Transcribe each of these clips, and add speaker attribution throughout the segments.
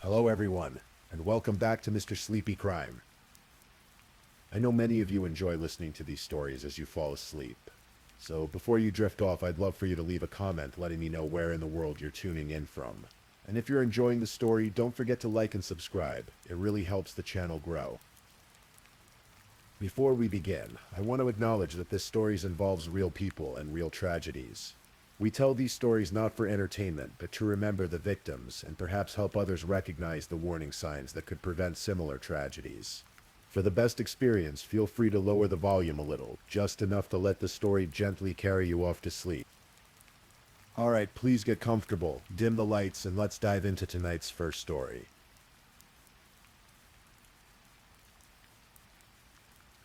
Speaker 1: Hello everyone, and welcome back to Mr. Sleepy Crime. I know many of you enjoy listening to these stories as you fall asleep. So before you drift off, I'd love for you to leave a comment letting me know where in the world you're tuning in from. And if you're enjoying the story, don't forget to like and subscribe. It really helps the channel grow. Before we begin, I want to acknowledge that this story involves real people and real tragedies. We tell these stories not for entertainment, but to remember the victims and perhaps help others recognize the warning signs that could prevent similar tragedies. For the best experience, feel free to lower the volume a little, just enough to let the story gently carry you off to sleep. Alright, please get comfortable, dim the lights, and let's dive into tonight's first story.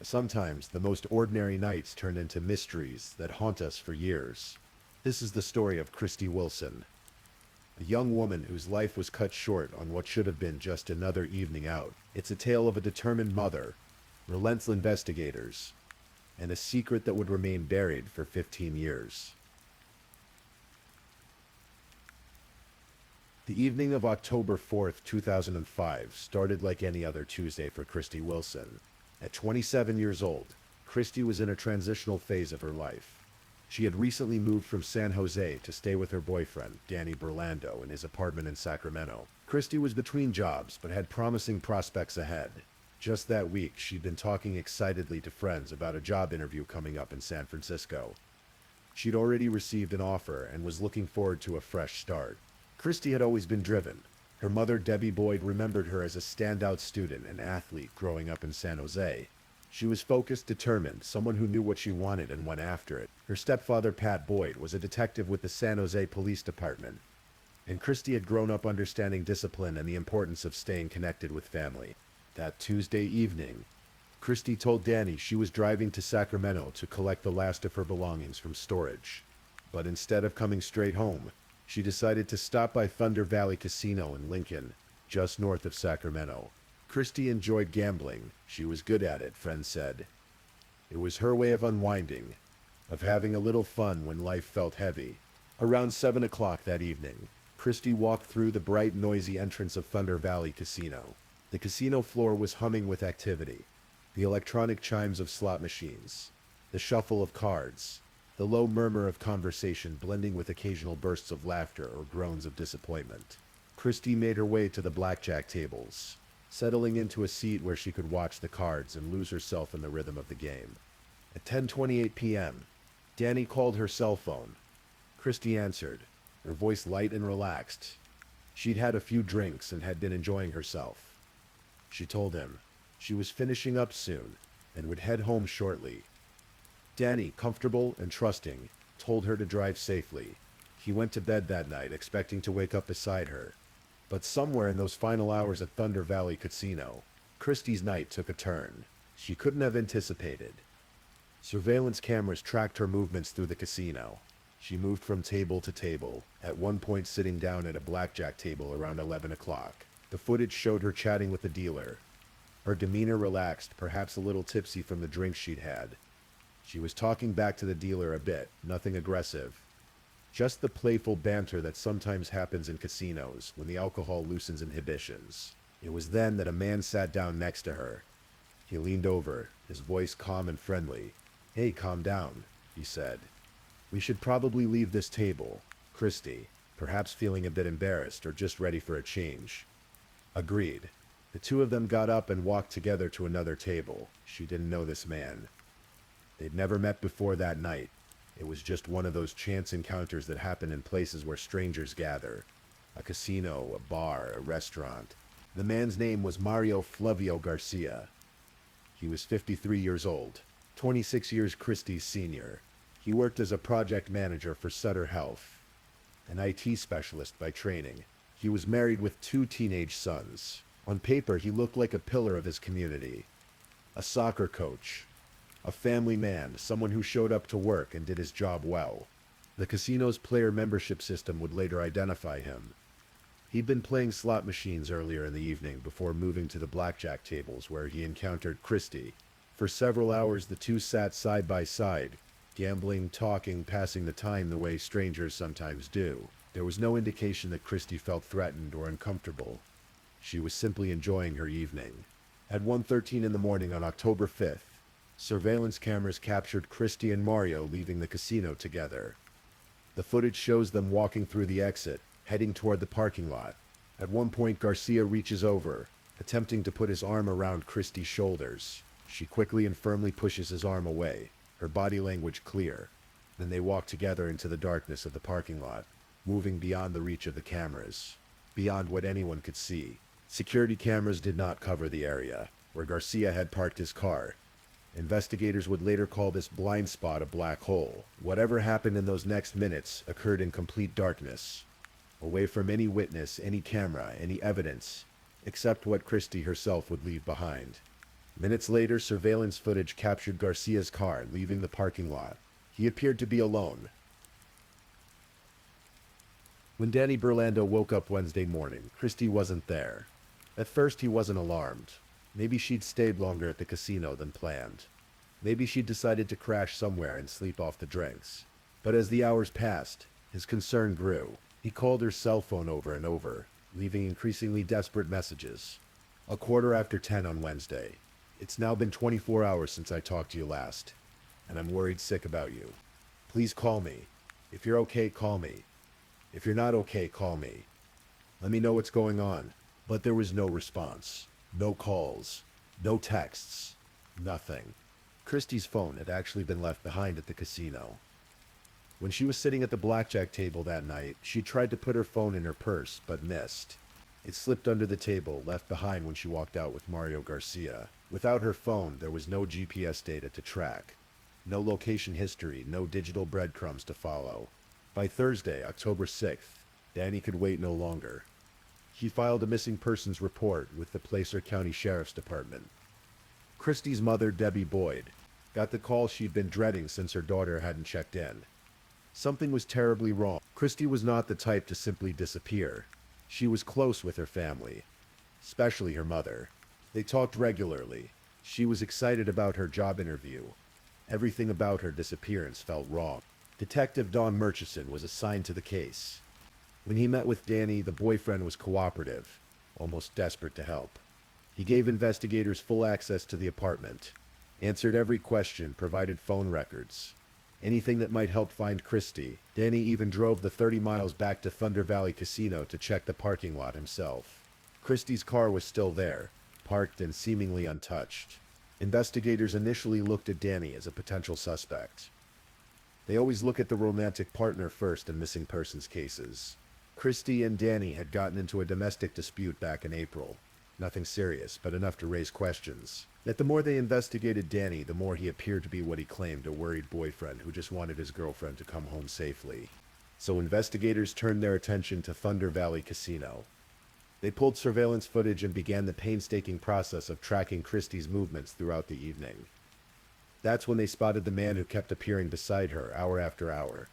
Speaker 1: Sometimes the most ordinary nights turn into mysteries that haunt us for years. This is the story of Christy Wilson, a young woman whose life was cut short on what should have been just another evening out. It's a tale of a determined mother, relentless investigators, and a secret that would remain buried for 15 years. The evening of October 4th, 2005 started like any other Tuesday for Christy Wilson. At 27 years old, Christy was in a transitional phase of her life. She had recently moved from San Jose to stay with her boyfriend, Danny Berlando, in his apartment in Sacramento. Christy was between jobs, but had promising prospects ahead. Just that week, she'd been talking excitedly to friends about a job interview coming up in San Francisco. She'd already received an offer and was looking forward to a fresh start. Christy had always been driven. Her mother, Debbie Boyd, remembered her as a standout student and athlete growing up in San Jose. She was focused, determined, someone who knew what she wanted and went after it. Her stepfather, Pat Boyd, was a detective with the San Jose Police Department, and Christy had grown up understanding discipline and the importance of staying connected with family. That Tuesday evening, Christy told Danny she was driving to Sacramento to collect the last of her belongings from storage. But instead of coming straight home, she decided to stop by Thunder Valley Casino in Lincoln, just north of Sacramento. Christy enjoyed gambling. She was good at it, friends said. It was her way of unwinding, of having a little fun when life felt heavy. Around 7 o'clock that evening, Christy walked through the bright, noisy entrance of Thunder Valley Casino. The casino floor was humming with activity. The electronic chimes of slot machines, the shuffle of cards, the low murmur of conversation blending with occasional bursts of laughter or groans of disappointment. Christy made her way to the blackjack tables, settling into a seat where she could watch the cards and lose herself in the rhythm of the game. At 10:28 p.m., Danny called her cell phone. Christy answered, her voice light and relaxed. She'd had a few drinks and had been enjoying herself. She told him she was finishing up soon and would head home shortly. Danny, comfortable and trusting, told her to drive safely. He went to bed that night expecting to wake up beside her. But somewhere in those final hours at Thunder Valley Casino, Christy's night took a turn she couldn't have anticipated. Surveillance cameras tracked her movements through the casino. She moved from table to table, at one point sitting down at a blackjack table around 11 o'clock. The footage showed her chatting with the dealer. Her demeanor relaxed, perhaps a little tipsy from the drinks she'd had. She was talking back to the dealer a bit, nothing aggressive. Just the playful banter that sometimes happens in casinos when the alcohol loosens inhibitions. It was then that a man sat down next to her. He leaned over, his voice calm and friendly. "Hey, calm down," he said. "We should probably leave this table." Christy, perhaps feeling a bit embarrassed or just ready for a change, agreed. The two of them got up and walked together to another table. She didn't know this man. They'd never met before that night. It was just one of those chance encounters that happen in places where strangers gather. A casino, a bar, a restaurant. The man's name was Mario Flavio Garcia. He was 53 years old, 26 years Christie's senior. He worked as a project manager for Sutter Health, an IT specialist by training. He was married with 2 teenage sons. On paper, he looked like a pillar of his community. A soccer coach, a family man, someone who showed up to work and did his job well. The casino's player membership system would later identify him. He'd been playing slot machines earlier in the evening before moving to the blackjack tables where he encountered Christy. For several hours the two sat side by side, gambling, talking, passing the time the way strangers sometimes do. There was no indication that Christy felt threatened or uncomfortable. She was simply enjoying her evening. At 1:13 in the morning on October 5th, surveillance cameras captured Christy and Mario leaving the casino together. The footage shows them walking through the exit, heading toward the parking lot. At one point, Garcia reaches over, attempting to put his arm around Christy's shoulders. She quickly and firmly pushes his arm away, her body language clear. Then they walk together into the darkness of the parking lot, moving beyond the reach of the cameras, beyond what anyone could see. Security cameras did not cover the area where Garcia had parked his car. Investigators would later call this blind spot a black hole. Whatever happened in those next minutes occurred in complete darkness, away from any witness, any camera, any evidence, except what Christy herself would leave behind. Minutes later, surveillance footage captured Garcia's car leaving the parking lot. He appeared to be alone. When Danny Burlando woke up Wednesday morning, Christy wasn't there. At first, he wasn't alarmed. Maybe she'd stayed longer at the casino than planned. Maybe she'd decided to crash somewhere and sleep off the drinks. But as the hours passed, his concern grew. He called her cell phone over and over, leaving increasingly desperate messages. 10:15 on Wednesday. It's now been 24 hours since I talked to you last, and I'm worried sick about you. Please call me. If you're okay, call me. If you're not okay, call me. Let me know what's going on. But there was no response. No calls. No texts. Nothing. Christy's phone had actually been left behind at the casino. When she was sitting at the blackjack table that night, she tried to put her phone in her purse, but missed. It slipped under the table, left behind when she walked out with Mario Garcia. Without her phone, there was no GPS data to track. No location history, no digital breadcrumbs to follow. By Thursday, October 6th, Danny could wait no longer. He filed a missing persons report with the Placer County Sheriff's Department. Christy's mother, Debbie Boyd, got the call she'd been dreading since her daughter hadn't checked in. Something was terribly wrong. Christy was not the type to simply disappear. She was close with her family, especially her mother. They talked regularly. She was excited about her job interview. Everything about her disappearance felt wrong. Detective Don Murchison was assigned to the case. When he met with Danny, the boyfriend was cooperative, almost desperate to help. He gave investigators full access to the apartment, answered every question, provided phone records. Anything that might help find Christy. Danny even drove the 30 miles back to Thunder Valley Casino to check the parking lot himself. Christy's car was still there, parked and seemingly untouched. Investigators initially looked at Danny as a potential suspect. They always look at the romantic partner first in missing persons cases. Christy and Danny had gotten into a domestic dispute back in April. Nothing serious, but enough to raise questions. Yet the more they investigated Danny, the more he appeared to be what he claimed, a worried boyfriend who just wanted his girlfriend to come home safely. So investigators turned their attention to Thunder Valley Casino. They pulled surveillance footage and began the painstaking process of tracking Christy's movements throughout the evening. That's when they spotted the man who kept appearing beside her hour after hour.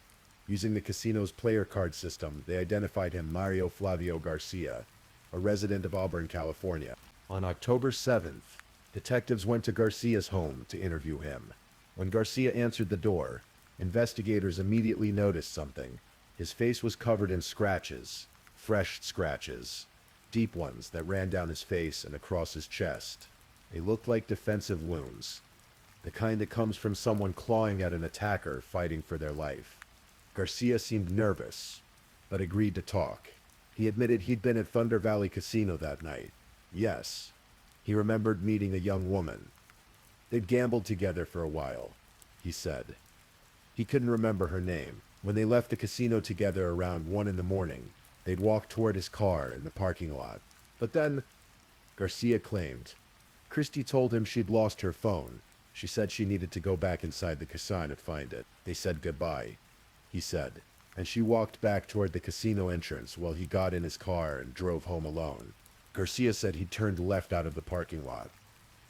Speaker 1: Using the casino's player card system, they identified him Mario Flavio Garcia, a resident of Auburn, California. On October 7th, detectives went to Garcia's home to interview him. When Garcia answered the door, investigators immediately noticed something. His face was covered in scratches, fresh scratches, deep ones that ran down his face and across his chest. They looked like defensive wounds, the kind that comes from someone clawing at an attacker fighting for their life. Garcia seemed nervous, but agreed to talk. He admitted he'd been at Thunder Valley Casino that night. Yes, he remembered meeting a young woman. They'd gambled together for a while, he said. He couldn't remember her name. When they left the casino together around 1 in the morning, they'd walked toward his car in the parking lot. But then, Garcia claimed, Christy told him she'd lost her phone. She said she needed to go back inside the casino to find it. They said goodbye, he said, and she walked back toward the casino entrance while he got in his car and drove home alone. Garcia said he'd turned left out of the parking lot,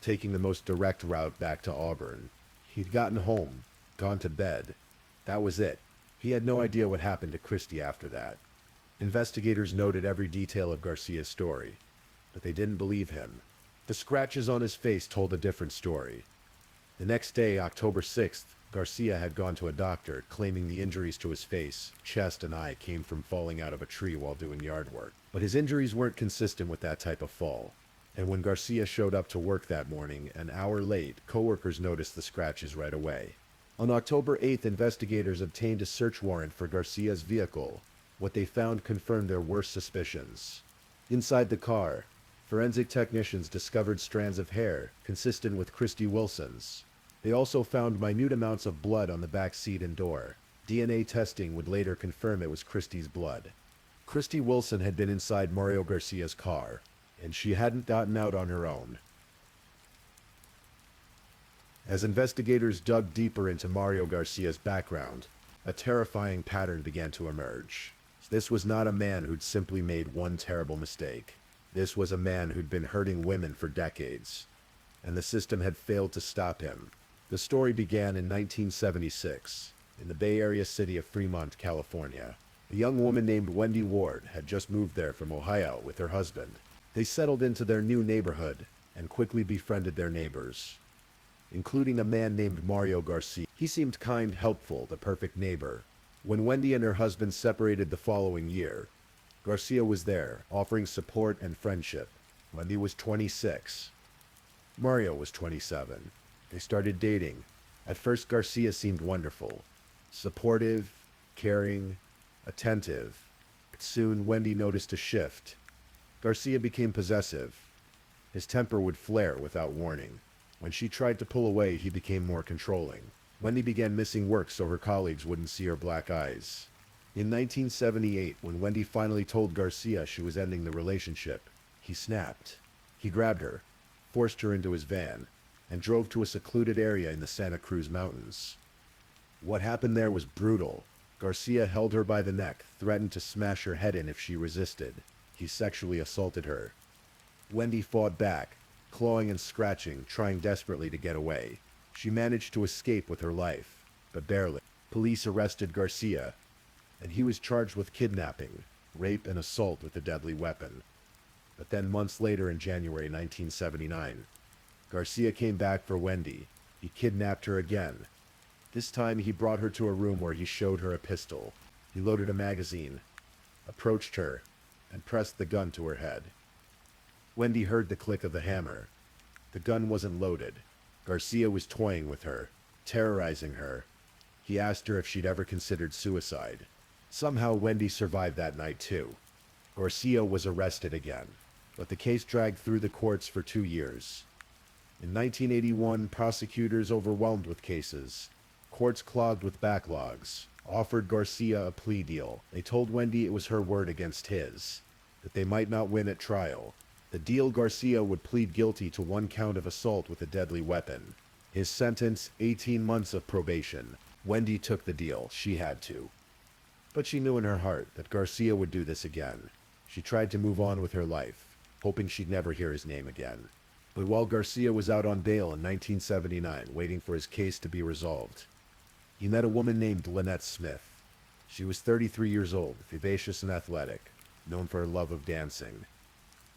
Speaker 1: taking the most direct route back to Auburn. He'd gotten home, gone to bed. That was it. He had no idea what happened to Christy after that. Investigators noted every detail of Garcia's story, but they didn't believe him. The scratches on his face told a different story. The next day, October 6th, Garcia had gone to a doctor, claiming the injuries to his face, chest, and eye came from falling out of a tree while doing yard work. But his injuries weren't consistent with that type of fall. And when Garcia showed up to work that morning, an hour late, coworkers noticed the scratches right away. On October 8th, investigators obtained a search warrant for Garcia's vehicle. What they found confirmed their worst suspicions. Inside the car, forensic technicians discovered strands of hair consistent with Christy Wilson's. They also found minute amounts of blood on the back seat and door. DNA testing would later confirm it was Christy's blood. Christy Wilson had been inside Mario Garcia's car, and she hadn't gotten out on her own. As investigators dug deeper into Mario Garcia's background, a terrifying pattern began to emerge. This was not a man who'd simply made one terrible mistake. This was a man who'd been hurting women for decades, and the system had failed to stop him. The story began in 1976, in the Bay Area city of Fremont, California. A young woman named Wendy Ward had just moved there from Ohio with her husband. They settled into their new neighborhood and quickly befriended their neighbors, including a man named Mario Garcia. He seemed kind, helpful, the perfect neighbor. When Wendy and her husband separated the following year, Garcia was there, offering support and friendship. Wendy was 26. Mario was 27. They started dating. At first, Garcia seemed wonderful, supportive, caring, attentive. But soon, Wendy noticed a shift. Garcia became possessive. His temper would flare without warning. When she tried to pull away, he became more controlling. Wendy began missing work so her colleagues wouldn't see her black eyes. In 1978, when Wendy finally told Garcia she was ending the relationship, he snapped. He grabbed her, forced her into his van, and drove to a secluded area in the Santa Cruz Mountains. What happened there was brutal. Garcia held her by the neck, threatened to smash her head in if she resisted. He sexually assaulted her. Wendy fought back, clawing and scratching, trying desperately to get away. She managed to escape with her life, but barely. Police arrested Garcia, and he was charged with kidnapping, rape, and assault with a deadly weapon. But then months later in January 1979, Garcia came back for Wendy. He kidnapped her again. This time he brought her to a room where he showed her a pistol. He loaded a magazine, approached her, and pressed the gun to her head. Wendy heard the click of the hammer. The gun wasn't loaded. Garcia was toying with her, terrorizing her. He asked her if she'd ever considered suicide. Somehow Wendy survived that night too. Garcia was arrested again, but the case dragged through the courts for 2 years. In 1981, prosecutors, overwhelmed with cases, courts clogged with backlogs, offered Garcia a plea deal. They told Wendy it was her word against his, that they might not win at trial. The deal: Garcia would plead guilty to 1 count of assault with a deadly weapon. His sentence, 18 months of probation. Wendy took the deal. She had to. But she knew in her heart that Garcia would do this again. She tried to move on with her life, hoping she'd never hear his name again. But while Garcia was out on bail in 1979, waiting for his case to be resolved, he met a woman named Lynette Smith. She was 33 years old, vivacious and athletic, known for her love of dancing.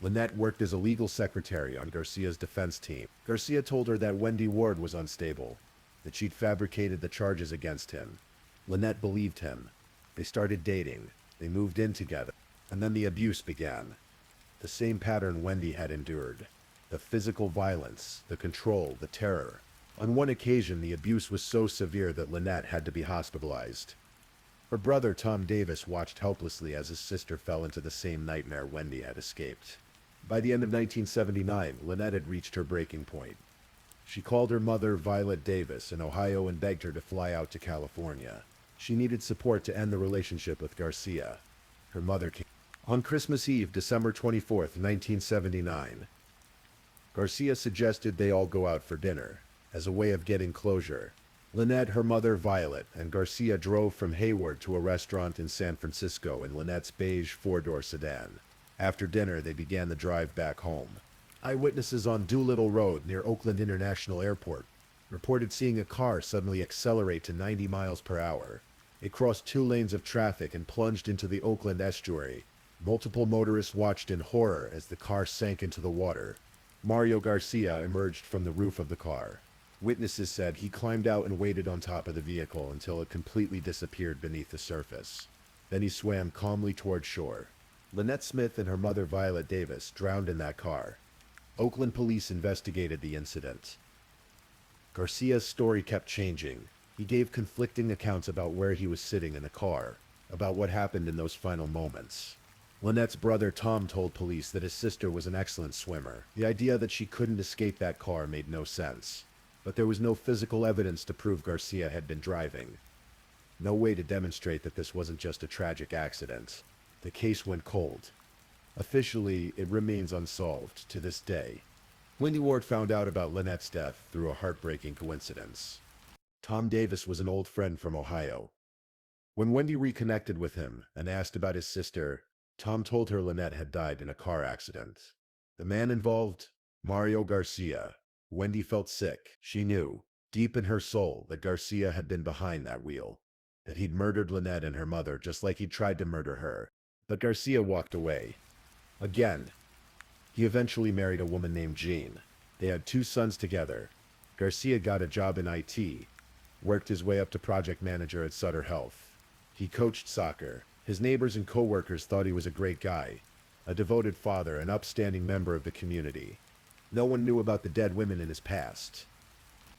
Speaker 1: Lynette worked as a legal secretary on Garcia's defense team. Garcia told her that Wendy Ward was unstable, that she'd fabricated the charges against him. Lynette believed him. They started dating. They moved in together. And then the abuse began. The same pattern Wendy had endured. The physical violence, the control, the terror. On one occasion, the abuse was so severe that Lynette had to be hospitalized. Her brother, Tom Davis, watched helplessly as his sister fell into the same nightmare Wendy had escaped. By the end of 1979, Lynette had reached her breaking point. She called her mother, Violet Davis, in Ohio and begged her to fly out to California. She needed support to end the relationship with Garcia. Her mother came. On Christmas Eve, December 24th, 1979, Garcia suggested they all go out for dinner, as a way of getting closure. Lynette, her mother, Violet, and Garcia drove from Hayward to a restaurant in San Francisco in Lynette's beige 4-door sedan. After dinner, they began the drive back home. Eyewitnesses on Doolittle Road near Oakland International Airport reported seeing a car suddenly accelerate to 90 miles per hour. It crossed 2 lanes of traffic and plunged into the Oakland estuary. Multiple motorists watched in horror as the car sank into the water. Mario Garcia emerged from the roof of the car. Witnesses said he climbed out and waited on top of the vehicle until it completely disappeared beneath the surface. Then he swam calmly toward shore. Lynette Smith and her mother Violet Davis drowned in that car. Oakland police investigated the incident. Garcia's story kept changing. He gave conflicting accounts about where he was sitting in the car, about what happened in those final moments. Lynette's brother Tom told police that his sister was an excellent swimmer. The idea that she couldn't escape that car made no sense. But there was no physical evidence to prove Garcia had been driving. No way to demonstrate that this wasn't just a tragic accident. The case went cold. Officially, it remains unsolved to this day. Wendy Ward found out about Lynette's death through a heartbreaking coincidence. Tom Davis was an old friend from Ohio. When Wendy reconnected with him and asked about his sister, Tom told her Lynette had died in a car accident. The man involved? Mario Garcia. Wendy felt sick. She knew, deep in her soul, that Garcia had been behind that wheel, that he'd murdered Lynette and her mother just like he'd tried to murder her. But Garcia walked away. Again. He eventually married a woman named Jean. They had 2 sons together. Garcia got a job in IT, worked his way up to project manager at Sutter Health. He coached soccer. His neighbors and co-workers thought he was a great guy, a devoted father, an upstanding member of the community. No one knew about the dead women in his past.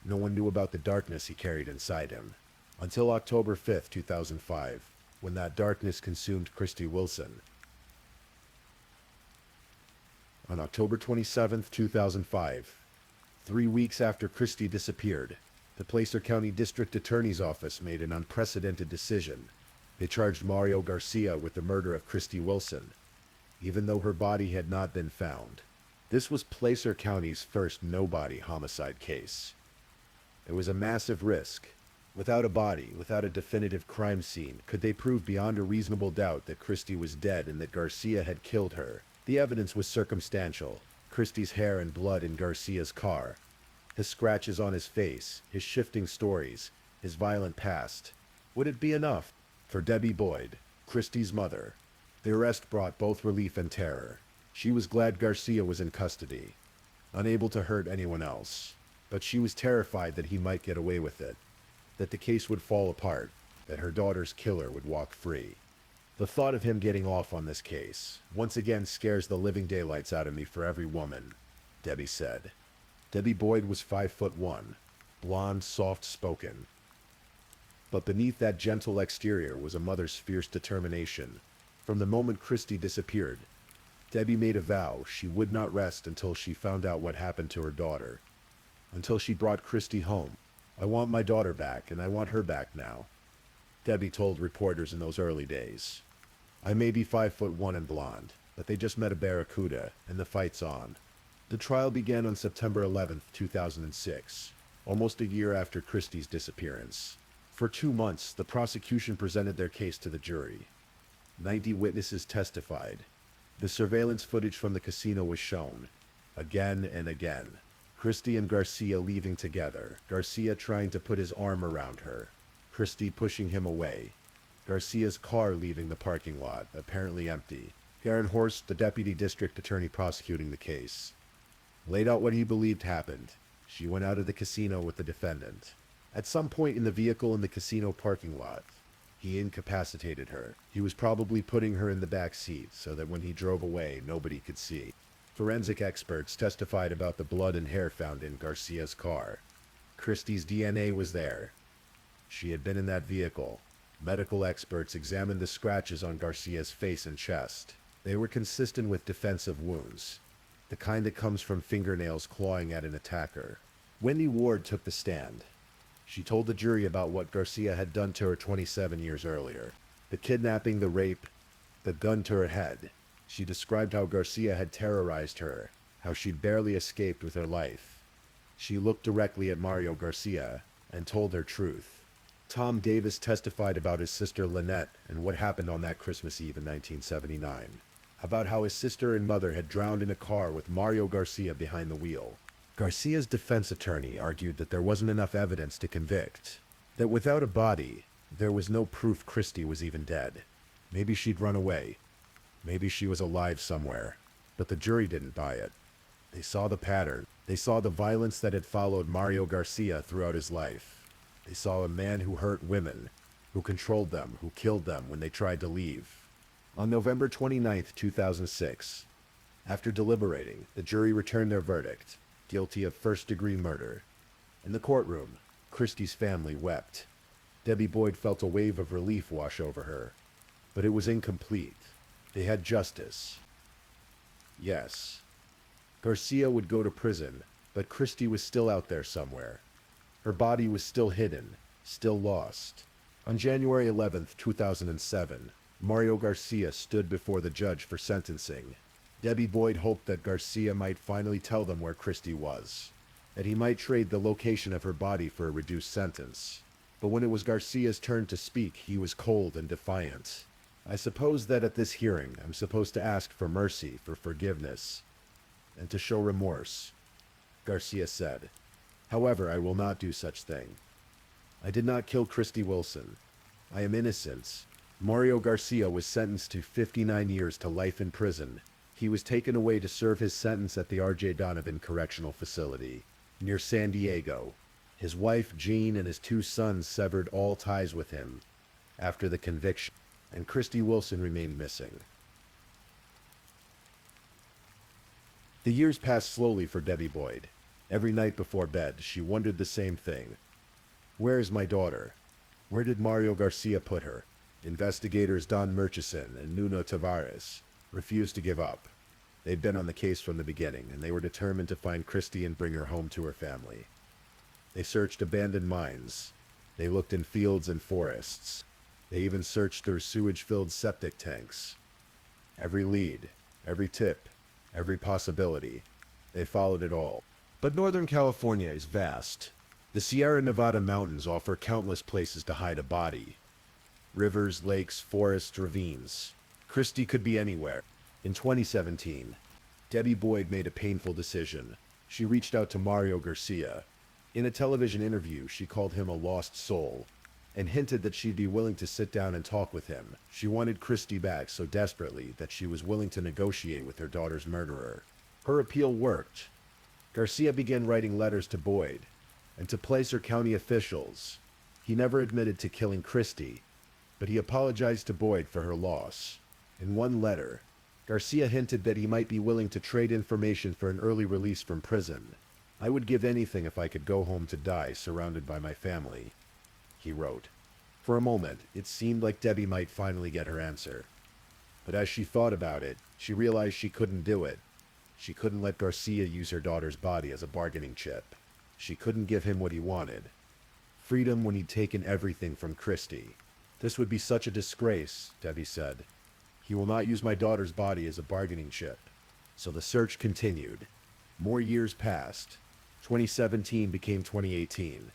Speaker 1: No one knew about the darkness he carried inside him. Until October 5th, 2005, when that darkness consumed Christy Wilson. On October 27th, 2005, 3 weeks after Christy disappeared, the Placer County District Attorney's Office made an unprecedented decision. They charged Mario Garcia with the murder of Christy Wilson, even though her body had not been found. This was Placer County's first no-body homicide case. It was a massive risk. Without a body, without a definitive crime scene, could they prove beyond a reasonable doubt that Christy was dead and that Garcia had killed her? The evidence was circumstantial. Christy's hair and blood in Garcia's car, his scratches on his face, his shifting stories, his violent past. Would it be enough? For Debbie Boyd, Christy's mother, the arrest brought both relief and terror. She was glad Garcia was in custody, unable to hurt anyone else. But she was terrified that he might get away with it, that the case would fall apart, that her daughter's killer would walk free. The thought of him getting off on this case once again scares the living daylights out of me for every woman, Debbie said. Debbie Boyd was 5'1", blonde, soft-spoken. But beneath that gentle exterior was a mother's fierce determination. From the moment Christy disappeared, Debbie made a vow she would not rest until she found out what happened to her daughter, until she brought Christy home. I want my daughter back, and I want her back now, Debbie told reporters in those early days. I may be 5'1" and blonde, but they just met a barracuda, and the fight's on. The trial began on September 11, 2006, almost a year after Christy's disappearance. For 2 months, the prosecution presented their case to the jury. 90 witnesses testified. The surveillance footage from the casino was shown, again and again. Christy and Garcia leaving together, Garcia trying to put his arm around her, Christy pushing him away. Garcia's car leaving the parking lot, apparently empty. Karen Horst, the deputy district attorney prosecuting the case, laid out what he believed happened. She went out of the casino with the defendant. At some point in the vehicle in the casino parking lot, he incapacitated her. He was probably putting her in the back seat so that when he drove away, nobody could see. Forensic experts testified about the blood and hair found in Garcia's car. Christy's DNA was there. She had been in that vehicle. Medical experts examined the scratches on Garcia's face and chest. They were consistent with defensive wounds, the kind that comes from fingernails clawing at an attacker. Wendy Ward took the stand. She told the jury about what Garcia had done to her 27 years earlier. The kidnapping, the rape, the gun to her head. She described how Garcia had terrorized her, how she'd barely escaped with her life. She looked directly at Mario Garcia and told her truth. Tom Davis testified about his sister Lynette and what happened on that Christmas Eve in 1979. About how his sister and mother had drowned in a car with Mario Garcia behind the wheel. Garcia's defense attorney argued that there wasn't enough evidence to convict, that without a body, there was no proof Christy was even dead. Maybe she'd run away. Maybe she was alive somewhere. But the jury didn't buy it. They saw the pattern. They saw the violence that had followed Mario Garcia throughout his life. They saw a man who hurt women, who controlled them, who killed them when they tried to leave. On November 29, 2006, after deliberating, the jury returned their verdict, guilty of first-degree murder. In the courtroom, Christie's family wept. Debbie Boyd felt a wave of relief wash over her. But it was incomplete. They had justice. Yes. Garcia would go to prison, but Christie was still out there somewhere. Her body was still hidden, still lost. On January 11, 2007, Mario Garcia stood before the judge for sentencing. Debbie Boyd hoped that Garcia might finally tell them where Christie was, that he might trade the location of her body for a reduced sentence. But when it was Garcia's turn to speak, he was cold and defiant. I suppose that at this hearing, I'm supposed to ask for mercy, for forgiveness, and to show remorse, Garcia said. However, I will not do such thing. I did not kill Christie Wilson. I am innocent. Mario Garcia was sentenced to 59 years to life in prison. He was taken away to serve his sentence at the R.J. Donovan Correctional Facility, near San Diego. His wife, Jean, and his 2 sons severed all ties with him after the conviction, and Christie Wilson remained missing. The years passed slowly for Debbie Boyd. Every night before bed, she wondered the same thing. Where is my daughter? Where did Mario Garcia put her? Investigators Don Murchison and Nuno Tavares refused to give up. They'd been on the case from the beginning, and they were determined to find Christie and bring her home to her family. They searched abandoned mines. They looked in fields and forests. They even searched through sewage-filled septic tanks. Every lead, every tip, every possibility. They followed it all. But Northern California is vast. The Sierra Nevada mountains offer countless places to hide a body. Rivers, lakes, forests, ravines. Christie could be anywhere. In 2017, Debbie Boyd made a painful decision. She reached out to Mario Garcia. In a television interview, she called him a lost soul, and hinted that she'd be willing to sit down and talk with him. She wanted Christie back so desperately that she was willing to negotiate with her daughter's murderer. Her appeal worked. Garcia began writing letters to Boyd, and to Placer County officials. He never admitted to killing Christie, but he apologized to Boyd for her loss. In one letter, Garcia hinted that he might be willing to trade information for an early release from prison. I would give anything if I could go home to die surrounded by my family, he wrote. For a moment, it seemed like Debbie might finally get her answer. But as she thought about it, she realized she couldn't do it. She couldn't let Garcia use her daughter's body as a bargaining chip. She couldn't give him what he wanted. Freedom when he'd taken everything from Christie. This would be such a disgrace, Debbie said. He will not use my daughter's body as a bargaining chip. So the search continued. More years passed. 2017 became 2018.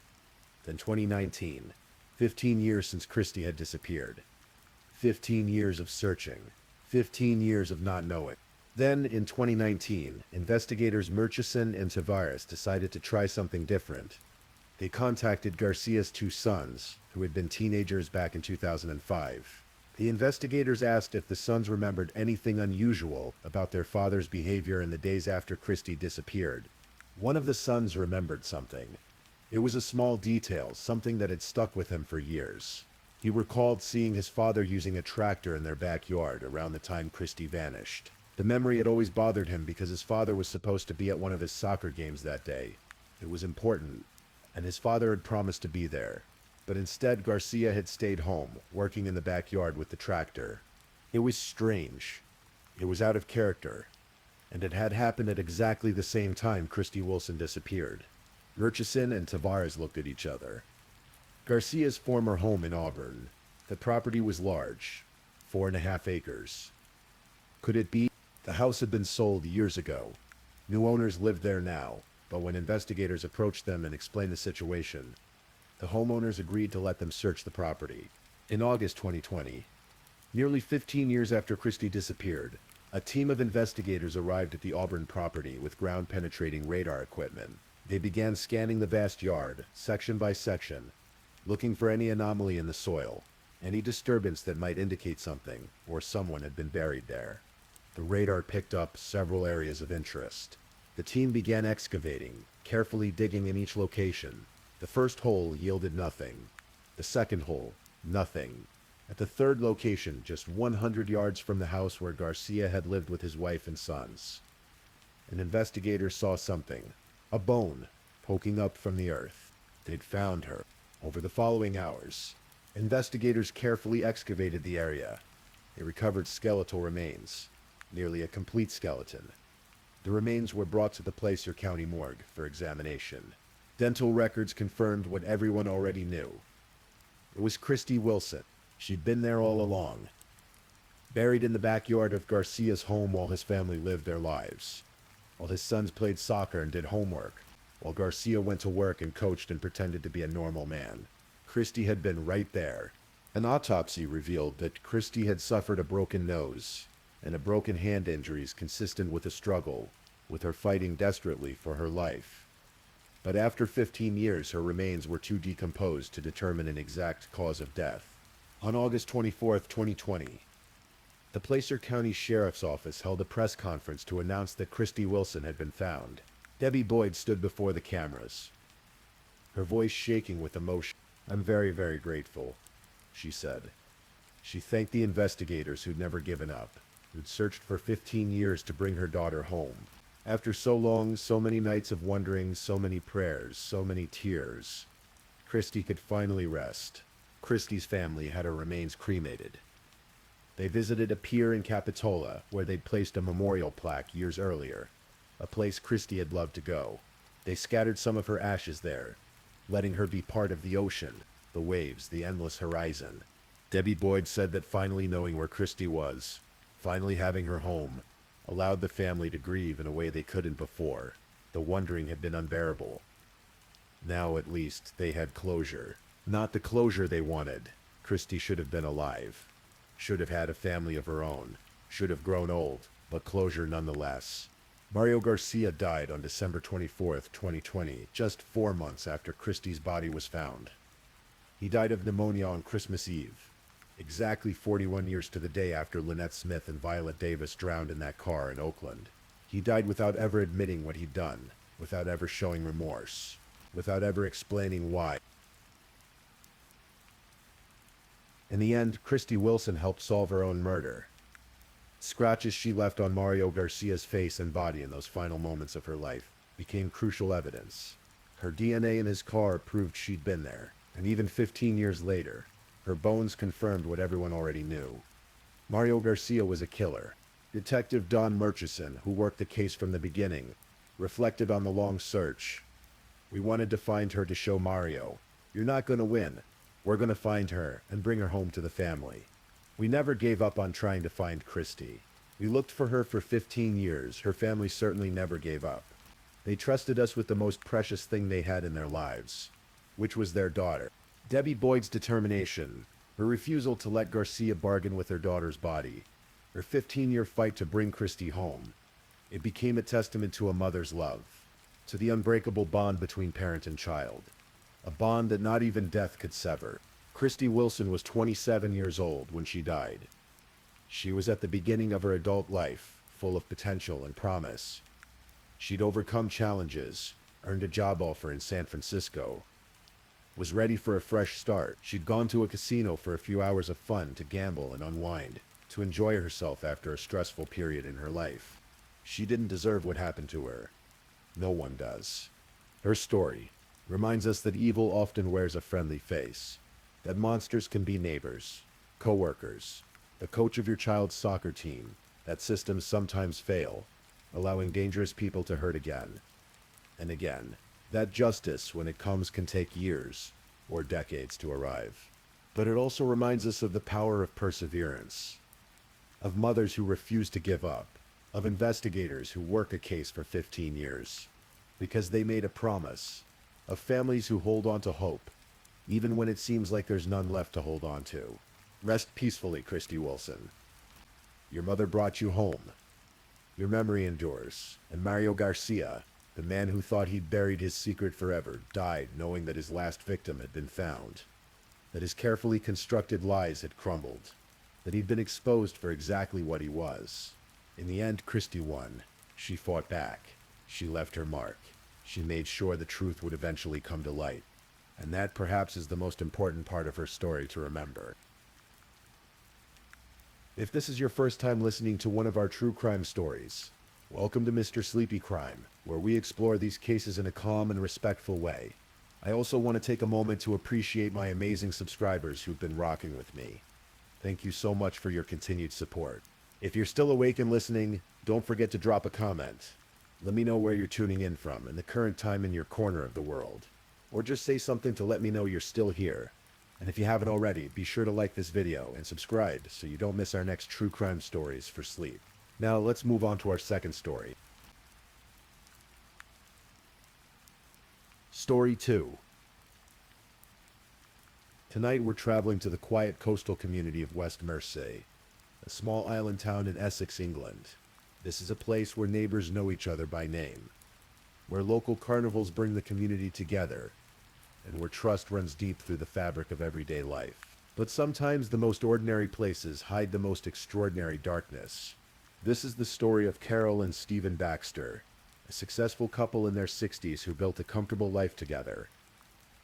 Speaker 1: Then 2019. 15 years since Christie had disappeared. 15 years of searching. 15 years of not knowing. Then, in 2019, investigators Murchison and Tavares decided to try something different. They contacted Garcia's 2 sons, who had been teenagers back in 2005. The investigators asked if the sons remembered anything unusual about their father's behavior in the days after Christie disappeared. One of the sons remembered something. It was a small detail, something that had stuck with him for years. He recalled seeing his father using a tractor in their backyard around the time Christie vanished. The memory had always bothered him because his father was supposed to be at one of his soccer games that day. It was important, and his father had promised to be there. But instead, Garcia had stayed home, working in the backyard with the tractor. It was strange. It was out of character. And it had happened at exactly the same time Christie Wilson disappeared. Murchison and Tavares looked at each other. Garcia's former home in Auburn. The property was large, 4.5 acres. Could it be? The house had been sold years ago. New owners lived there now, but when investigators approached them and explained the situation, the homeowners agreed to let them search the property. In August 2020, nearly 15 years after Christie disappeared, a team of investigators arrived at the Auburn property with ground-penetrating radar equipment. They began scanning the vast yard, section by section, looking for any anomaly in the soil, any disturbance that might indicate something or someone had been buried there. The radar picked up several areas of interest. The team began excavating, carefully digging in each location. The first hole yielded nothing. The second hole, nothing. At the third location, just 100 yards from the house where Garcia had lived with his wife and sons, an investigator saw something, a bone, poking up from the earth. They'd found her. Over the following hours, investigators carefully excavated the area. They recovered skeletal remains, nearly a complete skeleton. The remains were brought to the Placer County morgue for examination. Dental records confirmed what everyone already knew. It was Christy Wilson. She'd been there all along, buried in the backyard of Garcia's home while his family lived their lives. While his sons played soccer and did homework, while Garcia went to work and coached and pretended to be a normal man, Christy had been right there. An autopsy revealed that Christy had suffered a broken nose and a broken hand injuries consistent with a struggle, with her fighting desperately for her life. But after 15 years, her remains were too decomposed to determine an exact cause of death. On August 24, 2020, the Placer County Sheriff's Office held a press conference to announce that Christy Wilson had been found. Debbie Boyd stood before the cameras, her voice shaking with emotion. "I'm very, very grateful," she said. She thanked the investigators who'd never given up, who'd searched for 15 years to bring her daughter home. After so long, so many nights of wondering, so many prayers, so many tears, Christy could finally rest. Christy's family had her remains cremated. They visited a pier in Capitola where they'd placed a memorial plaque years earlier, a place Christy had loved to go. They scattered some of her ashes there, letting her be part of the ocean, the waves, the endless horizon. Debbie Boyd said that finally knowing where Christy was, finally having her home, allowed the family to grieve in a way they couldn't before. The wondering had been unbearable. Now at least they had closure. Not the closure they wanted. Christy should have been alive, should have had a family of her own, should have grown old, but closure nonetheless. Mario Garcia died on December 24th, 2020, just 4 months after Christy's body was found. He died of pneumonia on Christmas Eve, exactly 41 years to the day after Lynette Smith and Violet Davis drowned in that car in Oakland. He died without ever admitting what he'd done, without ever showing remorse, without ever explaining why. In the end, Christy Wilson helped solve her own murder. Scratches she left on Mario Garcia's face and body in those final moments of her life became crucial evidence. Her DNA in his car proved she'd been there, and even 15 years later, her bones confirmed what everyone already knew. Mario Garcia was a killer. Detective Don Murchison, who worked the case from the beginning, reflected on the long search. "We wanted to find her to show Mario, you're not going to win. We're going to find her and bring her home to the family." We never gave up on trying to find Christy. We looked for her for 15 years. Her family certainly never gave up. They trusted us with the most precious thing they had in their lives, which was their daughter. Debbie Boyd's determination, her refusal to let Garcia bargain with her daughter's body, her 15-year fight to bring Christy home, it became a testament to a mother's love, to the unbreakable bond between parent and child, a bond that not even death could sever. Christy Wilson was 27 years old when she died. She was at the beginning of her adult life, full of potential and promise. She'd overcome challenges, earned a job offer in San Francisco, was ready for a fresh start. She'd gone to a casino for a few hours of fun to gamble and unwind, to enjoy herself after a stressful period in her life. She didn't deserve what happened to her. No one does. Her story reminds us that evil often wears a friendly face, that monsters can be neighbors, co-workers, the coach of your child's soccer team, that systems sometimes fail, allowing dangerous people to hurt again and again, that justice, when it comes, can take years or decades to arrive. But it also reminds us of the power of perseverance, of mothers who refuse to give up, of investigators who work a case for 15 years because they made a promise, of families who hold on to hope, even when it seems like there's none left to hold on to. Rest peacefully, Christy Wilson. Your mother brought you home. Your memory endures, and Mario Garcia, the man who thought he'd buried his secret forever, died knowing that his last victim had been found, that his carefully constructed lies had crumbled, that he'd been exposed for exactly what he was. In the end, Christy won. She fought back. She left her mark. She made sure the truth would eventually come to light. And that perhaps is the most important part of her story to remember. If this is your first time listening to one of our true crime stories, welcome to Mr. Sleepy Crime, where we explore these cases in a calm and respectful way. I also want to take a moment to appreciate my amazing subscribers who've been rocking with me. Thank you so much for your continued support. If you're still awake and listening, don't forget to drop a comment. Let me know where you're tuning in from and the current time in your corner of the world. Or just say something to let me know you're still here. And if you haven't already, be sure to like this video and subscribe so you don't miss our next true crime stories for sleep. Now let's move on to our second story. Story 2. Tonight we're traveling to the quiet coastal community of West Mersey, a small island town in Essex, England. This is a place where neighbors know each other by name, where local carnivals bring the community together, and where trust runs deep through the fabric of everyday life. But sometimes the most ordinary places hide the most extraordinary darkness. This is the story of Carol and Stephen Baxter, a successful couple in their 60s who built a comfortable life together.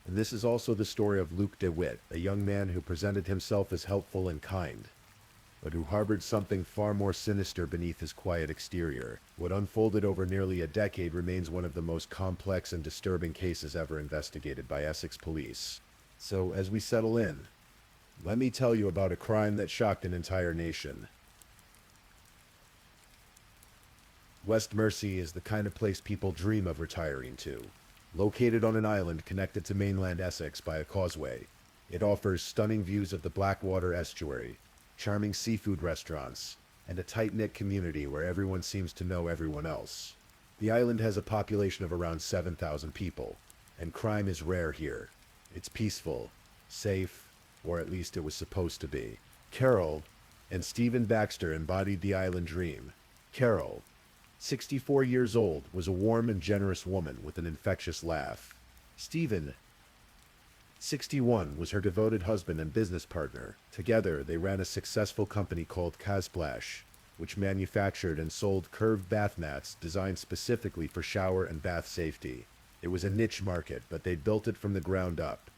Speaker 1: And this is also the story of Luke DeWitt, a young man who presented himself as helpful and kind, but who harbored something far more sinister beneath his quiet exterior. What unfolded over nearly a decade remains one of the most complex and disturbing cases ever investigated by Essex police. So, as we settle in, let me tell you about a crime that shocked an entire nation. West Mersey is the kind of place people dream of retiring to. Located on an island connected to mainland Essex by a causeway, it offers stunning views of the Blackwater estuary, charming seafood restaurants, and a tight-knit community where everyone seems to know everyone else. The island has a population of around 7,000 people, and crime is rare here. It's peaceful, safe, or at least it was supposed to be. Carol and Stephen Baxter embodied the island dream. Carol, 64 years old, was a warm and generous woman with an infectious laugh. Stephen, 61, was her devoted husband and business partner. Together, they ran a successful company called Casplash, which manufactured and sold curved bath mats designed specifically for shower and bath safety. It was a niche market, but they'd built it from the ground up,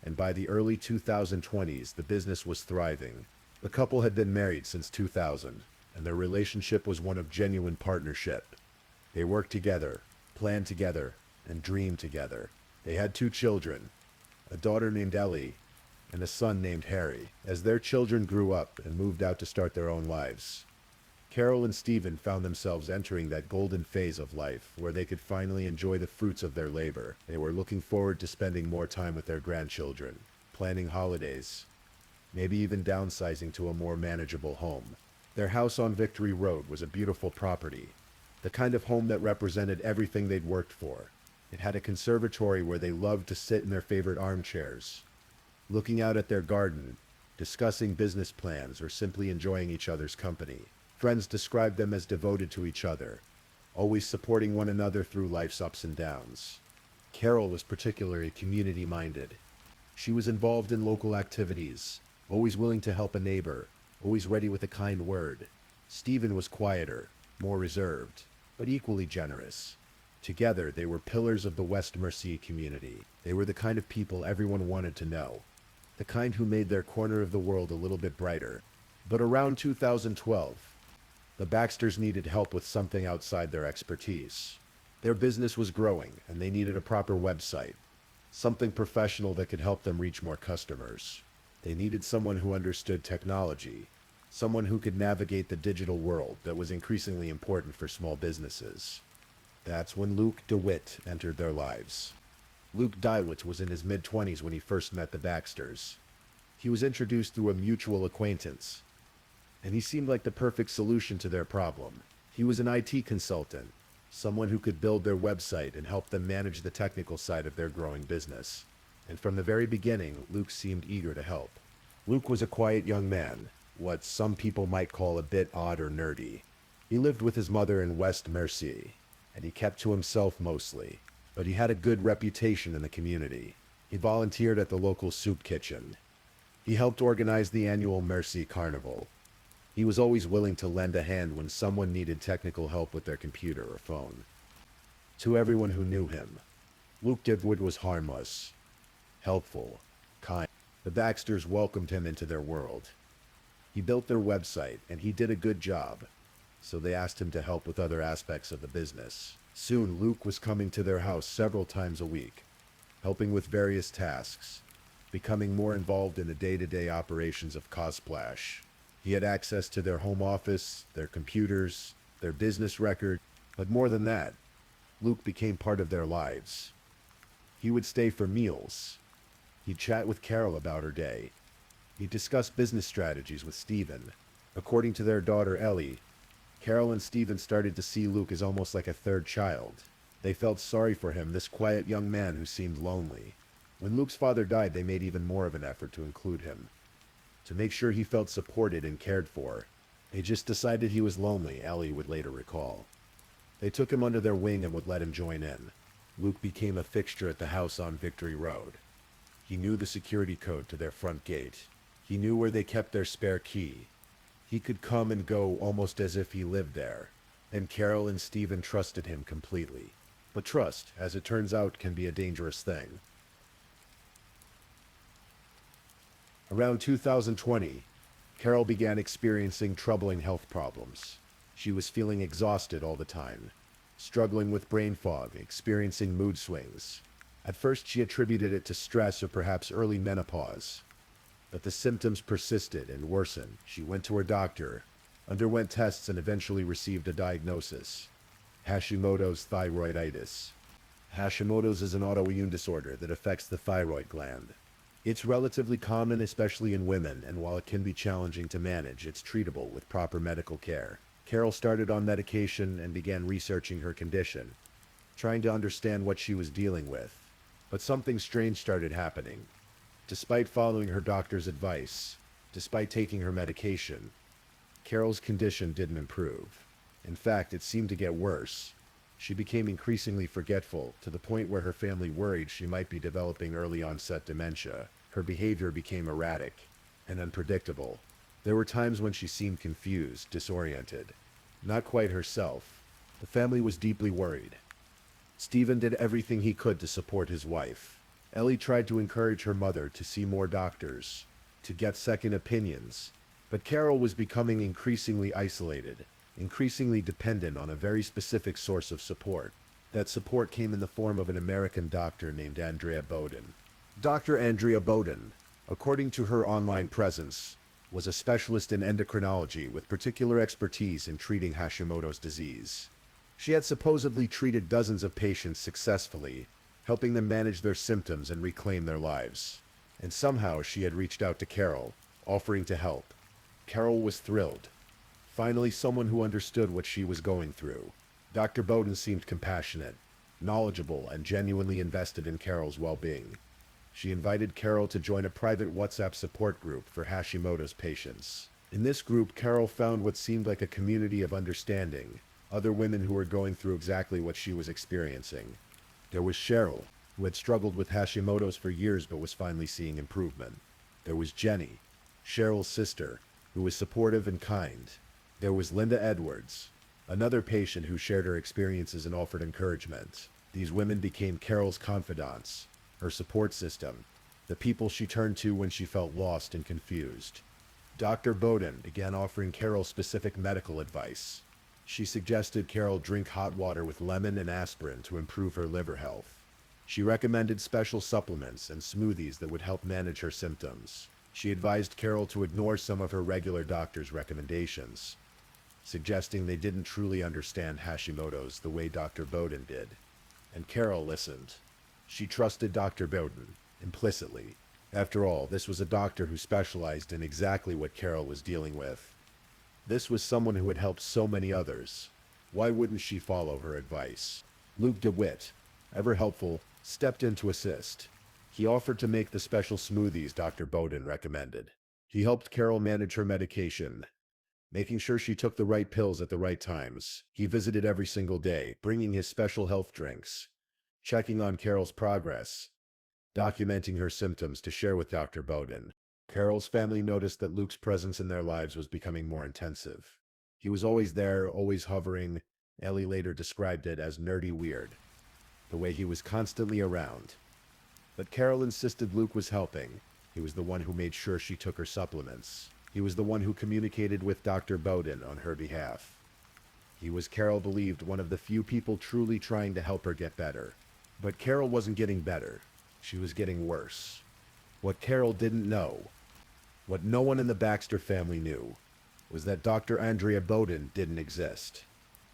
Speaker 1: and by the early 2020s, the business was thriving. The couple had been married since 2000, and their relationship was one of genuine partnership. They worked together, planned together, and dreamed together. They had 2 children, a daughter named Ellie, and a son named Harry. As their children grew up and moved out to start their own lives, Carol and Stephen found themselves entering that golden phase of life where they could finally enjoy the fruits of their labor. They were looking forward to spending more time with their grandchildren, planning holidays, maybe even downsizing to a more manageable home. Their house on Victory Road was a beautiful property, the kind of home that represented everything they'd worked for. It had a conservatory where they loved to sit in their favorite armchairs, looking out at their garden, discussing business plans, or simply enjoying each other's company. Friends described them as devoted to each other, always supporting one another through life's ups and downs. Carol was particularly community-minded. She was involved in local activities, always willing to help a neighbor, always ready with a kind word. Stephen was quieter, more reserved, but equally generous. Together, they were pillars of the West Mersey community. They were the kind of people everyone wanted to know, the kind who made their corner of the world a little bit brighter. But around 2012, the Baxters needed help with something outside their expertise. Their business was growing, and they needed a proper website, something professional that could help them reach more customers. They needed someone who understood technology, someone who could navigate the digital world that was increasingly important for small businesses. That's when Luke DeWitt entered their lives. Luke DeWitt was in his mid-20s when he first met the Baxters. He was introduced through a mutual acquaintance, and he seemed like the perfect solution to their problem. He was an IT consultant, someone who could build their website and help them manage the technical side of their growing business. And from the very beginning, Luke seemed eager to help. Luke was a quiet young man, what some people might call a bit odd or nerdy. He lived with his mother in West Mersey, and he kept to himself mostly, but he had a good reputation in the community. He volunteered at the local soup kitchen. He helped organize the annual Mersey Carnival. He was always willing to lend a hand when someone needed technical help with their computer or phone. To everyone who knew him, Luke Deadwood was harmless, helpful, kind. The Baxters welcomed him into their world. He built their website, and he did a good job, so they asked him to help with other aspects of the business. Soon, Luke was coming to their house several times a week, helping with various tasks, becoming more involved in the day-to-day operations of Cosplash. He had access to their home office, their computers, their business record, but more than that, Luke became part of their lives. He would stay for meals. He'd chat with Carol about her day. He'd discuss business strategies with Stephen. According to their daughter Ellie, Carol and Stephen started to see Luke as almost like a third child. They felt sorry for him, this quiet young man who seemed lonely. When Luke's father died, they made even more of an effort to include him, to make sure he felt supported and cared for. They just decided he was lonely, Ellie would later recall. They took him under their wing and would let him join in. Luke became a fixture at the house on Victory Road. He knew the security code to their front gate. He knew where they kept their spare key. He could come and go almost as if he lived there. And Carol and Stephen trusted him completely. But trust, as it turns out, can be a dangerous thing. Around 2020, Carol began experiencing troubling health problems. She was feeling exhausted all the time, struggling with brain fog, experiencing mood swings. At first, she attributed it to stress or perhaps early menopause. But the symptoms persisted and worsened. She went to her doctor, underwent tests, and eventually received a diagnosis: Hashimoto's thyroiditis. Hashimoto's is an autoimmune disorder that affects the thyroid gland. It's relatively common, especially in women, and while it can be challenging to manage, it's treatable with proper medical care. Carol started on medication and began researching her condition, trying to understand what she was dealing with. But something strange started happening. Despite following her doctor's advice, despite taking her medication, Carol's condition didn't improve. In fact, it seemed to get worse. She became increasingly forgetful, to the point where her family worried she might be developing early-onset dementia. Her behavior became erratic and unpredictable. There were times when she seemed confused, disoriented, not quite herself. The family was deeply worried. Stephen did everything he could to support his wife. Ellie tried to encourage her mother to see more doctors, to get second opinions. But Carol was becoming increasingly isolated, increasingly dependent on a very specific source of support. That support came in the form of an American doctor named Andrea Bowden. Dr. Andrea Bowden, according to her online presence, was a specialist in endocrinology with particular expertise in treating Hashimoto's disease. She had supposedly treated dozens of patients successfully, helping them manage their symptoms and reclaim their lives. And somehow she had reached out to Carol, offering to help. Carol was thrilled. Finally, someone who understood what she was going through. Dr. Bowden seemed compassionate, knowledgeable, and genuinely invested in Carol's well-being. She invited Carol to join a private WhatsApp support group for Hashimoto's patients. In this group, Carol found what seemed like a community of understanding, other women who were going through exactly what she was experiencing. There was Cheryl, who had struggled with Hashimoto's for years but was finally seeing improvement. There was Jenny, Cheryl's sister, who was supportive and kind. There was Linda Edwards, another patient who shared her experiences and offered encouragement. These women became Carol's confidants, her support system, the people she turned to when she felt lost and confused. Dr. Bowden began offering Carol specific medical advice. She suggested Carol drink hot water with lemon and aspirin to improve her liver health. She recommended special supplements and smoothies that would help manage her symptoms. She advised Carol to ignore some of her regular doctor's recommendations, suggesting they didn't truly understand Hashimoto's the way Dr. Bowden did. And Carol listened. She trusted Dr. Bowden, implicitly. After all, this was a doctor who specialized in exactly what Carol was dealing with. This was someone who had helped so many others. Why wouldn't she follow her advice? Luke DeWitt, ever helpful, stepped in to assist. He offered to make the special smoothies Dr. Bowden recommended. He helped Carol manage her medication, making sure she took the right pills at the right times. He visited every single day, bringing his special health drinks, checking on Carol's progress, documenting her symptoms to share with Dr. Bowden. Carol's family noticed that Luke's presence in their lives was becoming more intensive. He was always there, always hovering, Ellie later described it as nerdy weird, the way he was constantly around. But Carol insisted Luke was helping. He was the one who made sure she took her supplements. He was the one who communicated with Dr. Bowden on her behalf. He was, Carol believed, one of the few people truly trying to help her get better. But Carol wasn't getting better. She was getting worse. What Carol didn't know, what no one in the Baxter family knew, was that Dr. Andrea Bowden didn't exist.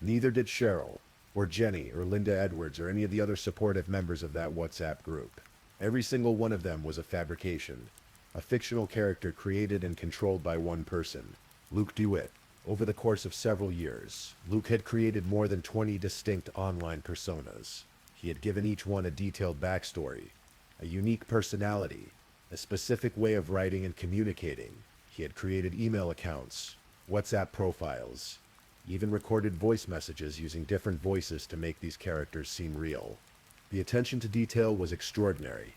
Speaker 1: Neither did Cheryl, or Jenny, or Linda Edwards, or any of the other supportive members of that WhatsApp group. Every single one of them was a fabrication, a fictional character created and controlled by one person, Luke DeWitt. Over the course of several years, Luke had created more than 20 distinct online personas. He had given each one a detailed backstory, a unique personality, a specific way of writing and communicating. He had created email accounts, WhatsApp profiles, even recorded voice messages using different voices to make these characters seem real. The attention to detail was extraordinary.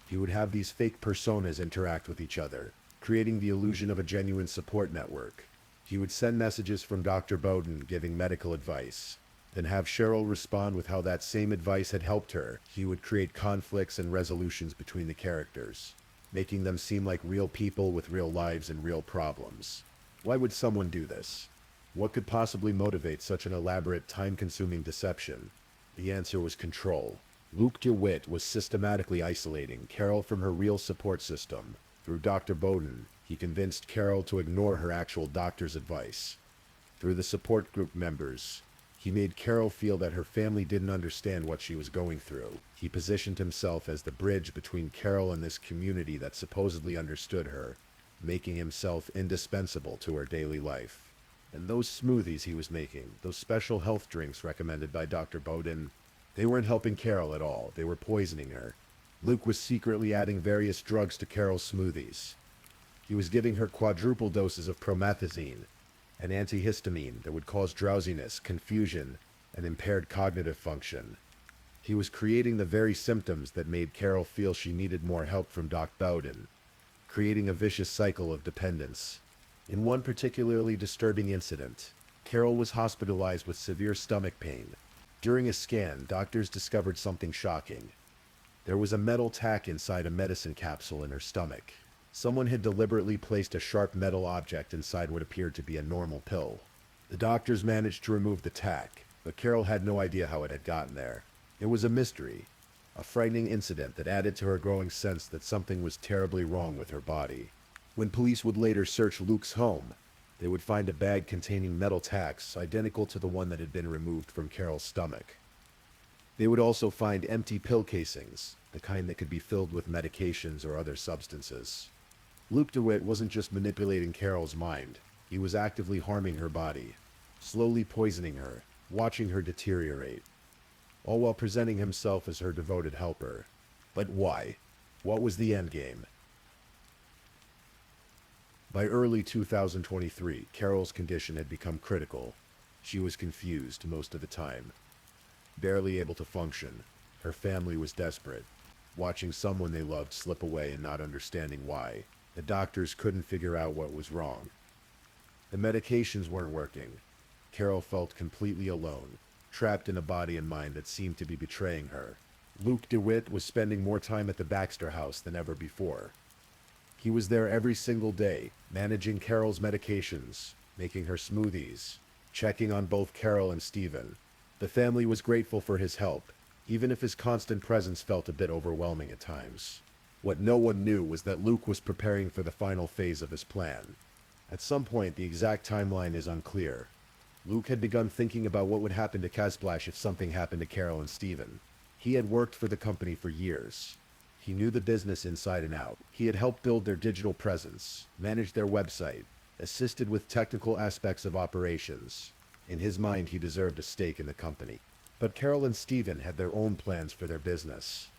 Speaker 1: He would have these fake personas interact with each other, creating the illusion of a genuine support network. He would send messages from Dr. Bowden giving medical advice, then have Cheryl respond with how that same advice had helped her. He would create conflicts and resolutions between the characters, making them seem like real people with real lives and real problems. Why would someone do this? What could possibly motivate such an elaborate, time-consuming deception? The answer was control. Luke DeWitt was systematically isolating Carol from her real support system. Through Dr. Bowden, he convinced Carol to ignore her actual doctor's advice. Through the support group members, he made Carol feel that her family didn't understand what she was going through. He positioned himself as the bridge between Carol and this community that supposedly understood her, making himself indispensable to her daily life. And those smoothies he was making, those special health drinks recommended by Dr. Bowden, they weren't helping Carol at all. They were poisoning her. Luke was secretly adding various drugs to Carol's smoothies. He was giving her quadruple doses of promethazine, an antihistamine that would cause drowsiness, confusion, and impaired cognitive function. He was creating the very symptoms that made Carol feel she needed more help from Doc Bowden, creating a vicious cycle of dependence. In one particularly disturbing incident, Carol was hospitalized with severe stomach pain. During a scan, doctors discovered something shocking. There was a metal tack inside a medicine capsule in her stomach. Someone had deliberately placed a sharp metal object inside what appeared to be a normal pill. The doctors managed to remove the tack, but Carol had no idea how it had gotten there. It was a mystery, a frightening incident that added to her growing sense that something was terribly wrong with her body. When police would later search Luke's home, they would find a bag containing metal tacks identical to the one that had been removed from Carol's stomach. They would also find empty pill casings, the kind that could be filled with medications or other substances. Luke DeWitt wasn't just manipulating Carol's mind, he was actively harming her body, slowly poisoning her, watching her deteriorate, all while presenting himself as her devoted helper. But why? What was the endgame? By early 2023, Carol's condition had become critical. She was confused most of the time, barely able to function. Her family was desperate, watching someone they loved slip away and not understanding why. The doctors couldn't figure out what was wrong. The medications weren't working. Carol felt completely alone, trapped in a body and mind that seemed to be betraying her. Luke DeWitt was spending more time at the Baxter house than ever before. He was there every single day, managing Carol's medications, making her smoothies, checking on both Carol and Stephen. The family was grateful for his help, even if his constant presence felt a bit overwhelming at times. What no one knew was that Luke was preparing for the final phase of his plan. At some point, the exact timeline is unclear. Luke had begun thinking about what would happen to Casplash if something happened to Carol and Stephen. He had worked for the company for years. He knew the business inside and out. He had helped build their digital presence, managed their website, assisted with technical aspects of operations. In his mind, he deserved a stake in the company. But Carol and Stephen had their own plans for their business.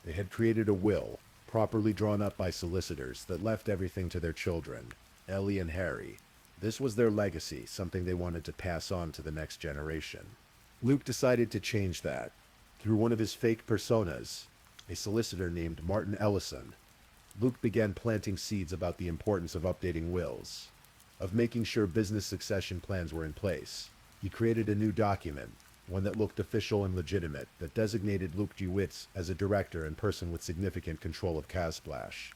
Speaker 1: They had created a will, properly drawn up by solicitors, that left everything to their children, Ellie and Harry. This was their legacy, something they wanted to pass on to the next generation. Luke decided to change that. Through one of his fake personas, a solicitor named Martin Ellison, Luke began planting seeds about the importance of updating wills, of making sure business succession plans were in place. He created a new document, one that looked official and legitimate, that designated Luke DeWitt as a director and person with significant control of Casplash.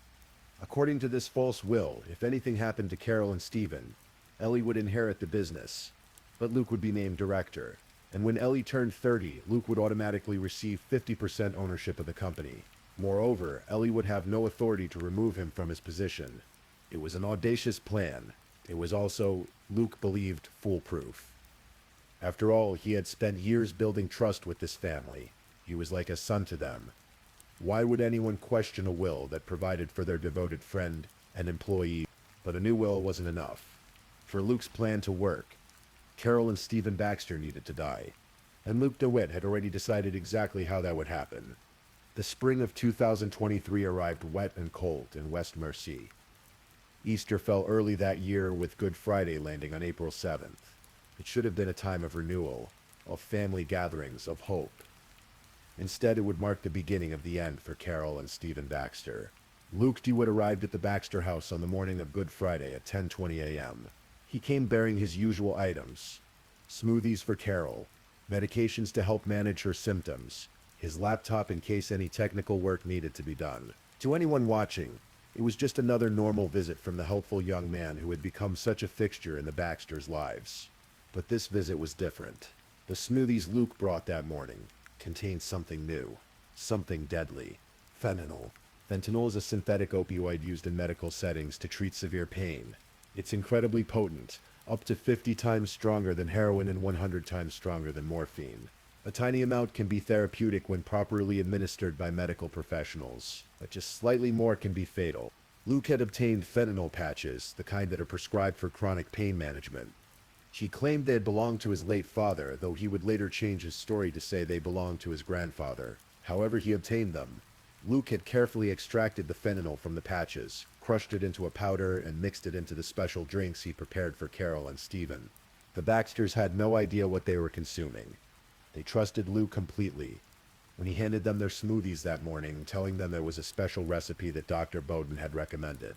Speaker 1: According to this false will, if anything happened to Carol and Stephen, Ellie would inherit the business, but Luke would be named director. And when Ellie turned 30, Luke would automatically receive 50% ownership of the company. Moreover, Ellie would have no authority to remove him from his position. It was an audacious plan. It was also, Luke believed, foolproof. After all, he had spent years building trust with this family. He was like a son to them. Why would anyone question a will that provided for their devoted friend and employee? But a new will wasn't enough. For Luke's plan to work, Carol and Stephen Baxter needed to die, and Luke DeWitt had already decided exactly how that would happen. The spring of 2023 arrived wet and cold in West Mercy. Easter fell early that year, with Good Friday landing on April 7th. It should have been a time of renewal, of family gatherings, of hope. Instead, it would mark the beginning of the end for Carol and Stephen Baxter. Luke DeWitt arrived at the Baxter house on the morning of Good Friday at 10:20 a.m. He came bearing his usual items: smoothies for Carol, medications to help manage her symptoms, his laptop in case any technical work needed to be done. To anyone watching, it was just another normal visit from the helpful young man who had become such a fixture in the Baxters' lives. But this visit was different. The smoothies Luke brought that morning contained something new, something deadly: fentanyl. Fentanyl is a synthetic opioid used in medical settings to treat severe pain. It's incredibly potent, up to 50 times stronger than heroin and 100 times stronger than morphine. A tiny amount can be therapeutic when properly administered by medical professionals, but just slightly more can be fatal. Luke had obtained fentanyl patches, the kind that are prescribed for chronic pain management. He claimed they had belonged to his late father, though he would later change his story to say they belonged to his grandfather. However he obtained them, Luke had carefully extracted the fentanyl from the patches, crushed it into a powder, and mixed it into the special drinks he prepared for Carol and Stephen. The Baxters had no idea what they were consuming. They trusted Luke completely. When he handed them their smoothies that morning, telling them there was a special recipe that Dr. Bowden had recommended,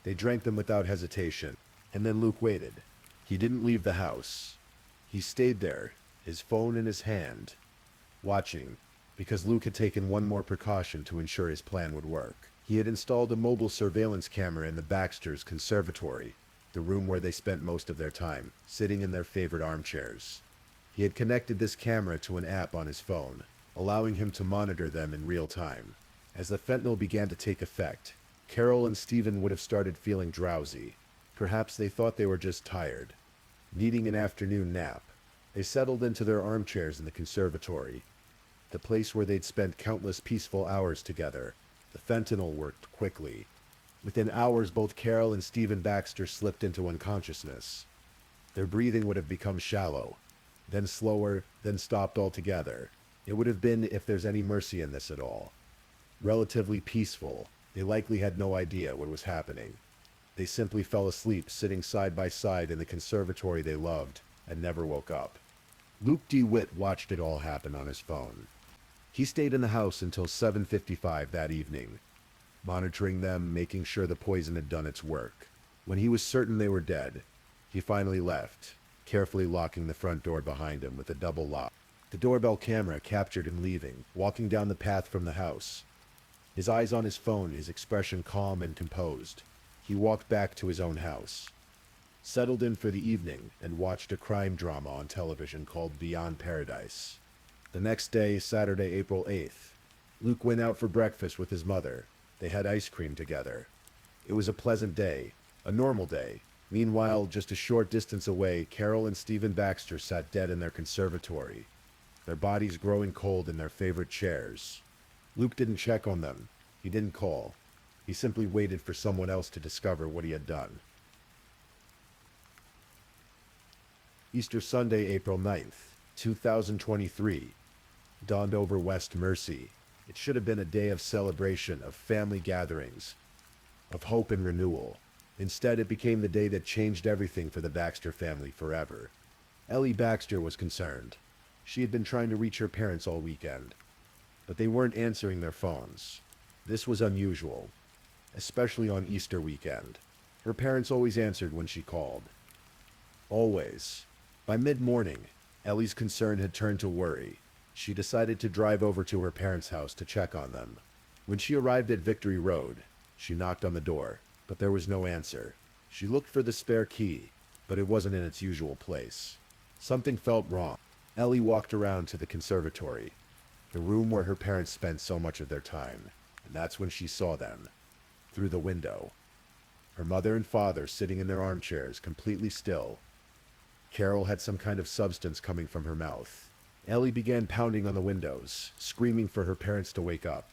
Speaker 1: they drank them without hesitation, and then Luke waited. He didn't leave the house. He stayed there, his phone in his hand, watching, because Luke had taken one more precaution to ensure his plan would work. He had installed a mobile surveillance camera in the Baxters' conservatory, the room where they spent most of their time, sitting in their favorite armchairs. He had connected this camera to an app on his phone, allowing him to monitor them in real time. As the fentanyl began to take effect, Carol and Stephen would have started feeling drowsy. Perhaps they thought they were just tired, needing an afternoon nap. They settled into their armchairs in the conservatory, the place where they'd spent countless peaceful hours together. The fentanyl worked quickly. Within hours, both Carol and Stephen Baxter slipped into unconsciousness. Their breathing would have become shallow, then slower, then stopped altogether. It would have been, if there's any mercy in this at all, relatively peaceful. They likely had no idea what was happening. They simply fell asleep, sitting side by side in the conservatory they loved, and never woke up. Luke DeWitt watched it all happen on his phone. He stayed in the house until 7:55 that evening, monitoring them, making sure the poison had done its work. When he was certain they were dead, he finally left, carefully locking the front door behind him with a double lock. The doorbell camera captured him leaving, walking down the path from the house. His eyes on his phone, his expression calm and composed. He walked back to his own house, settled in for the evening, and watched a crime drama on television called Beyond Paradise. The next day, Saturday, April 8th, Luke went out for breakfast with his mother. They had ice cream together. It was a pleasant day, a normal day. Meanwhile, just a short distance away, Carol and Stephen Baxter sat dead in their conservatory, their bodies growing cold in their favorite chairs. Luke didn't check on them. He didn't call. He simply waited for someone else to discover what he had done. Easter Sunday, April 9th, 2023, dawned over West Mercy. It should have been a day of celebration, of family gatherings, of hope and renewal. Instead, it became the day that changed everything for the Baxter family forever. Ellie Baxter was concerned. She had been trying to reach her parents all weekend, but they weren't answering their phones. This was unusual, especially on Easter weekend. Her parents always answered when she called. Always. By mid-morning, Ellie's concern had turned to worry. She decided to drive over to her parents' house to check on them. When she arrived at Victory Road, she knocked on the door, but there was no answer. She looked for the spare key, but it wasn't in its usual place. Something felt wrong. Ellie walked around to the conservatory, the room where her parents spent so much of their time, and that's when she saw them, through the window. Her mother and father sitting in their armchairs, completely still. Carol had some kind of substance coming from her mouth. Ellie began pounding on the windows, screaming for her parents to wake up.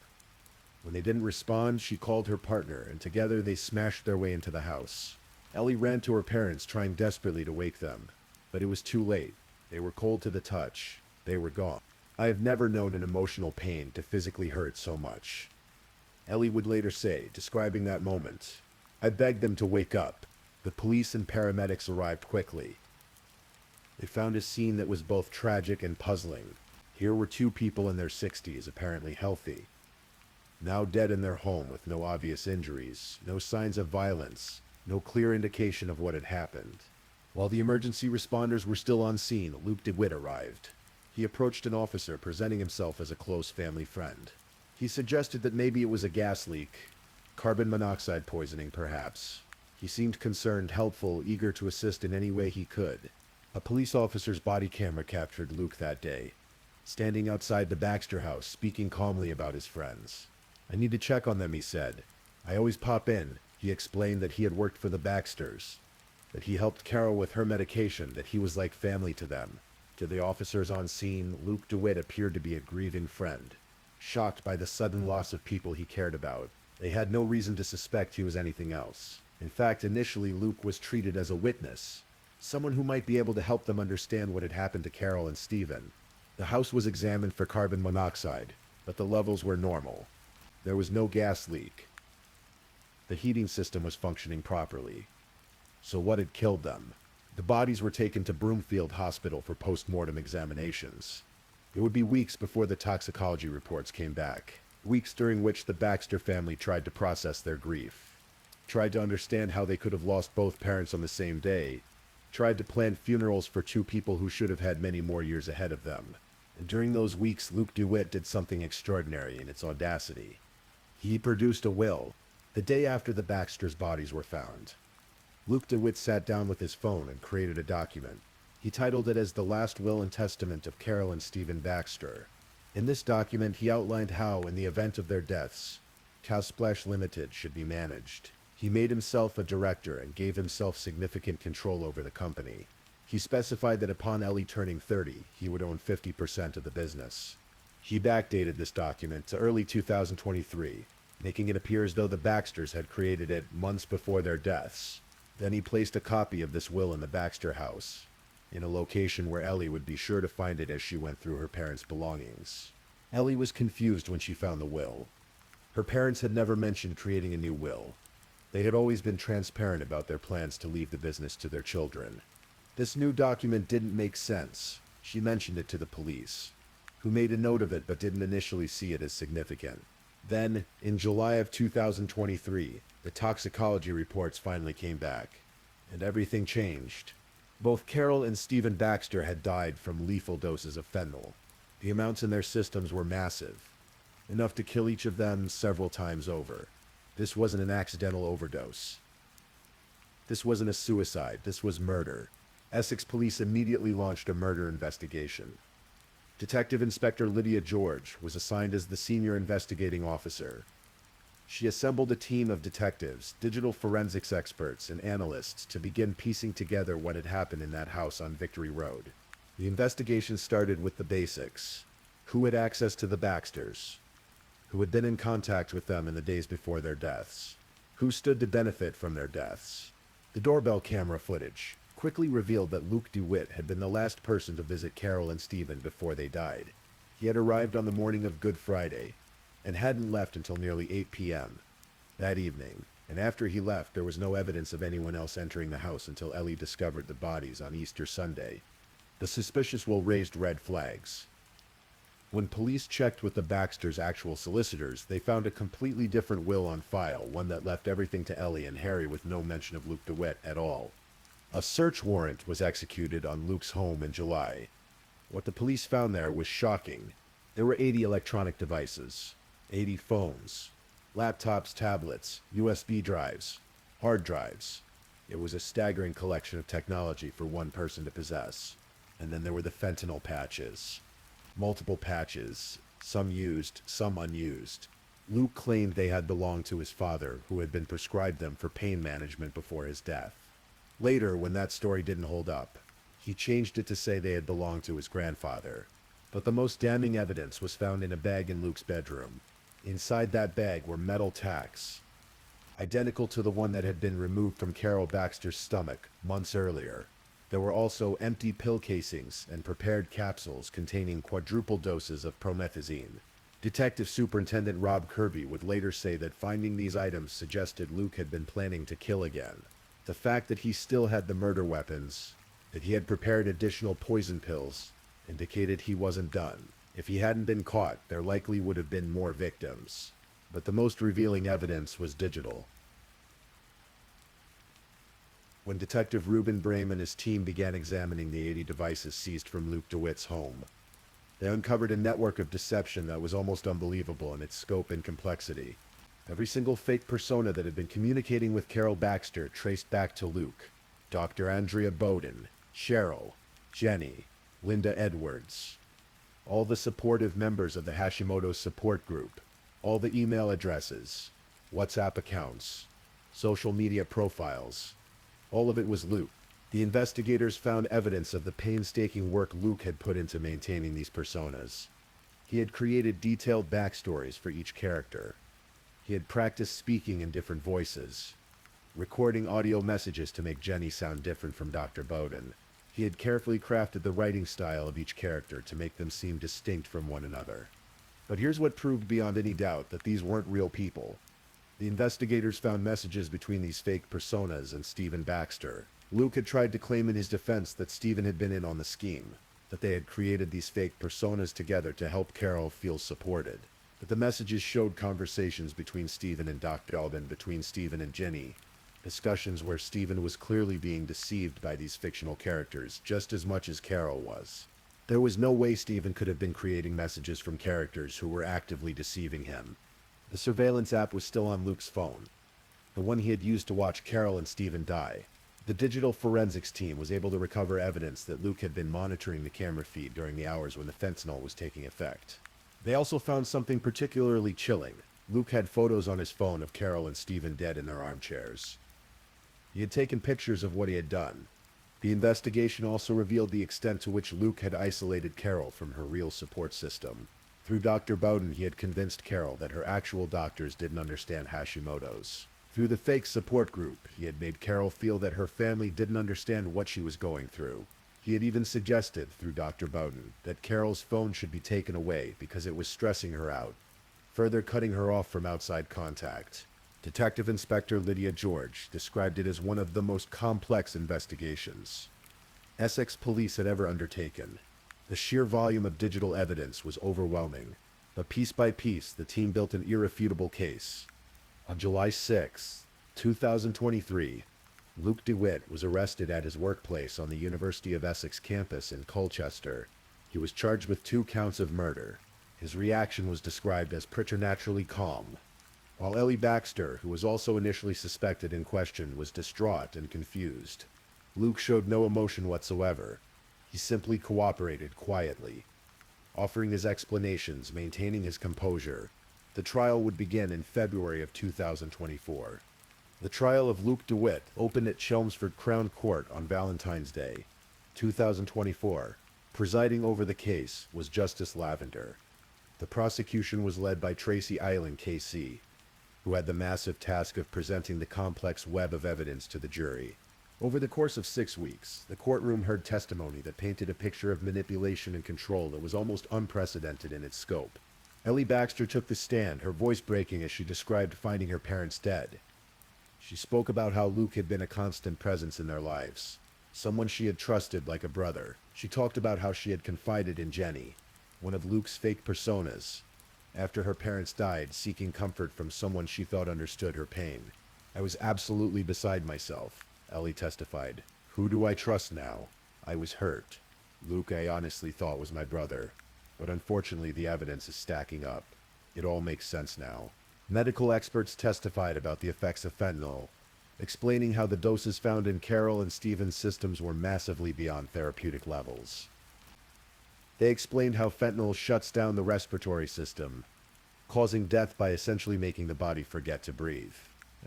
Speaker 1: When they didn't respond, she called her partner, and together they smashed their way into the house. Ellie ran to her parents, trying desperately to wake them, but it was too late. They were cold to the touch. They were gone. I have never known an emotional pain to physically hurt so much. Ellie would later say, describing that moment, "I begged them to wake up. The police and paramedics arrived quickly. They found a scene that was both tragic and puzzling. Here were two people in their 60s, apparently healthy, now dead in their home with no obvious injuries, no signs of violence, no clear indication of what had happened." While the emergency responders were still on scene, Luke DeWitt arrived. He approached an officer, presenting himself as a close family friend. He suggested that maybe it was a gas leak, carbon monoxide poisoning perhaps. He seemed concerned, helpful, eager to assist in any way he could. A police officer's body camera captured Luke that day, standing outside the Baxter house, speaking calmly about his friends. "I need to check on them," he said. "I always pop in." He explained that he had worked for the Baxters, that he helped Carol with her medication, that he was like family to them. To the officers on scene, Luke DeWitt appeared to be a grieving friend, shocked by the sudden loss of people he cared about. They had no reason to suspect he was anything else. In fact, initially Luke was treated as a witness, someone who might be able to help them understand what had happened to Carol and Stephen. The house was examined for carbon monoxide, but the levels were normal. There was no gas leak. The heating system was functioning properly. So what had killed them? The bodies were taken to Broomfield Hospital for post-mortem examinations. It would be weeks before the toxicology reports came back, weeks during which the Baxter family tried to process their grief, tried to understand how they could have lost both parents on the same day, tried to plan funerals for two people who should have had many more years ahead of them. And during those weeks, Luke DeWitt did something extraordinary in its audacity. He produced a will, the day after the Baxters' bodies were found. Luke DeWitt sat down with his phone and created a document. He titled it as The Last Will and Testament of Carol and Stephen Baxter. In this document, he outlined how, in the event of their deaths, Cowsplash Limited should be managed. He made himself a director and gave himself significant control over the company. He specified that upon Ellie turning 30, he would own 50% of the business. He backdated this document to early 2023, making it appear as though the Baxters had created it months before their deaths. Then he placed a copy of this will in the Baxter house, in a location where Ellie would be sure to find it as she went through her parents' belongings. Ellie was confused when she found the will. Her parents had never mentioned creating a new will. They had always been transparent about their plans to leave the business to their children. This new document didn't make sense. She mentioned it to the police, who made a note of it but didn't initially see it as significant. Then, in July of 2023, the toxicology reports finally came back, and everything changed. Both Carol and Stephen Baxter had died from lethal doses of fentanyl. The amounts in their systems were massive, enough to kill each of them several times over. This wasn't an accidental overdose. This wasn't a suicide, this was murder. Essex police immediately launched a murder investigation. Detective Inspector Lydia George was assigned as the senior investigating officer. She assembled a team of detectives, digital forensics experts, and analysts to begin piecing together what had happened in that house on Victory Road. The investigation started with the basics. Who had access to the Baxters? Who had been in contact with them in the days before their deaths? Who stood to benefit from their deaths? The doorbell camera footage quickly revealed that Luke DeWitt had been the last person to visit Carol and Stephen before they died. He had arrived on the morning of Good Friday, and hadn't left until nearly 8 p.m. that evening, and after he left there was no evidence of anyone else entering the house until Ellie discovered the bodies on Easter Sunday. The suspicious will raised red flags. When police checked with the Baxters' actual solicitors, they found a completely different will on file, one that left everything to Ellie and Harry with no mention of Luke DeWitt at all. A search warrant was executed on Luke's home in July. What the police found there was shocking. There were 80 electronic devices, 80 phones, laptops, tablets, USB drives, hard drives. It was a staggering collection of technology for one person to possess. And then there were the fentanyl patches. Multiple patches, some used, some unused. Luke claimed they had belonged to his father, who had been prescribed them for pain management before his death. Later, when that story didn't hold up, he changed it to say they had belonged to his grandfather. But the most damning evidence was found in a bag in Luke's bedroom. Inside that bag were metal tacks, identical to the one that had been removed from Carol Baxter's stomach months earlier. There were also empty pill casings and prepared capsules containing quadruple doses of promethazine. Detective Superintendent Rob Kirby would later say that finding these items suggested Luke had been planning to kill again. The fact that he still had the murder weapons, that he had prepared additional poison pills, indicated he wasn't done. If he hadn't been caught, there likely would have been more victims. But the most revealing evidence was digital. When Detective Reuben Brame and his team began examining the 80 devices seized from Luke DeWitt's home, they uncovered a network of deception that was almost unbelievable in its scope and complexity. Every single fake persona that had been communicating with Carol Baxter traced back to Luke, Dr. Andrea Bowden, Cheryl, Jenny, Linda Edwards, all the supportive members of the Hashimoto's support group, all the email addresses, WhatsApp accounts, social media profiles. All of it was Luke. The investigators found evidence of the painstaking work Luke had put into maintaining these personas. He had created detailed backstories for each character. He had practiced speaking in different voices, recording audio messages to make Jenny sound different from Dr. Bowden. He had carefully crafted the writing style of each character to make them seem distinct from one another. But here's what proved beyond any doubt that these weren't real people. The investigators found messages between these fake personas and Stephen Baxter. Luke had tried to claim in his defense that Stephen had been in on the scheme, that they had created these fake personas together to help Carol feel supported. But the messages showed conversations between Stephen and Dr. Bowden, between Stephen and Jenny, discussions where Stephen was clearly being deceived by these fictional characters just as much as Carol was. There was no way Stephen could have been creating messages from characters who were actively deceiving him. The surveillance app was still on Luke's phone, the one he had used to watch Carol and Stephen die. The digital forensics team was able to recover evidence that Luke had been monitoring the camera feed during the hours when the fentanyl was taking effect. They also found something particularly chilling. Luke had photos on his phone of Carol and Stephen dead in their armchairs. He had taken pictures of what he had done. The investigation also revealed the extent to which Luke had isolated Carol from her real support system. Through Dr. Bowden, he had convinced Carol that her actual doctors didn't understand Hashimoto's. Through the fake support group, he had made Carol feel that her family didn't understand what she was going through. He had even suggested, through Dr. Bowden, that Carol's phone should be taken away because it was stressing her out, further cutting her off from outside contact. Detective Inspector Lydia George described it as one of the most complex investigations Essex police had ever undertaken. The sheer volume of digital evidence was overwhelming, but piece by piece, the team built an irrefutable case. On July 6, 2023, Luke DeWitt was arrested at his workplace on the University of Essex campus in Colchester. He was charged with 2 counts of murder. His reaction was described as preternaturally calm, while Ellie Baxter, who was also initially suspected and questioned, was distraught and confused. Luke showed no emotion whatsoever. He simply cooperated quietly, offering his explanations, maintaining his composure. The trial would begin in February of 2024. The trial of Luke DeWitt opened at Chelmsford Crown Court on Valentine's Day, 2024. Presiding over the case was Justice Lavender. The prosecution was led by Tracy Island KC, who had the massive task of presenting the complex web of evidence to the jury. Over the course of 6 weeks, the courtroom heard testimony that painted a picture of manipulation and control that was almost unprecedented in its scope. Ellie Baxter took the stand, her voice breaking as she described finding her parents dead. She spoke about how Luke had been a constant presence in their lives, someone she had trusted like a brother. She talked about how she had confided in Jenny, one of Luke's fake personas, after her parents died, seeking comfort from someone she thought understood her pain. "I was absolutely beside myself," Ellie testified. Who do I trust now? I was hurt. Luke, I honestly thought was my brother, but unfortunately the evidence is stacking up. It all makes sense now. Medical experts testified about the effects of fentanyl, explaining how the doses found in Carol and Stephen's systems were massively beyond therapeutic levels. They explained how fentanyl shuts down the respiratory system, causing death by essentially making the body forget to breathe.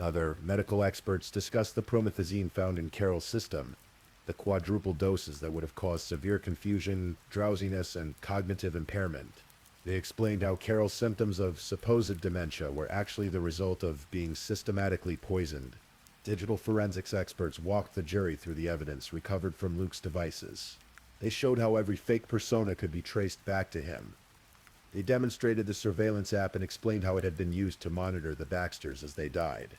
Speaker 1: Other medical experts discussed the promethazine found in Carol's system, the quadruple doses that would have caused severe confusion, drowsiness, and cognitive impairment. They explained how Carol's symptoms of supposed dementia were actually the result of being systematically poisoned. Digital forensics experts walked the jury through the evidence recovered from Luke's devices. They showed how every fake persona could be traced back to him. They demonstrated the surveillance app and explained how it had been used to monitor the Baxters as they died.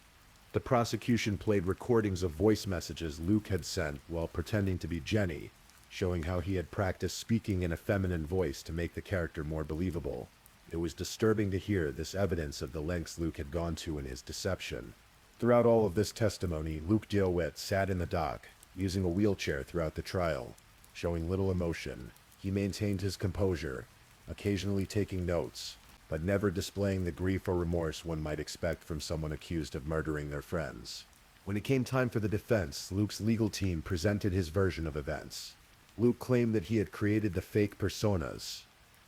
Speaker 1: The prosecution played recordings of voice messages Luke had sent while pretending to be Jenny, showing how he had practiced speaking in a feminine voice to make the character more believable. It was disturbing to hear this evidence of the lengths Luke had gone to in his deception. Throughout all of this testimony, Luke DeWitt sat in the dock, using a wheelchair throughout the trial, showing little emotion. He maintained his composure, occasionally taking notes, but never displaying the grief or remorse one might expect from someone accused of murdering their friends. When it came time for the defense, Luke's legal team presented his version of events. Luke claimed that he had created the fake personas.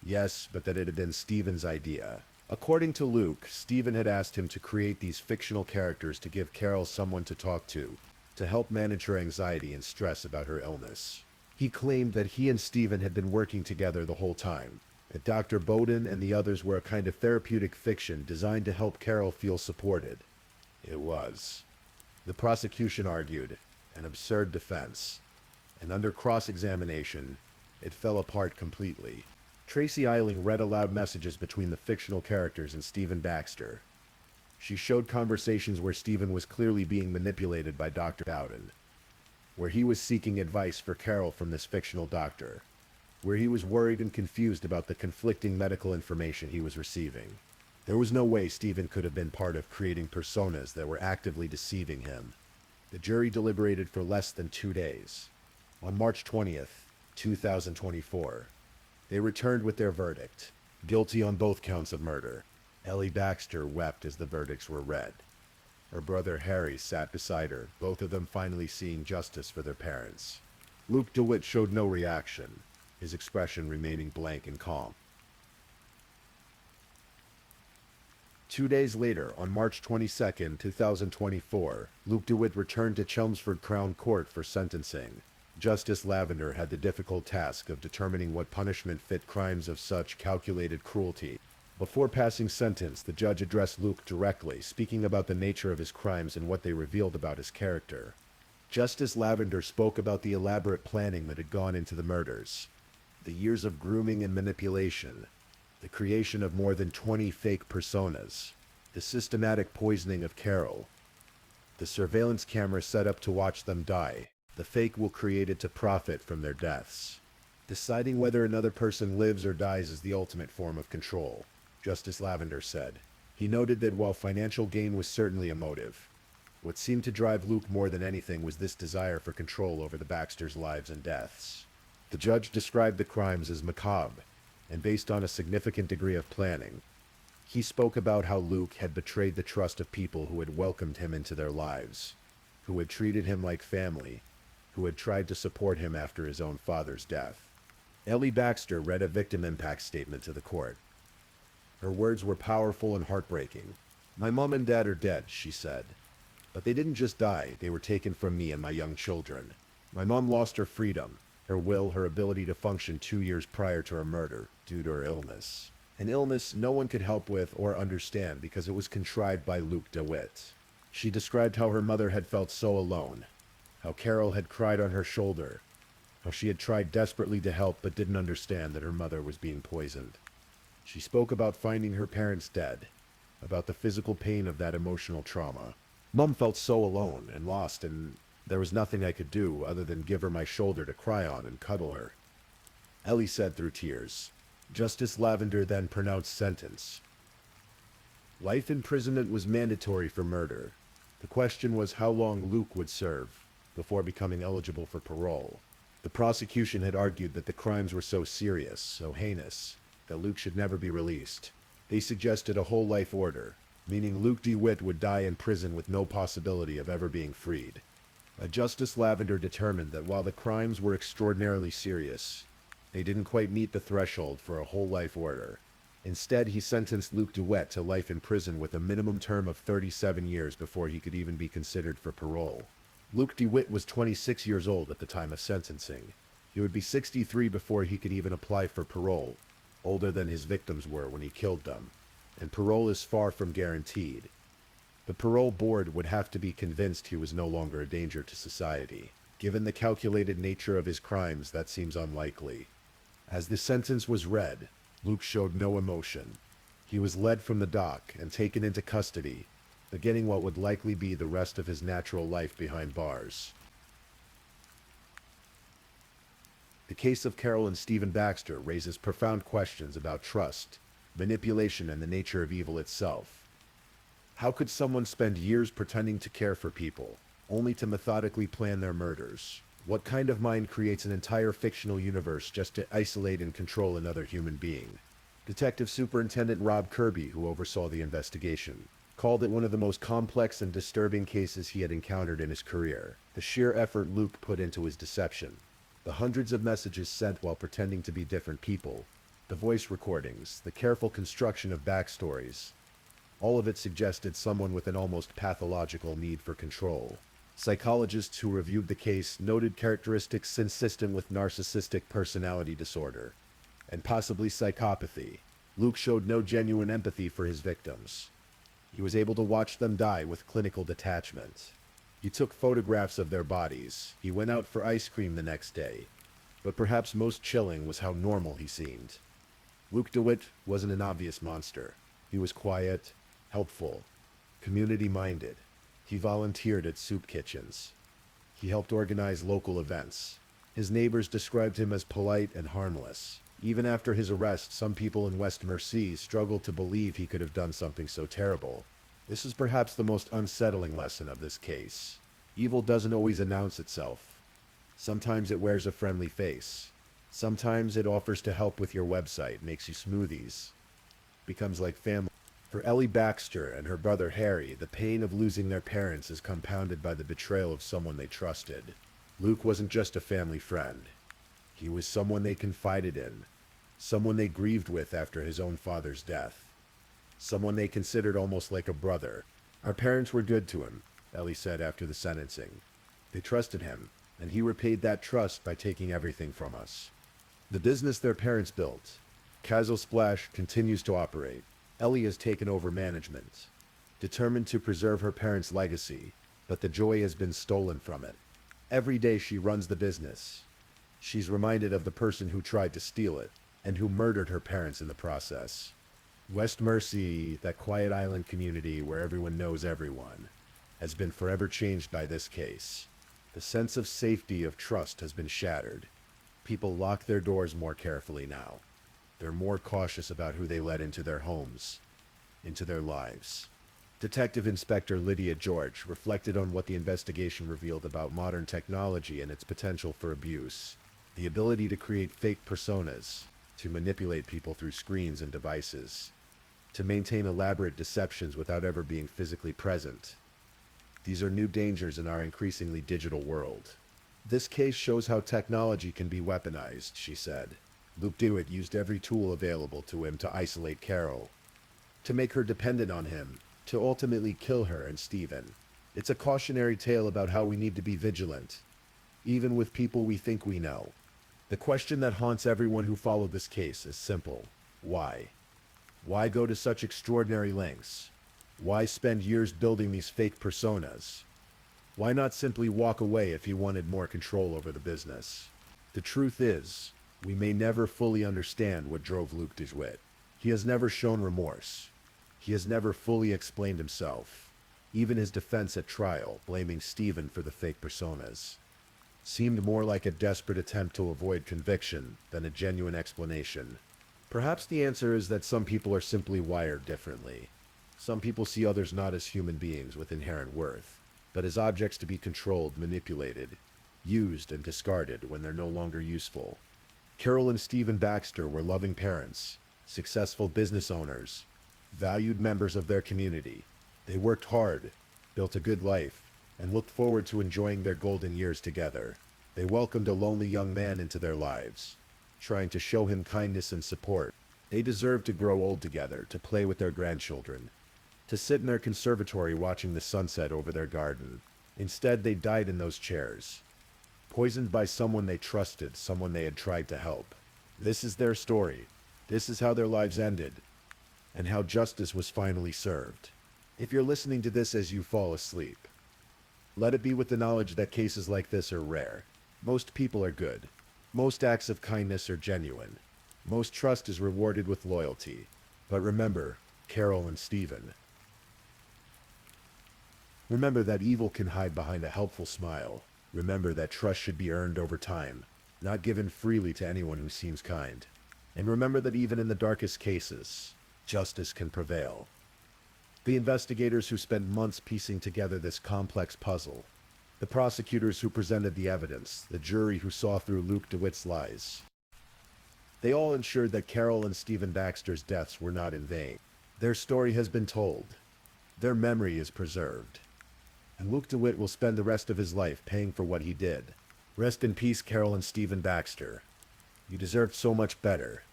Speaker 1: Yes, but that it had been Stephen's idea. According to Luke, Stephen had asked him to create these fictional characters to give Carol someone to talk to help manage her anxiety and stress about her illness. He claimed that he and Stephen had been working together the whole time, that Dr. Bowden and the others were a kind of therapeutic fiction designed to help Carol feel supported. It was. The prosecution argued an absurd defense, and under cross-examination, it fell apart completely. Tracy Eiling read aloud messages between the fictional characters and Stephen Baxter. She showed conversations where Stephen was clearly being manipulated by Dr. Bowden, where he was seeking advice for Carol from this fictional doctor, where he was worried and confused about the conflicting medical information he was receiving. There was no way Stephen could have been part of creating personas that were actively deceiving him. The jury deliberated for less than 2 days. On March 20th, 2024, they returned with their verdict, guilty on both counts of murder. Ellie Baxter wept as the verdicts were read. Her brother Harry sat beside her, both of them finally seeing justice for their parents. Luke DeWitt showed no reaction, his expression remaining blank and calm. 2 days later, on March 22, 2024, Luke DeWitt returned to Chelmsford Crown Court for sentencing. Justice Lavender had the difficult task of determining what punishment fit crimes of such calculated cruelty. Before passing sentence, the judge addressed Luke directly, speaking about the nature of his crimes and what they revealed about his character. Justice Lavender spoke about the elaborate planning that had gone into the murders, the years of grooming and manipulation, the creation of more than 20 fake personas, the systematic poisoning of Carol, the surveillance camera set up to watch them die, the fake will created to profit from their deaths. Deciding whether another person lives or dies is the ultimate form of control, Justice Lavender said. He noted that while financial gain was certainly a motive, what seemed to drive Luke more than anything was this desire for control over the Baxters' lives and deaths. The judge described the crimes as macabre and based on a significant degree of planning. He spoke about how Luke had betrayed the trust of people who had welcomed him into their lives, who had treated him like family, who had tried to support him after his own father's death. Ellie Baxter read a victim impact statement to the court. Her words were powerful and heartbreaking. "My mom and dad are dead," she said. "But they didn't just die, they were taken from me and my young children. My mom lost her freedom, her will, her ability to function 2 years prior to her murder, due to her illness. An illness no one could help with or understand because it was contrived by Luke DeWitt." She described how her mother had felt so alone, how Carol had cried on her shoulder, how she had tried desperately to help but didn't understand that her mother was being poisoned. She spoke about finding her parents dead, about the physical pain of that emotional trauma. "Mom felt so alone and lost, and there was nothing I could do other than give her my shoulder to cry on and cuddle her," Ellie said through tears. Justice Lavender then pronounced sentence. Life imprisonment was mandatory for murder. The question was how long Luke would serve. before becoming eligible for parole. The prosecution had argued that the crimes were so serious, so heinous, that Luke should never be released. They suggested a whole life order, meaning Luke DeWitt would die in prison with no possibility of ever being freed. Justice Lavender determined that while the crimes were extraordinarily serious, they didn't quite meet the threshold for a whole life order. Instead, he sentenced Luke DeWitt to life in prison with a minimum term of 37 years before he could even be considered for parole. Luke DeWitt was 26 years old at the time of sentencing. He would be 63 before he could even apply for parole, older than his victims were when he killed them. And parole is far from guaranteed. The parole board would have to be convinced he was no longer a danger to society. Given the calculated nature of his crimes, that seems unlikely. As the sentence was read, Luke showed no emotion. He was led from the dock and taken into custody, beginning what would likely be the rest of his natural life behind bars. The case of Carol and Stephen Baxter raises profound questions about trust, manipulation, and the nature of evil itself. How could someone spend years pretending to care for people, only to methodically plan their murders? What kind of mind creates an entire fictional universe just to isolate and control another human being? Detective Superintendent Rob Kirby, who oversaw the investigation, called it one of the most complex and disturbing cases he had encountered in his career. The sheer effort Luke put into his deception, the hundreds of messages sent while pretending to be different people, the voice recordings, the careful construction of backstories, all of it suggested someone with an almost pathological need for control. Psychologists who reviewed the case noted characteristics consistent with narcissistic personality disorder, and possibly psychopathy. Luke showed no genuine empathy for his victims. He was able to watch them die with clinical detachment. He took photographs of their bodies. He went out for ice cream the next day. But perhaps most chilling was how normal he seemed. Luke DeWitt wasn't an obvious monster. He was quiet, helpful, community-minded. He volunteered at soup kitchens. He helped organize local events. His neighbors described him as polite and harmless. Even after his arrest, some people in West Mercy struggled to believe he could have done something so terrible. This is perhaps the most unsettling lesson of this case. Evil doesn't always announce itself. Sometimes it wears a friendly face. Sometimes it offers to help with your website, makes you smoothies, becomes like family. For Ellie Baxter and her brother Harry, the pain of losing their parents is compounded by the betrayal of someone they trusted. Luke wasn't just a family friend. He was someone they confided in, someone they grieved with after his own father's death, someone they considered almost like a brother. Our parents were good to him, Ellie said after the sentencing. They trusted him, and he repaid that trust by taking everything from us. The business their parents built, Casual Splash, continues to operate. Ellie has taken over management, determined to preserve her parents' legacy, but the joy has been stolen from it. Every day she runs the business, she's reminded of the person who tried to steal it, and who murdered her parents in the process. West Mercy, that quiet island community where everyone knows everyone, has been forever changed by this case. The sense of safety, of trust, has been shattered. People lock their doors more carefully now. They're more cautious about who they let into their homes, into their lives. Detective Inspector Lydia George reflected on what the investigation revealed about modern technology and its potential for abuse. The ability to create fake personas, to manipulate people through screens and devices, to maintain elaborate deceptions without ever being physically present. These are new dangers in our increasingly digital world. This case shows how technology can be weaponized, she said. Luke DeWitt used every tool available to him to isolate Carol, to make her dependent on him, to ultimately kill her and Stephen. It's a cautionary tale about how we need to be vigilant, even with people we think we know. The question that haunts everyone who followed this case is simple. Why? Why go to such extraordinary lengths? Why spend years building these fake personas? Why not simply walk away if you wanted more control over the business? The truth is, we may never fully understand what drove Luke DeWitt. He has never shown remorse. He has never fully explained himself. Even his defense at trial, blaming Stephen for the fake personas, seemed more like a desperate attempt to avoid conviction than a genuine explanation. Perhaps the answer is that some people are simply wired differently. Some people see others not as human beings with inherent worth. but as objects to be controlled, manipulated, used, and discarded when they're no longer useful. Carol and Stephen Baxter were loving parents, successful business owners, valued members of their community. They worked hard, built a good life, and looked forward to enjoying their golden years together. They welcomed a lonely young man into their lives, trying to show him kindness and support. They deserved to grow old together, to play with their grandchildren, to sit in their conservatory watching the sunset over their garden. Instead, they died in those chairs, poisoned by someone they trusted, someone they had tried to help. This is their story. This is how their lives ended, and how justice was finally served. If you're listening to this as you fall asleep, let it be with the knowledge that cases like this are rare. Most people are good. Most acts of kindness are genuine. Most trust is rewarded with loyalty. But remember, Carol and Stephen. Remember that evil can hide behind a helpful smile. Remember that trust should be earned over time, not given freely to anyone who seems kind. And remember that even in the darkest cases, justice can prevail. The investigators who spent months piecing together this complex puzzle, the prosecutors who presented the evidence, the jury who saw through Luke DeWitt's lies, they all ensured that Carol and Stephen Baxter's deaths were not in vain. Their story has been told. Their memory is preserved. And Luke DeWitt will spend the rest of his life paying for what he did. Rest in peace, Carol and Stephen Baxter. You deserved so much better.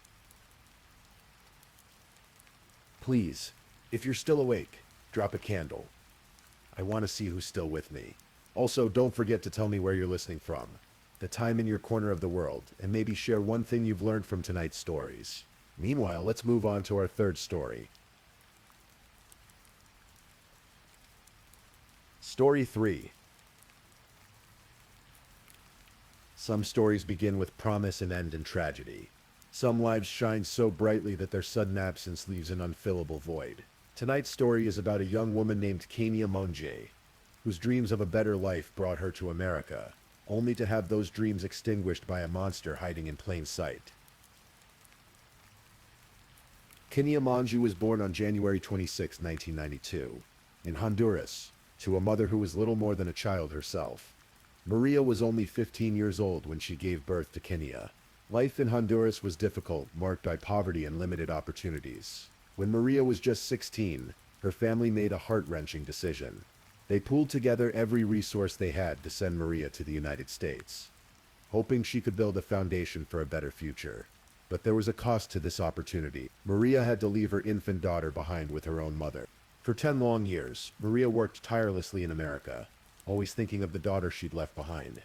Speaker 1: Please, if you're still awake, drop a candle. I want to see who's still with me. Also, don't forget to tell me where you're listening from, the time in your corner of the world, and maybe share one thing you've learned from tonight's stories. Meanwhile, let's move on to our third story. Story 3. Some stories begin with promise and end in tragedy. Some lives shine so brightly that their sudden absence leaves an unfillable void. Tonight's story is about a young woman named Kania Monje, whose dreams of a better life brought her to America, only to have those dreams extinguished by a monster hiding in plain sight. Kania Monje was born on January 26, 1992, in Honduras, to a mother who was little more than a child herself. Maria was only 15 years old when she gave birth to Kania. Life in Honduras was difficult, marked by poverty and limited opportunities. When Maria was just 16, her family made a heart-wrenching decision. They pooled together every resource they had to send Maria to the United States, hoping she could build a foundation for a better future. But there was a cost to this opportunity. Maria had to leave her infant daughter behind with her own mother. For 10 long years, Maria worked tirelessly in America, always thinking of the daughter she'd left behind.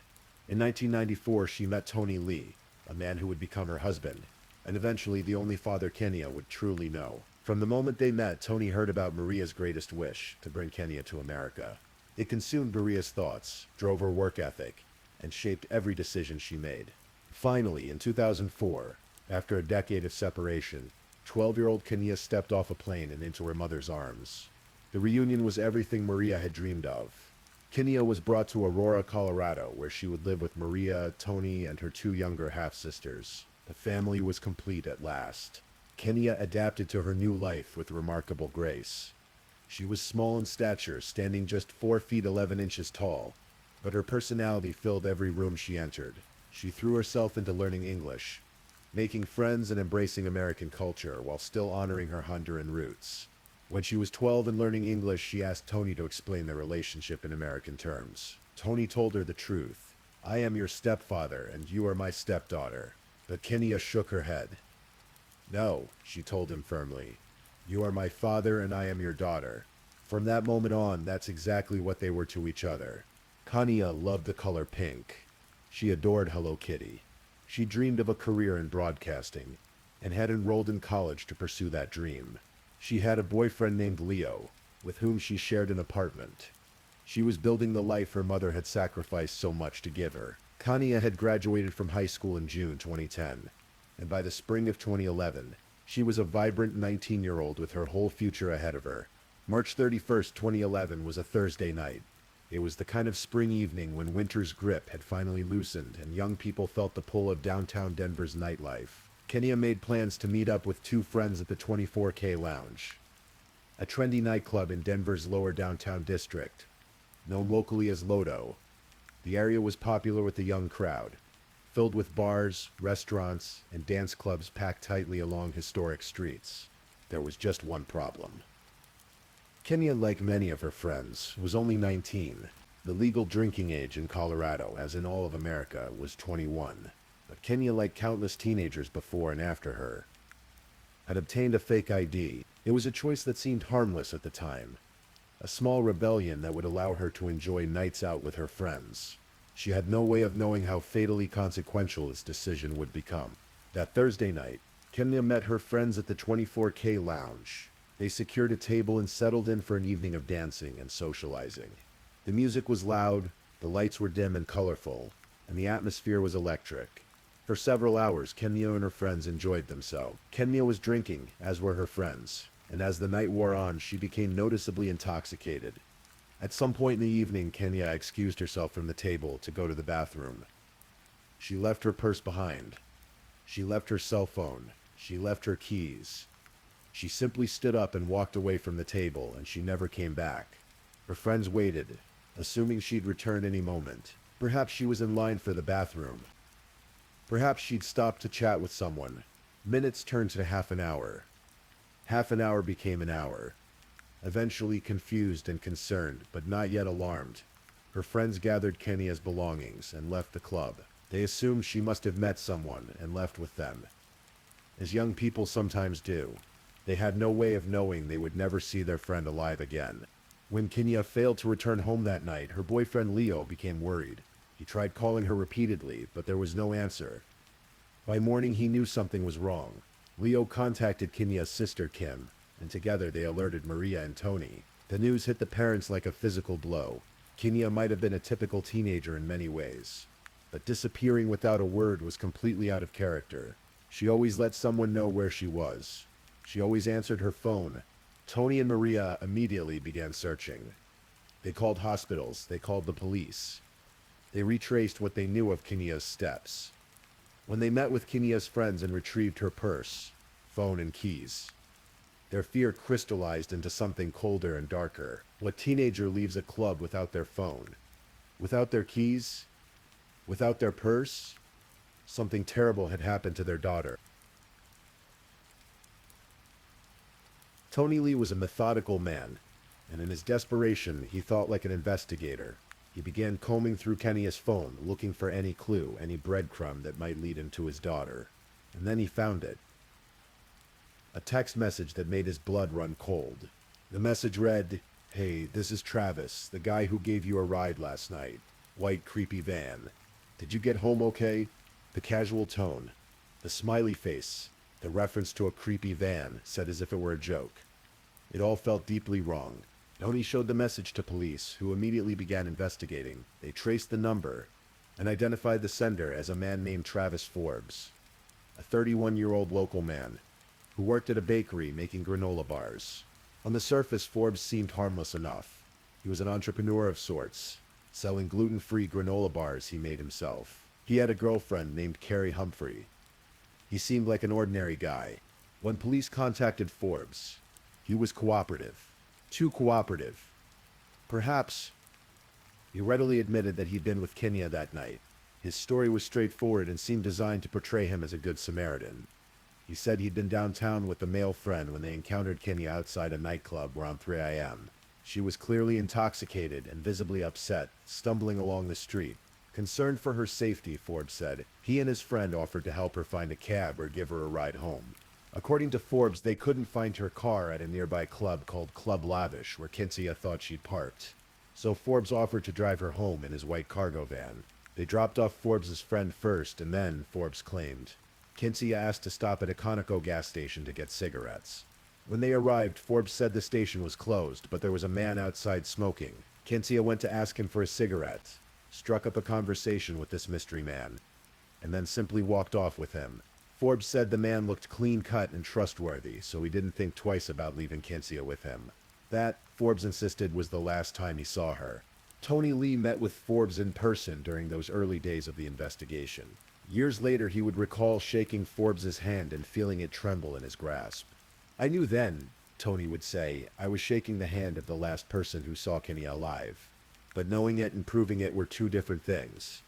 Speaker 1: In 1994, she met Tony Lee, a man who would become her husband, and eventually the only father Kania would truly know. From the moment they met, Tony heard about Maria's greatest wish, to bring Kania to America. It consumed Maria's thoughts, drove her work ethic, and shaped every decision she made. Finally, in 2004, after a decade of separation, 12-year-old Kania stepped off a plane and into her mother's arms. The reunion was everything Maria had dreamed of. Kania was brought to Aurora, Colorado, where she would live with Maria, Tony, and her 2 younger half-sisters. The family was complete at last. Kania adapted to her new life with remarkable grace. She was small in stature, standing just 4 feet 11 inches tall, but her personality filled every room she entered. She threw herself into learning English, making friends and embracing American culture while still honoring her Honduran roots. When she was 12 and learning English, she asked Tony to explain their relationship in American terms. Tony told her the truth. "I am your stepfather and you are my stepdaughter." But Kania shook her head. "No," she told him firmly. "You are my father and I am your daughter." From that moment on, that's exactly what they were to each other. Kania loved the color pink. She adored Hello Kitty. She dreamed of a career in broadcasting and had enrolled in college to pursue that dream. She had a boyfriend named Leo, with whom she shared an apartment. She was building the life her mother had sacrificed so much to give her. Kania had graduated from high school in June 2010, and by the spring of 2011, she was a vibrant 19-year-old with her whole future ahead of her. March 31st, 2011 was a Thursday night. It was the kind of spring evening when winter's grip had finally loosened and young people felt the pull of downtown Denver's nightlife. Kania made plans to meet up with 2 friends at the 24K Lounge, a trendy nightclub in Denver's lower downtown district. known locally as Lodo. The area was popular with the young crowd, filled with bars, restaurants, and dance clubs packed tightly along historic streets. There was just one problem. Kenya, like many of her friends, was only 19. The legal drinking age in Colorado, as in all of America, was 21. But Kenya, like countless teenagers before and after her, had obtained a fake ID. It was a choice that seemed harmless at the time, a small rebellion that would allow her to enjoy nights out with her friends. She had no way of knowing how fatally consequential this decision would become. That Thursday night, Kenya met her friends at the 24K Lounge. They secured a table and settled in for an evening of dancing and socializing. The music was loud, the lights were dim and colorful, and the atmosphere was electric. For several hours, Kenya and her friends enjoyed themselves. Kenya was drinking, as were her friends, and as the night wore on, she became noticeably intoxicated. At some point in the evening, Kenya excused herself from the table to go to the bathroom. She left her purse behind. She left her cell phone. She left her keys. She simply stood up and walked away from the table, and she never came back. Her friends waited, assuming she'd return any moment. Perhaps she was in line for the bathroom. Perhaps she'd stopped to chat with someone. Minutes turned to half an hour. Half an hour became an hour. Eventually, confused and concerned, but not yet alarmed, her friends gathered Kenya's belongings and left the club. They assumed she must have met someone and left with them, as young people sometimes do. They had no way of knowing they would never see their friend alive again. When Kenya failed to return home that night, her boyfriend Leo became worried. He tried calling her repeatedly, but there was no answer. By morning, he knew something was wrong. Leo contacted Kenya's sister Kim, and together they alerted Maria and Tony. The news hit the parents like a physical blow. Kenya might have been a typical teenager in many ways, but disappearing without a word was completely out of character. She always let someone know where she was. She always answered her phone. Tony and Maria immediately began searching. They called hospitals. They called the police. They retraced what they knew of Kenya's steps. When they met with Kenya's friends and retrieved her purse, phone, and keys, their fear crystallized into something colder and darker. What teenager leaves a club without their phone? Without their keys? Without their purse? Something terrible had happened to their daughter. Tony Lee was a methodical man, and in his desperation, he thought like an investigator. He began combing through Kenya's phone, looking for any clue, any breadcrumb that might lead him to his daughter. And then he found it. A text message that made his blood run cold. The message read, "Hey, this is Travis, the guy who gave you a ride last night. White creepy van. Did you get home okay?" The casual tone, the smiley face, the reference to a creepy van, said as if it were a joke. It all felt deeply wrong. Tony showed the message to police, who immediately began investigating. They traced the number and identified the sender as a man named Travis Forbes, a 31-year-old local man who worked at a bakery making granola bars. On the surface, Forbes seemed harmless enough. He was an entrepreneur of sorts, selling gluten-free granola bars he made himself. He had a girlfriend named Carrie Humphrey. He seemed like an ordinary guy. When police contacted Forbes, he was cooperative. Too cooperative. Perhaps he readily admitted that he'd been with Kenya that night. His story was straightforward and seemed designed to portray him as a good Samaritan. He said he'd been downtown with a male friend when they encountered Kenya outside a nightclub around 3 a.m. She was clearly intoxicated and visibly upset, stumbling along the street. Concerned for her safety, Forbes said, he and his friend offered to help her find a cab or give her a ride home. According to Forbes, they couldn't find her car at a nearby club called Club Lavish, where Kenya thought she'd parked. So Forbes offered to drive her home in his white cargo van. They dropped off Forbes' friend first, and then, Forbes claimed, Kenya asked to stop at a Conoco gas station to get cigarettes. When they arrived, Forbes said the station was closed, but there was a man outside smoking. Kenya went to ask him for a cigarette, struck up a conversation with this mystery man, and then simply walked off with him. Forbes said the man looked clean-cut and trustworthy, so he didn't think twice about leaving Kenya with him. That, Forbes insisted, was the last time he saw her. Tony Lee met with Forbes in person during those early days of the investigation. Years later, he would recall shaking Forbes' hand and feeling it tremble in his grasp. "I knew then," Tony would say, "I was shaking the hand of the last person who saw Kenya alive. but knowing it and proving it were two different things.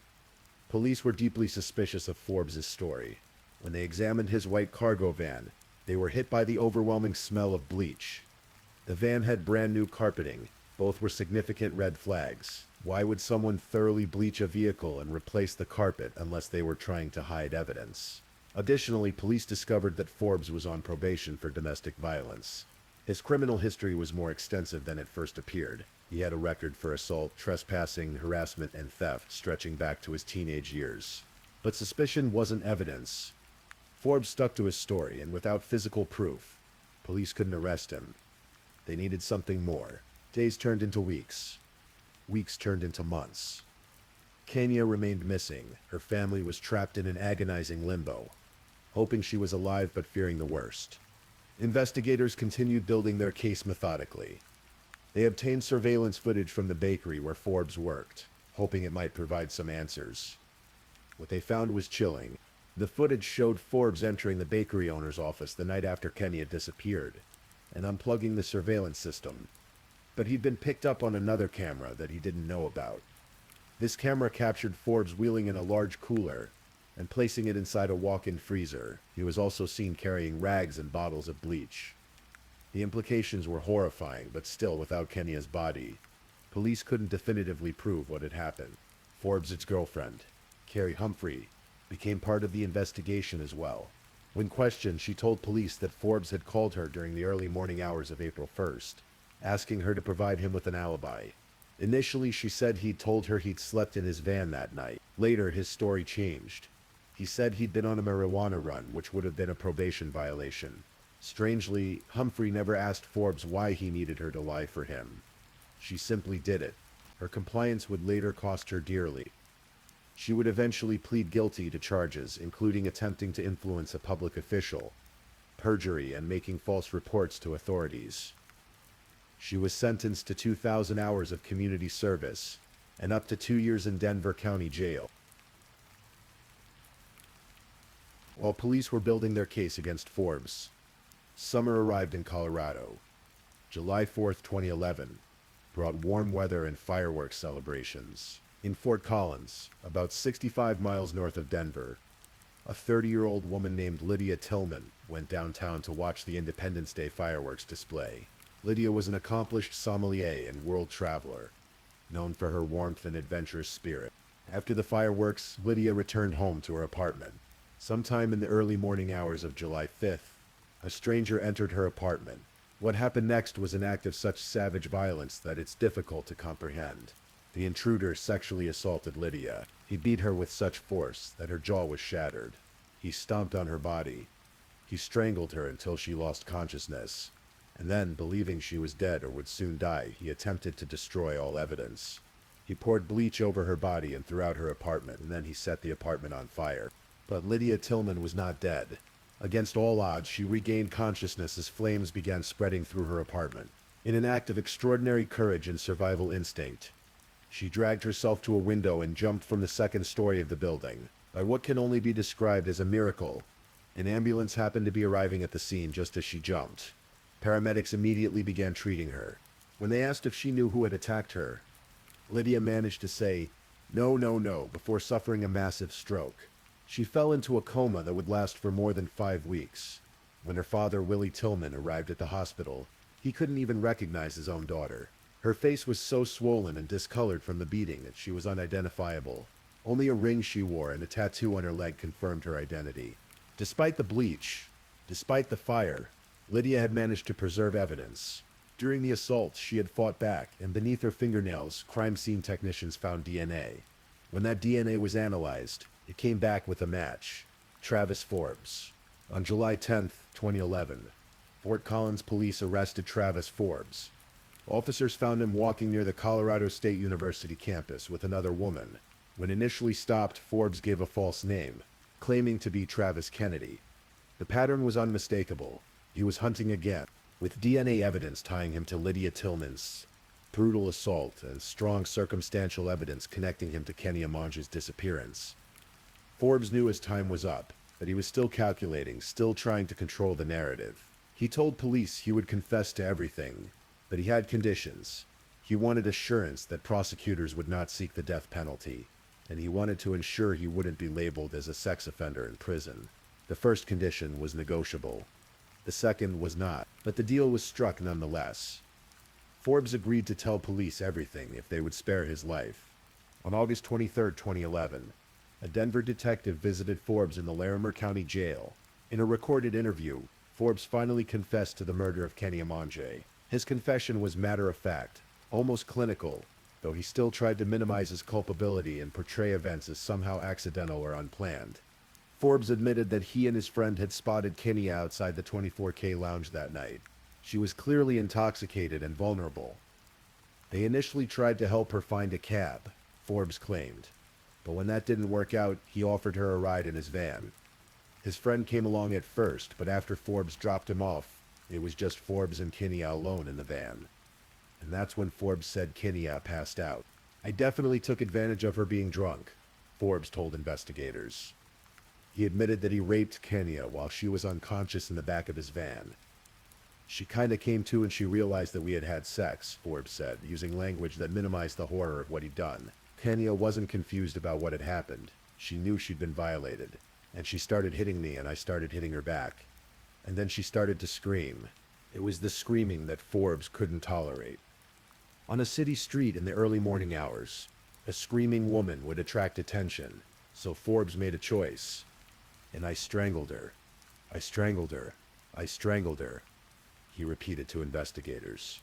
Speaker 1: Police were deeply suspicious of Forbes' story. When they examined his white cargo van, they were hit by the overwhelming smell of bleach. The van had brand new carpeting. Both were significant red flags. Why would someone thoroughly bleach a vehicle and replace the carpet unless they were trying to hide evidence? Additionally, police discovered that Forbes was on probation for domestic violence. His criminal history was more extensive than it first appeared. He had a record for assault, trespassing, harassment, and theft stretching back to his teenage years. But suspicion wasn't evidence. Forbes stuck to his story, and without physical proof, police couldn't arrest him. They needed something more. Days turned into weeks. Weeks turned into months. Kenya remained missing. Her family was trapped in an agonizing limbo, hoping she was alive but fearing the worst. Investigators continued building their case methodically. They obtained surveillance footage from the bakery where Forbes worked, hoping it might provide some answers. What they found was chilling. The footage showed Forbes entering the bakery owner's office the night after Kenya disappeared and unplugging the surveillance system. But he'd been picked up on another camera that he didn't know about. This camera captured Forbes wheeling in a large cooler and placing it inside a walk-in freezer. He was also seen carrying rags and bottles of bleach. The implications were horrifying, but still, without Kenya's body, police couldn't definitively prove what had happened. Forbes' girlfriend, Carrie Humphrey, became part of the investigation as well. When questioned, she told police that Forbes had called her during the early morning hours of April 1st, asking her to provide him with an alibi. Initially, she said he'd told her he'd slept in his van that night. Later, his story changed. He said he'd been on a marijuana run, which would have been a probation violation. Strangely, Humphrey never asked Forbes why he needed her to lie for him. She simply did it. Her compliance would later cost her dearly. She would eventually plead guilty to charges, including attempting to influence a public official, perjury, and making false reports to authorities. She was sentenced to 2,000 hours of community service and up to 2 years in Denver County Jail. While police were building their case against Forbes, summer arrived in Colorado. July 4th, 2011, brought warm weather and fireworks celebrations. In Fort Collins, about 65 miles north of Denver, a 30-year-old woman named Lydia Tillman went downtown to watch the Independence Day fireworks display. Lydia was an accomplished sommelier and world traveler, known for her warmth and adventurous spirit. After the fireworks, Lydia returned home to her apartment. Sometime in the early morning hours of July 5th, a stranger entered her apartment. What happened next was an act of such savage violence that it's difficult to comprehend. The intruder sexually assaulted Lydia. He beat her with such force that her jaw was shattered. He stomped on her body. He strangled her until she lost consciousness. And then, believing she was dead or would soon die, he attempted to destroy all evidence. He poured bleach over her body and throughout her apartment, and then he set the apartment on fire. But Lydia Tillman was not dead. Against all odds, she regained consciousness as flames began spreading through her apartment. In an act of extraordinary courage and survival instinct, she dragged herself to a window and jumped from the second story of the building. By what can only be described as a miracle, an ambulance happened to be arriving at the scene just as she jumped. Paramedics immediately began treating her. When they asked if she knew who had attacked her, Lydia managed to say, "No, no, no," before suffering a massive stroke. She fell into a coma that would last for more than 5 weeks. When her father, Willie Tillman, arrived at the hospital, he couldn't even recognize his own daughter. Her face was so swollen and discolored from the beating that she was unidentifiable. Only a ring she wore and a tattoo on her leg confirmed her identity. Despite the bleach, despite the fire, Lydia had managed to preserve evidence. During the assault, she had fought back, and beneath her fingernails, crime scene technicians found DNA. When that DNA was analyzed, it came back with a match: Travis Forbes. On July 10th, 2011, Fort Collins police arrested Travis Forbes. Officers found him walking near the Colorado State University campus with another woman. When initially stopped, Forbes gave a false name, claiming to be Travis Kennedy. The pattern was unmistakable. He was hunting again, with DNA evidence tying him to Lydia Tillman's brutal assault and strong circumstantial evidence connecting him to Kenya Monge's disappearance. Forbes knew his time was up, but he was still calculating, still trying to control the narrative. He told police he would confess to everything, but he had conditions. He wanted assurance that prosecutors would not seek the death penalty, and he wanted to ensure he wouldn't be labeled as a sex offender in prison. The first condition was negotiable. The second was not, but the deal was struck nonetheless. Forbes agreed to tell police everything if they would spare his life. On August 23, 2011, a Denver detective visited Forbes in the Larimer County Jail. In a recorded interview, Forbes finally confessed to the murder of Kenya Mange. His confession was matter-of-fact, almost clinical, though he still tried to minimize his culpability and portray events as somehow accidental or unplanned. Forbes admitted that he and his friend had spotted Kenya outside the 24K lounge that night. She was clearly intoxicated and vulnerable. They initially tried to help her find a cab, Forbes claimed, but when that didn't work out, he offered her a ride in his van. His friend came along at first, but after Forbes dropped him off, it was just Forbes and Kenya alone in the van. And that's when Forbes said Kenya passed out. "I definitely took advantage of her being drunk," Forbes told investigators. He admitted that he raped Kenya while she was unconscious in the back of his van. "She kinda came to and she realized that we had had sex," Forbes said, using language that minimized the horror of what he'd done. Kenya wasn't confused about what had happened. She knew she'd been violated. And she started hitting me and I started hitting her back. And then she started to scream. It was the screaming that Forbes couldn't tolerate. On a city street in the early morning hours, a screaming woman would attract attention, so Forbes made a choice. "And I strangled her. I strangled her. I strangled her," he repeated to investigators.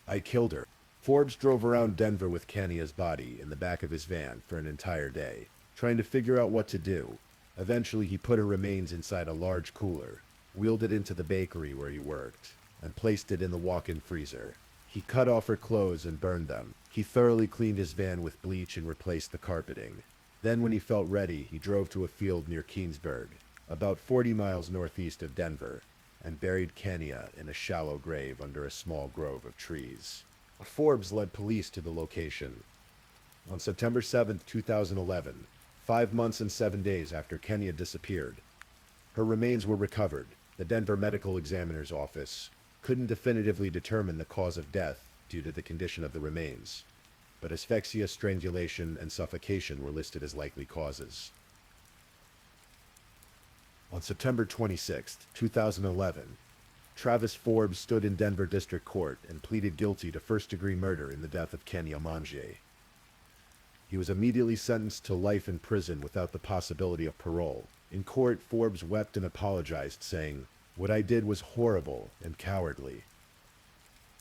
Speaker 1: "I killed her." Forbes drove around Denver with Kenya's body in the back of his van for an entire day, trying to figure out what to do. Eventually, he put her remains inside a large cooler, wheeled it into the bakery where he worked, and placed it in the walk-in freezer. He cut off her clothes and burned them. He thoroughly cleaned his van with bleach and replaced the carpeting. Then, when he felt ready, he drove to a field near Keensburg, about 40 miles northeast of Denver, and buried Kenya in a shallow grave under a small grove of trees. Forbes led police to the location. On September 7, 2011, 5 months and 7 days after Kenya disappeared, her remains were recovered. The Denver Medical Examiner's Office couldn't definitively determine the cause of death due to the condition of the remains, but asphyxia, strangulation, and suffocation were listed as likely causes. On September 26, 2011, Travis Forbes stood in Denver District Court and pleaded guilty to first-degree murder in the death of Kenya Mange. He was immediately sentenced to life in prison without the possibility of parole. In court, Forbes wept and apologized, saying, "What I did was horrible and cowardly.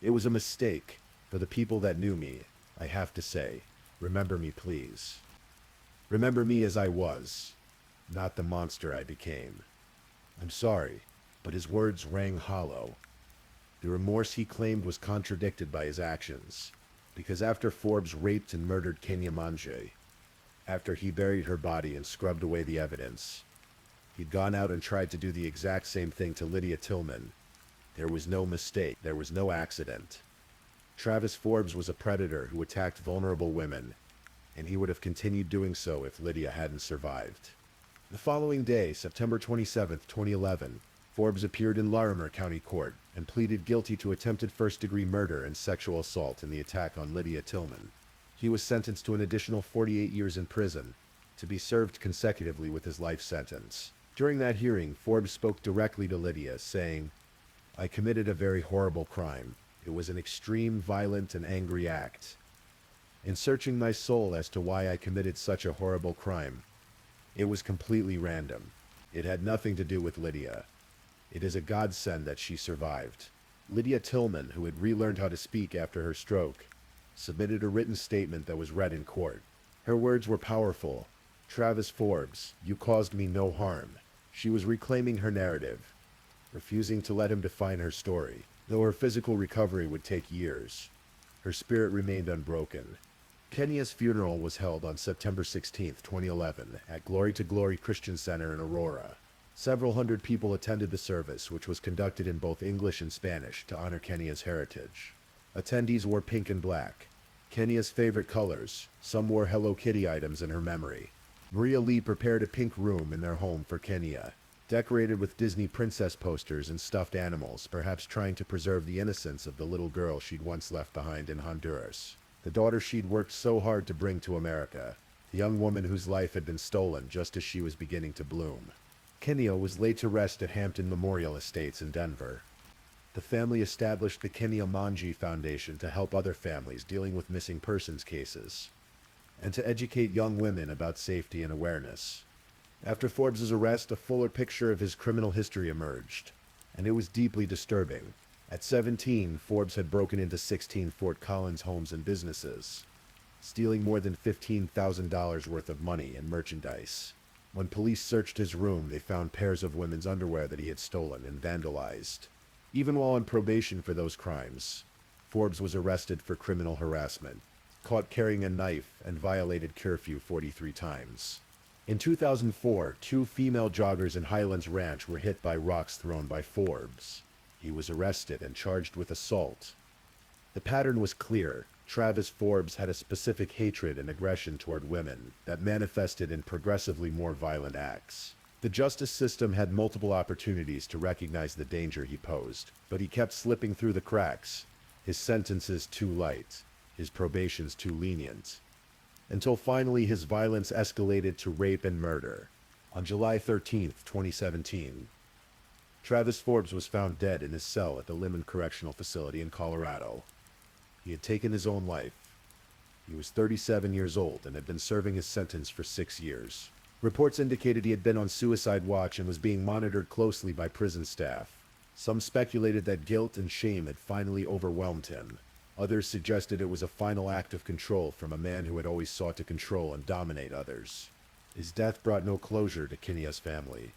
Speaker 1: It was a mistake. For the people that knew me, I have to say, remember me, please. Remember me as I was, not the monster I became. I'm sorry," but his words rang hollow. The remorse he claimed was contradicted by his actions, because after Forbes raped and murdered Kenya Mange, after he buried her body and scrubbed away the evidence, he'd gone out and tried to do the exact same thing to Lydia Tillman. There was no mistake. There was no accident. Travis Forbes was a predator who attacked vulnerable women, and he would have continued doing so if Lydia hadn't survived. The following day, September 27, 2011, Forbes appeared in Larimer County Court and pleaded guilty to attempted first-degree murder and sexual assault in the attack on Lydia Tillman. He was sentenced to an additional 48 years in prison, to be served consecutively with his life sentence. During that hearing, Forbes spoke directly to Lydia, saying, "I committed a very horrible crime. It was an extreme, violent, and angry act. In searching my soul as to why I committed such a horrible crime, it was completely random. It had nothing to do with Lydia. It is a godsend that she survived." Lydia Tillman, who had relearned how to speak after her stroke, submitted a written statement that was read in court. Her words were powerful. "Travis Forbes, you caused me no harm." She was reclaiming her narrative, refusing to let him define her story. Though her physical recovery would take years, her spirit remained unbroken. Kenya's funeral was held on September 16, 2011, at Glory to Glory Christian Center in Aurora. Several hundred people attended the service, which was conducted in both English and Spanish to honor Kenya's heritage. Attendees wore pink and black, Kenya's favorite colors. Some wore Hello Kitty items in her memory. Maria Lee prepared a pink room in their home for Kenya. decorated with Disney princess posters and stuffed animals, perhaps trying to preserve the innocence of the little girl she'd once left behind in Honduras. The daughter she'd worked so hard to bring to America, the young woman whose life had been stolen just as she was beginning to bloom. Kenya was laid to rest at Hampton Memorial Estates in Denver. The family established the Kenya Manji Foundation to help other families dealing with missing persons cases, and to educate young women about safety and awareness. After Forbes's arrest, a fuller picture of his criminal history emerged, and it was deeply disturbing. At 17, Forbes had broken into 16 Fort Collins homes and businesses, stealing more than $15,000 worth of money and merchandise. When police searched his room, they found pairs of women's underwear that he had stolen and vandalized. Even while on probation for those crimes, Forbes was arrested for criminal harassment, caught carrying a knife, and violated curfew 43 times. In 2004, 2 female joggers in Highlands Ranch were hit by rocks thrown by Forbes. He was arrested and charged with assault. The pattern was clear. Travis Forbes had a specific hatred and aggression toward women that manifested in progressively more violent acts. The justice system had multiple opportunities to recognize the danger he posed, but he kept slipping through the cracks. His sentences too light, his probations too lenient, until finally his violence escalated to rape and murder. On July 13, 2017, Travis Forbes was found dead in his cell at the Limon Correctional Facility in Colorado. He had taken his own life. He was 37 years old and had been serving his sentence for 6 years. Reports indicated he had been on suicide watch and was being monitored closely by prison staff. Some speculated that guilt and shame had finally overwhelmed him. Others suggested it was a final act of control from a man who had always sought to control and dominate others. His death brought no closure to Kenya's family.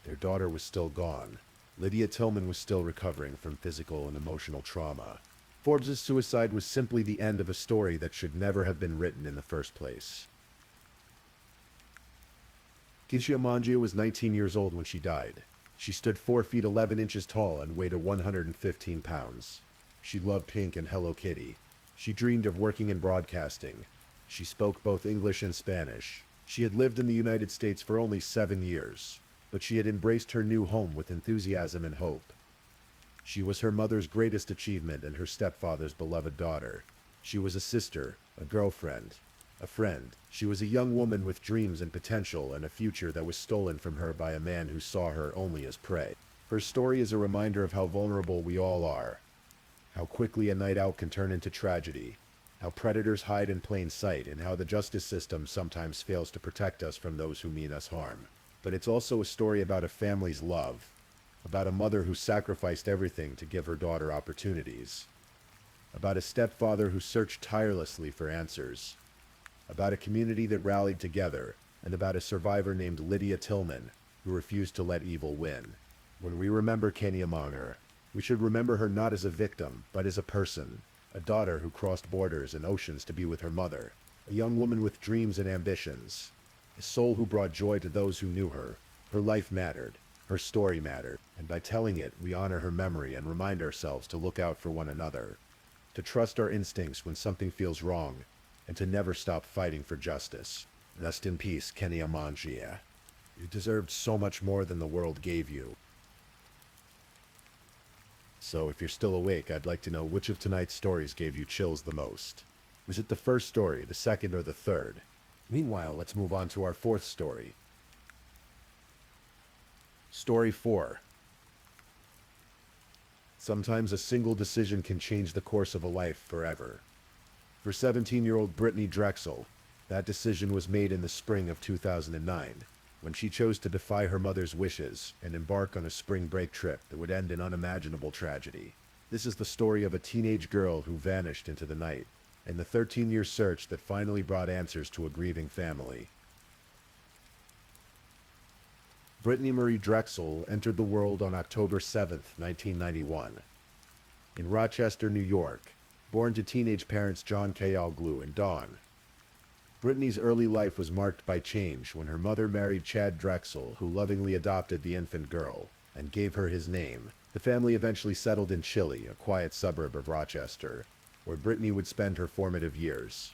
Speaker 1: Their daughter was still gone. Lydia Tillman was still recovering from physical and emotional trauma. Forbes's suicide was simply the end of a story that should never have been written in the first place. Kishia Manjia was 19 years old when she died. She stood 4 feet 11 inches tall and weighed 115 pounds. She loved pink and Hello Kitty. She dreamed of working in broadcasting. She spoke both English and Spanish. She had lived in the United States for only 7 years, but she had embraced her new home with enthusiasm and hope. She was her mother's greatest achievement and her stepfather's beloved daughter. She was a sister, a girlfriend, a friend. She was a young woman with dreams and potential and a future that was stolen from her by a man who saw her only as prey. Her story is a reminder of how vulnerable we all are, how quickly a night out can turn into tragedy, how predators hide in plain sight, and how the justice system sometimes fails to protect us from those who mean us harm. But it's also a story about a family's love, about a mother who sacrificed everything to give her daughter opportunities, about a stepfather who searched tirelessly for answers, about a community that rallied together, and about a survivor named Lydia Tillman who refused to let evil win. When we remember Kenya Manjia, we should remember her not as a victim, but as a person, a daughter who crossed borders and oceans to be with her mother, a young woman with dreams and ambitions, a soul who brought joy to those who knew her. Her life mattered, her story mattered, and by telling it, we honor her memory and remind ourselves to look out for one another, to trust our instincts when something feels wrong, and to never stop fighting for justice. Rest in peace, Kenya Manjia. You deserved so much more than the world gave you. So if you're still awake, I'd like to know which of tonight's stories gave you chills the most. Was it the first story, the second, or the third? Meanwhile, let's move on to our fourth story. Story 4. Sometimes a single decision can change the course of a life forever. For 17-year-old Brittany Drexel, that decision was made in the spring of 2009, when she chose to defy her mother's wishes and embark on a spring break trip that would end in unimaginable tragedy. This is the story of a teenage girl who vanished into the night, and the 13-year search that finally brought answers to a grieving family. Brittany Marie Drexel entered the world on October 7, 1991. In Rochester, New York, born to teenage parents John Kayalglu and Dawn. Brittany's early life was marked by change when her mother married Chad Drexel, who lovingly adopted the infant girl and gave her his name. The family eventually settled in Chile, a quiet suburb of Rochester, where Brittany would spend her formative years.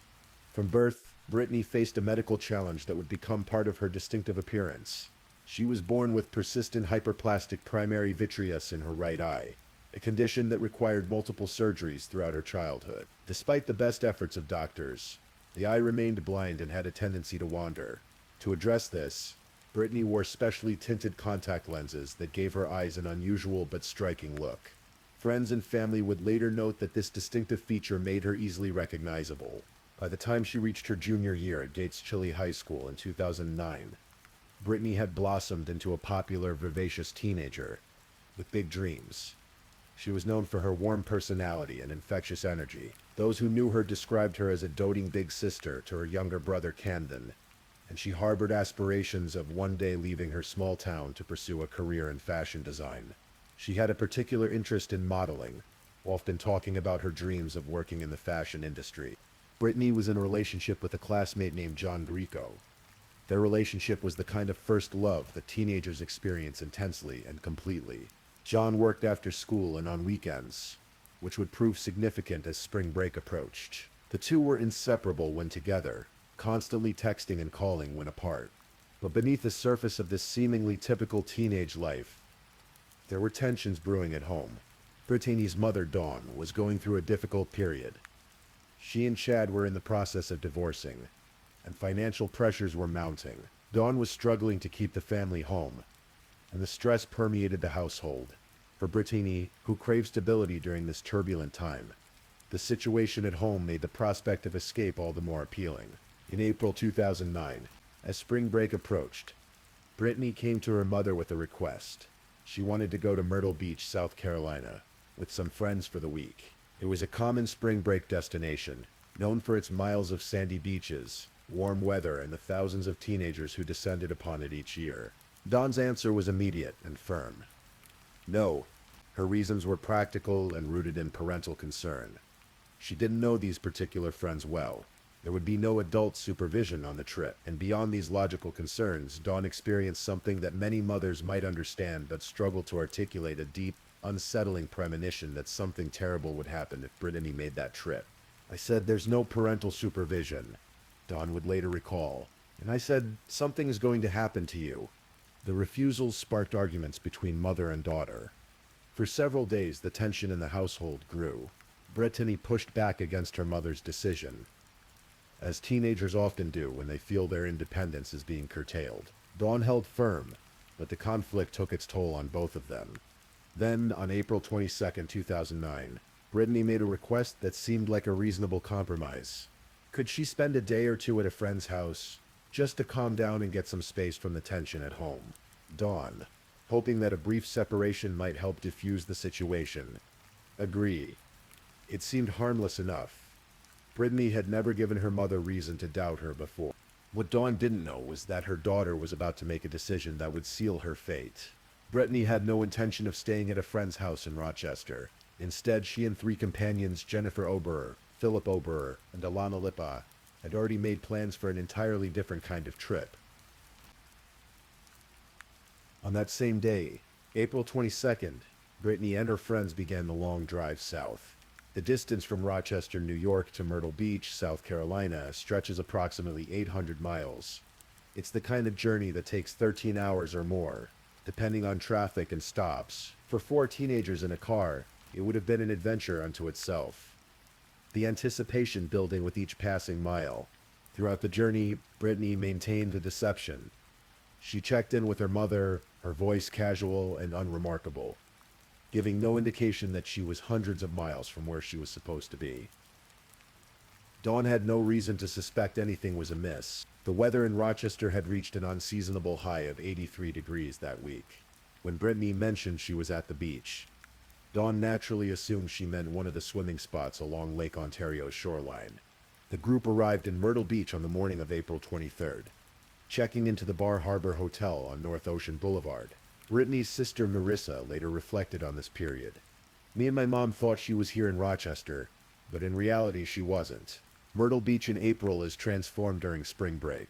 Speaker 1: From birth, Brittany faced a medical challenge that would become part of her distinctive appearance. She was born with persistent hyperplastic primary vitreous in her right eye, a condition that required multiple surgeries throughout her childhood. Despite the best efforts of doctors, the eye remained blind and had a tendency to wander. To address this, Brittany wore specially tinted contact lenses that gave her eyes an unusual but striking look. Friends and family would later note that this distinctive feature made her easily recognizable. By the time she reached her junior year at Gates Chili High School in 2009, Brittany had blossomed into a popular, vivacious teenager with big dreams. She was known for her warm personality and infectious energy. Those who knew her described her as a doting big sister to her younger brother Camden, and she harbored aspirations of one day leaving her small town to pursue a career in fashion design. She had a particular interest in modeling, often talking about her dreams of working in the fashion industry. Brittany was in a relationship with a classmate named John Greco. Their relationship was the kind of first love that teenagers experience intensely and completely. John worked after school and on weekends, which would prove significant as spring break approached. The two were inseparable when together, constantly texting and calling when apart. But beneath the surface of this seemingly typical teenage life, there were tensions brewing at home. Brittany's mother, Dawn, was going through a difficult period. She and Chad were in the process of divorcing, and financial pressures were mounting. Dawn was struggling to keep the family home, and the stress permeated the household. For Brittany, who craved stability during this turbulent time, the situation at home made the prospect of escape all the more appealing. In April 2009, as spring break approached, Brittany came to her mother with a request. She wanted to go to Myrtle Beach, South Carolina, with some friends for the week. It was a common spring break destination, known for its miles of sandy beaches, warm weather, and the thousands of teenagers who descended upon it each year. Dawn's answer was immediate and firm. No. Her reasons were practical and rooted in parental concern. She didn't know these particular friends well. There would be no adult supervision on the trip, and beyond these logical concerns, Dawn experienced something that many mothers might understand but struggle to articulate: a deep, unsettling premonition that something terrible would happen if Brittany made that trip. I said, "There's no parental supervision," Dawn would later recall, and I said, "Something is going to happen to you." The refusals sparked arguments between mother and daughter. For several days, the tension in the household grew. Brittany pushed back against her mother's decision, as teenagers often do when they feel their independence is being curtailed. Dawn held firm, but the conflict took its toll on both of them. Then, on April 22, 2009, Brittany made a request that seemed like a reasonable compromise. Could she spend a day or two at a friend's house, just to calm down and get some space from the tension at home? Dawn, hoping that a brief separation might help diffuse the situation, agreed. It seemed harmless enough. Brittany had never given her mother reason to doubt her before. What Dawn didn't know was that her daughter was about to make a decision that would seal her fate. Brittany had no intention of staying at a friend's house in Rochester. Instead, she and three companions, Jennifer Oberer, Philip Oberer, and Alana Lipa, had already made plans for an entirely different kind of trip. On that same day, April 22nd, Brittany and her friends began the long drive south. The distance from Rochester, New York to Myrtle Beach, South Carolina, stretches approximately 800 miles. It's the kind of journey that takes 13 hours or more, depending on traffic and stops. For four teenagers in a car, it would have been an adventure unto itself. The anticipation building with each passing mile. Throughout the journey, Brittany maintained a deception. She checked in with her mother, her voice casual and unremarkable, giving no indication that she was hundreds of miles from where she was supposed to be. Dawn had no reason to suspect anything was amiss. The weather in Rochester had reached an unseasonable high of 83 degrees that week. When Brittany mentioned she was at the beach, Dawn naturally assumed she meant one of the swimming spots along Lake Ontario's shoreline. The group arrived in Myrtle Beach on the morning of April 23rd, checking into the Bar Harbor Hotel on North Ocean Boulevard. Brittany's sister Marissa later reflected on this period. "Me and my mom thought she was here in Rochester, but in reality she wasn't." Myrtle Beach in April is transformed during spring break.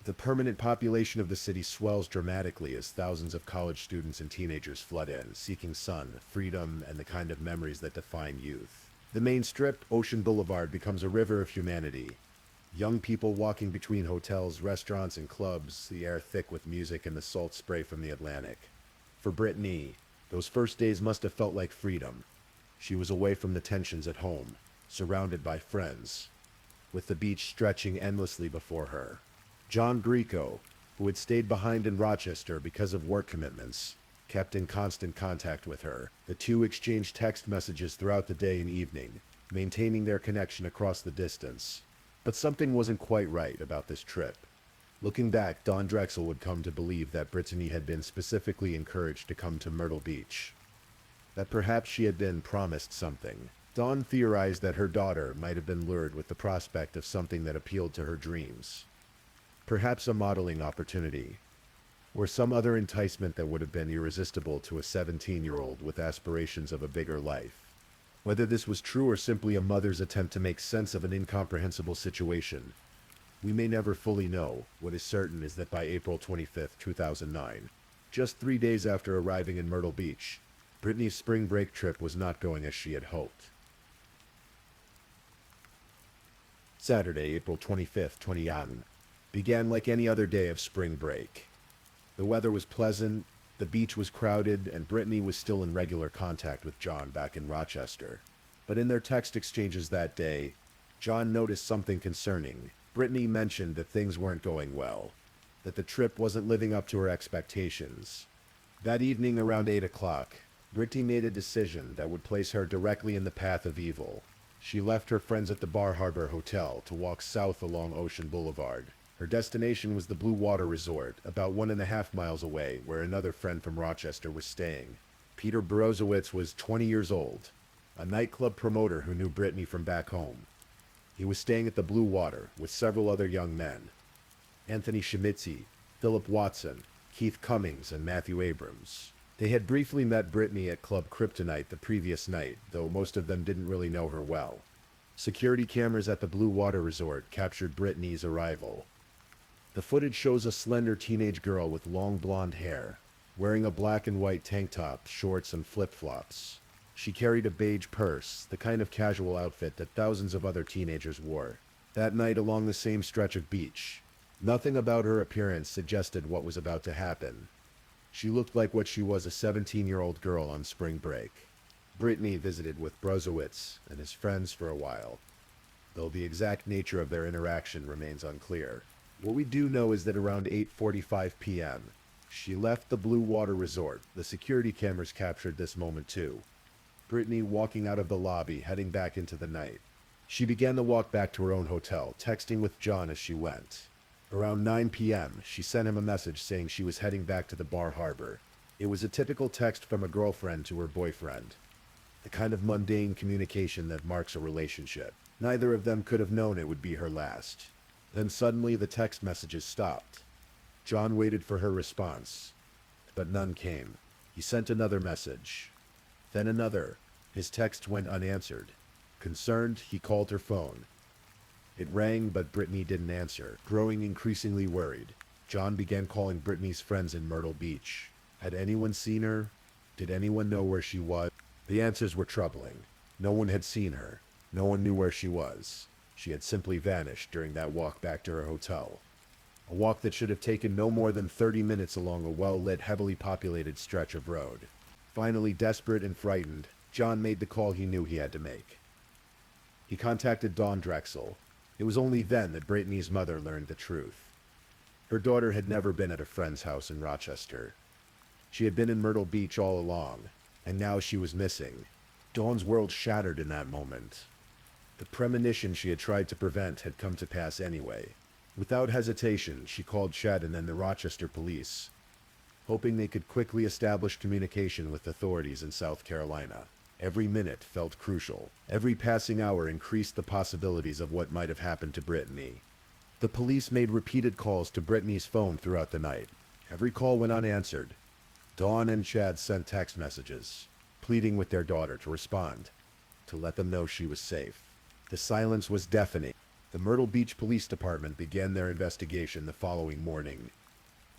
Speaker 1: The permanent population of the city swells dramatically as thousands of college students and teenagers flood in, seeking sun, freedom, and the kind of memories that define youth. The main strip, Ocean Boulevard, becomes a river of humanity. Young people walking between hotels, restaurants, and clubs, the air thick with music and the salt spray from the Atlantic. For Brittany, those first days must have felt like freedom. She was away from the tensions at home, surrounded by friends, with the beach stretching endlessly before her. John Greco, who had stayed behind in Rochester because of work commitments, kept in constant contact with her. The two exchanged text messages throughout the day and evening, maintaining their connection across the distance. But something wasn't quite right about this trip. Looking back, Dawn Drexel would come to believe that Brittany had been specifically encouraged to come to Myrtle Beach. That perhaps she had been promised something. Dawn theorized that her daughter might have been lured with the prospect of something that appealed to her dreams. Perhaps a modeling opportunity, or some other enticement that would have been irresistible to a 17-year-old with aspirations of a bigger life. Whether this was true or simply a mother's attempt to make sense of an incomprehensible situation, we may never fully know. What is certain is that by April 25, 2009, just 3 days after arriving in Myrtle Beach, Brittany's spring break trip was not going as she had hoped. Saturday, April 25, 2011, began like any other day of spring break. The weather was pleasant, the beach was crowded, and Brittany was still in regular contact with John back in Rochester. But in their text exchanges that day, John noticed something concerning. Brittany mentioned that things weren't going well, that the trip wasn't living up to her expectations. That evening around 8 o'clock, Brittany made a decision that would place her directly in the path of evil. She left her friends at the Bar Harbor Hotel to walk south along Ocean Boulevard. Her destination was the Blue Water Resort, about 1.5 miles away, where another friend from Rochester was staying. Peter Borozowitz was 20 years old, a nightclub promoter who knew Brittany from back home. He was staying at the Blue Water with several other young men: Anthony Schmitzy, Philip Watson, Keith Cummings, and Matthew Abrams. They had briefly met Brittany at Club Kryptonite the previous night, though most of them didn't really know her well. Security cameras at the Blue Water Resort captured Brittany's arrival. The footage shows a slender teenage girl with long blonde hair, wearing a black and white tank top, shorts, and flip-flops. She carried a beige purse, the kind of casual outfit that thousands of other teenagers wore. That night along the same stretch of beach, nothing about her appearance suggested what was about to happen. She looked like what she was, a 17-year-old girl on spring break. Brittany visited with Borozowitz and his friends for a while, though the exact nature of their interaction remains unclear. What we do know is that around 8:45 p.m., she left the Blue Water Resort. The security cameras captured this moment too. Brittany walking out of the lobby, heading back into the night. She began the walk back to her own hotel, texting with John as she went. Around 9 p.m., she sent him a message saying she was heading back to the Bar Harbor. It was a typical text from a girlfriend to her boyfriend, the kind of mundane communication that marks a relationship. Neither of them could have known it would be her last. Then suddenly the text messages stopped. John waited for her response, but none came. He sent another message, then another. His text went unanswered. Concerned, he called her phone. It rang, but Brittany didn't answer. Growing increasingly worried, John began calling Brittany's friends in Myrtle Beach. Had anyone seen her? Did anyone know where she was? The answers were troubling. No one had seen her. No one knew where she was. She had simply vanished during that walk back to her hotel. A walk that should have taken no more than 30 minutes along a well-lit, heavily populated stretch of road. Finally, desperate and frightened, John made the call he knew he had to make. He contacted Dawn Drexel. It was only then that Brittany's mother learned the truth. Her daughter had never been at a friend's house in Rochester. She had been in Myrtle Beach all along, and now she was missing. Dawn's world shattered in that moment. The premonition she had tried to prevent had come to pass anyway. Without hesitation, she called Shadden and the Rochester police, hoping they could quickly establish communication with authorities in South Carolina. Every minute felt crucial. Every passing hour increased the possibilities of what might have happened to Brittany. The police made repeated calls to Brittany's phone throughout the night. Every call went unanswered. Dawn and Chad sent text messages, pleading with their daughter to respond, to let them know she was safe. The silence was deafening. The Myrtle Beach Police Department began their investigation the following morning,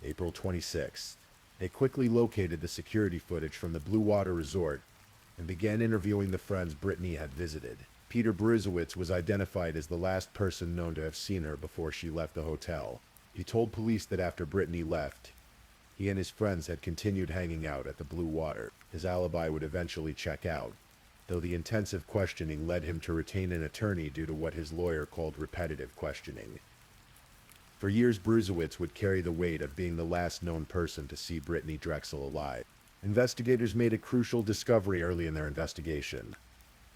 Speaker 1: April 26th. They quickly located the security footage from the Blue Water Resort and began interviewing the friends Brittany had visited. Peter Bruzewitz was identified as the last person known to have seen her before she left the hotel. He told police that after Brittany left, he and his friends had continued hanging out at the Blue Water. His alibi would eventually check out, though the intensive questioning led him to retain an attorney due to what his lawyer called repetitive questioning. For years, Bruzewitz would carry the weight of being the last known person to see Brittany Drexel alive. Investigators made a crucial discovery early in their investigation.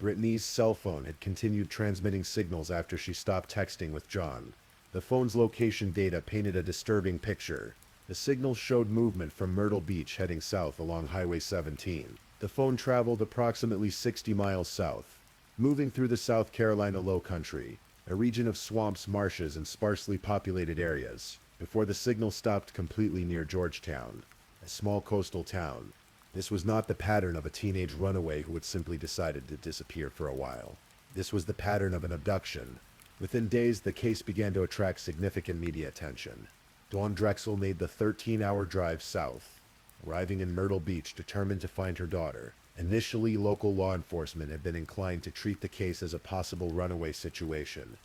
Speaker 1: Brittany's cell phone had continued transmitting signals after she stopped texting with John. The phone's location data painted a disturbing picture. The signals showed movement from Myrtle Beach heading south along Highway 17. The phone traveled approximately 60 miles south, moving through the South Carolina Low Country, a region of swamps, marshes, and sparsely populated areas, before the signal stopped completely near Georgetown, a small coastal town. This was not the pattern of a teenage runaway who had simply decided to disappear for a while. This was the pattern of an abduction. Within days, the case began to attract significant media attention. Dawn Drexel made the 13-hour drive south, arriving in Myrtle Beach determined to find her daughter. Initially, local law enforcement had been inclined to treat the case as a possible runaway situation.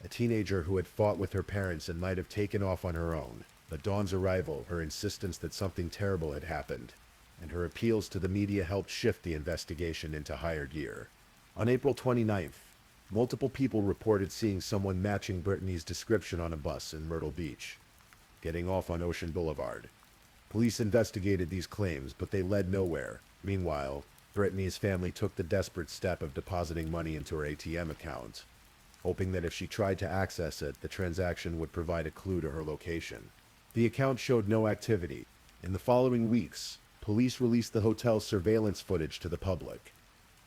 Speaker 1: A teenager who had fought with her parents and might have taken off on her own. But Dawn's arrival, her insistence that something terrible had happened, and her appeals to the media helped shift the investigation into higher gear. On April 29th, multiple people reported seeing someone matching Brittany's description on a bus in Myrtle Beach, getting off on Ocean Boulevard. Police investigated these claims, but they led nowhere. Meanwhile, Brittany's family took the desperate step of depositing money into her ATM account, hoping that if she tried to access it, the transaction would provide a clue to her location. The account showed no activity. In the following weeks, police released the hotel's surveillance footage to the public,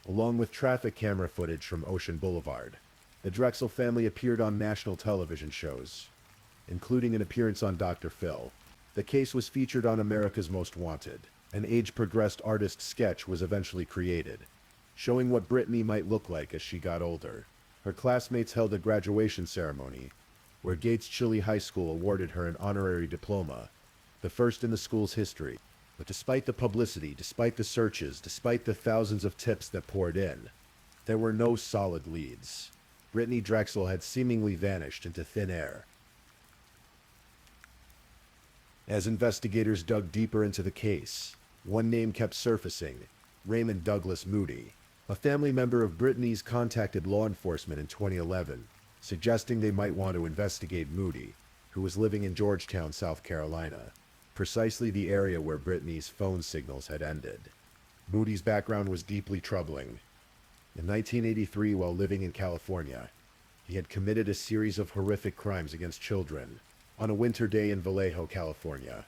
Speaker 1: along with traffic camera footage from Ocean Boulevard. The Drexel family appeared on national television shows, including an appearance on Dr. Phil. The case was featured on America's Most Wanted. An age-progressed artist sketch was eventually created, showing what Brittany might look like as she got older. Her classmates held a graduation ceremony, where Gates Chili High School awarded her an honorary diploma, the first in the school's history. But despite the publicity, despite the searches, despite the thousands of tips that poured in, there were no solid leads. Brittany Drexel had seemingly vanished into thin air. As investigators dug deeper into the case, one name kept surfacing: Raymond Douglas Moody. A family member of Brittany's contacted law enforcement in 2011, suggesting they might want to investigate Moody, who was living in Georgetown, South Carolina, precisely the area where Brittany's phone signals had ended. Moody's background was deeply troubling. In 1983, while living in California, he had committed a series of horrific crimes against children. On a winter day in Vallejo, California,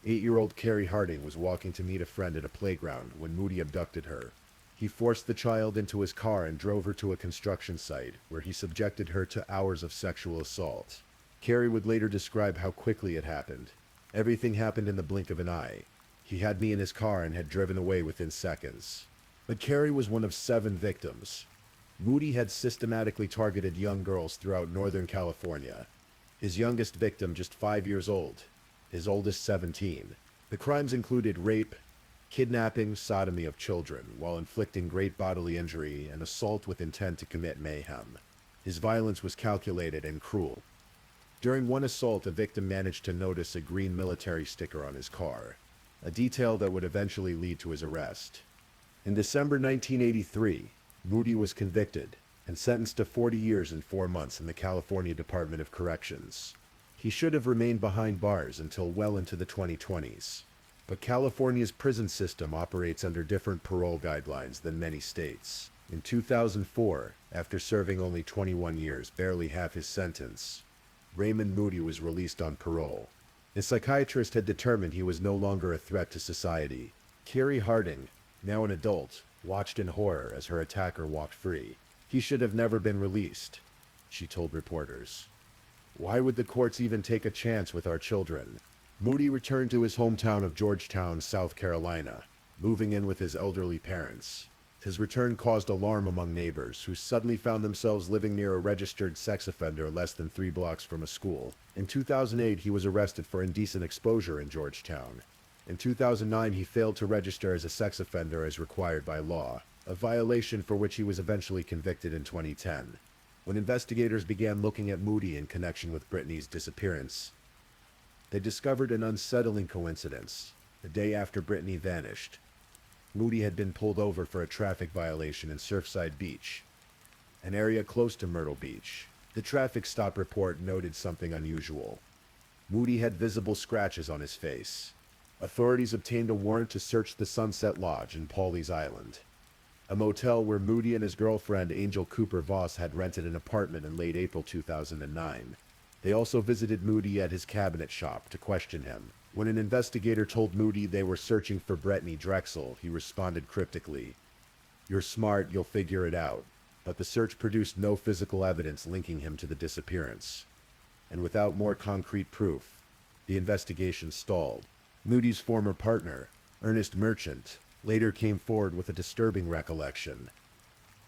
Speaker 1: 8-year-old Carrie Harding was walking to meet a friend at a playground when Moody abducted her. He forced the child into his car and drove her to a construction site, where he subjected her to hours of sexual assault. Carrie would later describe how quickly it happened. Everything happened in the blink of an eye. He had me in his car and had driven away within seconds. But Carrie was one of 7 victims. Moody had systematically targeted young girls throughout Northern California. His youngest victim just 5 years old, his oldest 17. The crimes included rape, kidnapping, sodomy of children, while inflicting great bodily injury, and assault with intent to commit mayhem. His violence was calculated and cruel. During one assault, a victim managed to notice a green military sticker on his car, a detail that would eventually lead to his arrest. In December 1983, Moody was convicted and sentenced to 40 years and 4 months in the California Department of Corrections. He should have remained behind bars until well into the 2020s. But California's prison system operates under different parole guidelines than many states. In 2004, after serving only 21 years, barely half his sentence, Raymond Moody was released on parole. A psychiatrist had determined he was no longer a threat to society. Carrie Harding, now an adult, watched in horror as her attacker walked free. He should have never been released, she told reporters. Why would the courts even take a chance with our children? Moody returned to his hometown of Georgetown, South Carolina, moving in with his elderly parents. His return caused alarm among neighbors, who suddenly found themselves living near a registered sex offender less than 3 blocks from a school. In 2008, he was arrested for indecent exposure in Georgetown. In 2009, he failed to register as a sex offender as required by law. a violation for which he was eventually convicted in 2010. When investigators began looking at Moody in connection with Brittany's disappearance, they discovered an unsettling coincidence. The day after Brittany vanished, Moody had been pulled over for a traffic violation in Surfside Beach, an area close to Myrtle Beach. The traffic stop report noted something unusual. Moody had visible scratches on his face. Authorities obtained a warrant to search the Sunset Lodge in Pawleys Island, a motel where Moody and his girlfriend Angel Cooper Voss had rented an apartment in late April 2009. They also visited Moody at his cabinet shop to question him. When an investigator told Moody they were searching for Brittany Drexel, he responded cryptically, "You're smart, you'll figure it out." But the search produced no physical evidence linking him to the disappearance. And without more concrete proof, the investigation stalled. Moody's former partner, Ernest Merchant, later came forward with a disturbing recollection.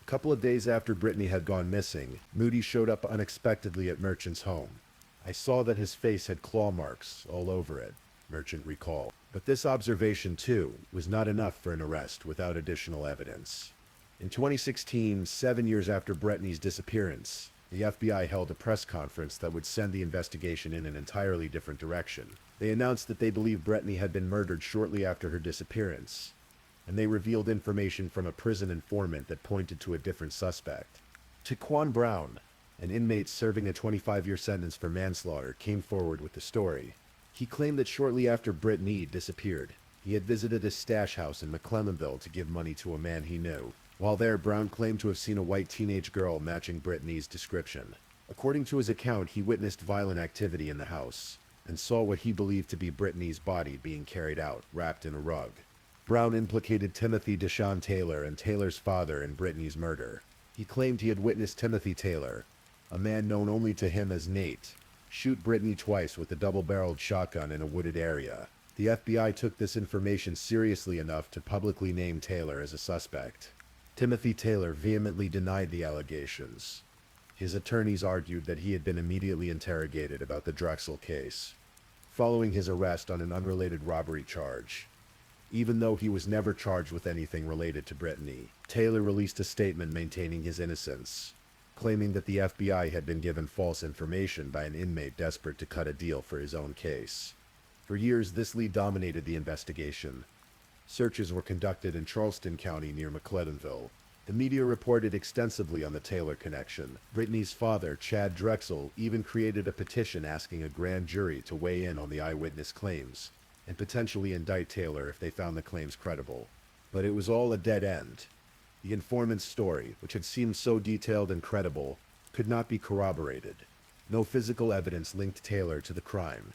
Speaker 1: A couple of days after Brittany had gone missing, Moody showed up unexpectedly at Merchant's home. "I saw that his face had claw marks all over it," Merchant recalled. But this observation, too, was not enough for an arrest without additional evidence. In 2016, 7 years after Brittany's disappearance, the FBI held a press conference that would send the investigation in an entirely different direction. They announced that they believed Brittany had been murdered shortly after her disappearance, and they revealed information from a prison informant that pointed to a different suspect. Taquan Brown, an inmate serving a 25-year sentence for manslaughter, came forward with the story. He claimed that shortly after Brittany disappeared, he had visited a stash house in McClellanville to give money to a man he knew. While there, Brown claimed to have seen a white teenage girl matching Brittany's description. According to his account, he witnessed violent activity in the house and saw what he believed to be Brittany's body being carried out, wrapped in a rug. Brown implicated Timothy Deshawn Taylor and Taylor's father in Brittany's murder. He claimed he had witnessed Timothy Taylor, a man known only to him as Nate, shoot Brittany twice with a double-barreled shotgun in a wooded area. The FBI took this information seriously enough to publicly name Taylor as a suspect. Timothy Taylor vehemently denied the allegations. His attorneys argued that he had been immediately interrogated about the Drexel case, following his arrest on an unrelated robbery charge. Even though he was never charged with anything related to Brittany, Taylor released a statement maintaining his innocence, claiming that the FBI had been given false information by an inmate desperate to cut a deal for his own case. For years, this lead dominated the investigation. Searches were conducted in Charleston County near McClellanville. The media reported extensively on the Taylor connection. Brittany's father, Chad Drexel, even created a petition asking a grand jury to weigh in on the eyewitness claims and potentially indict Taylor if they found the claims credible. But it was all a dead end. The informant's story, which had seemed so detailed and credible, could not be corroborated. No physical evidence linked Taylor to the crime.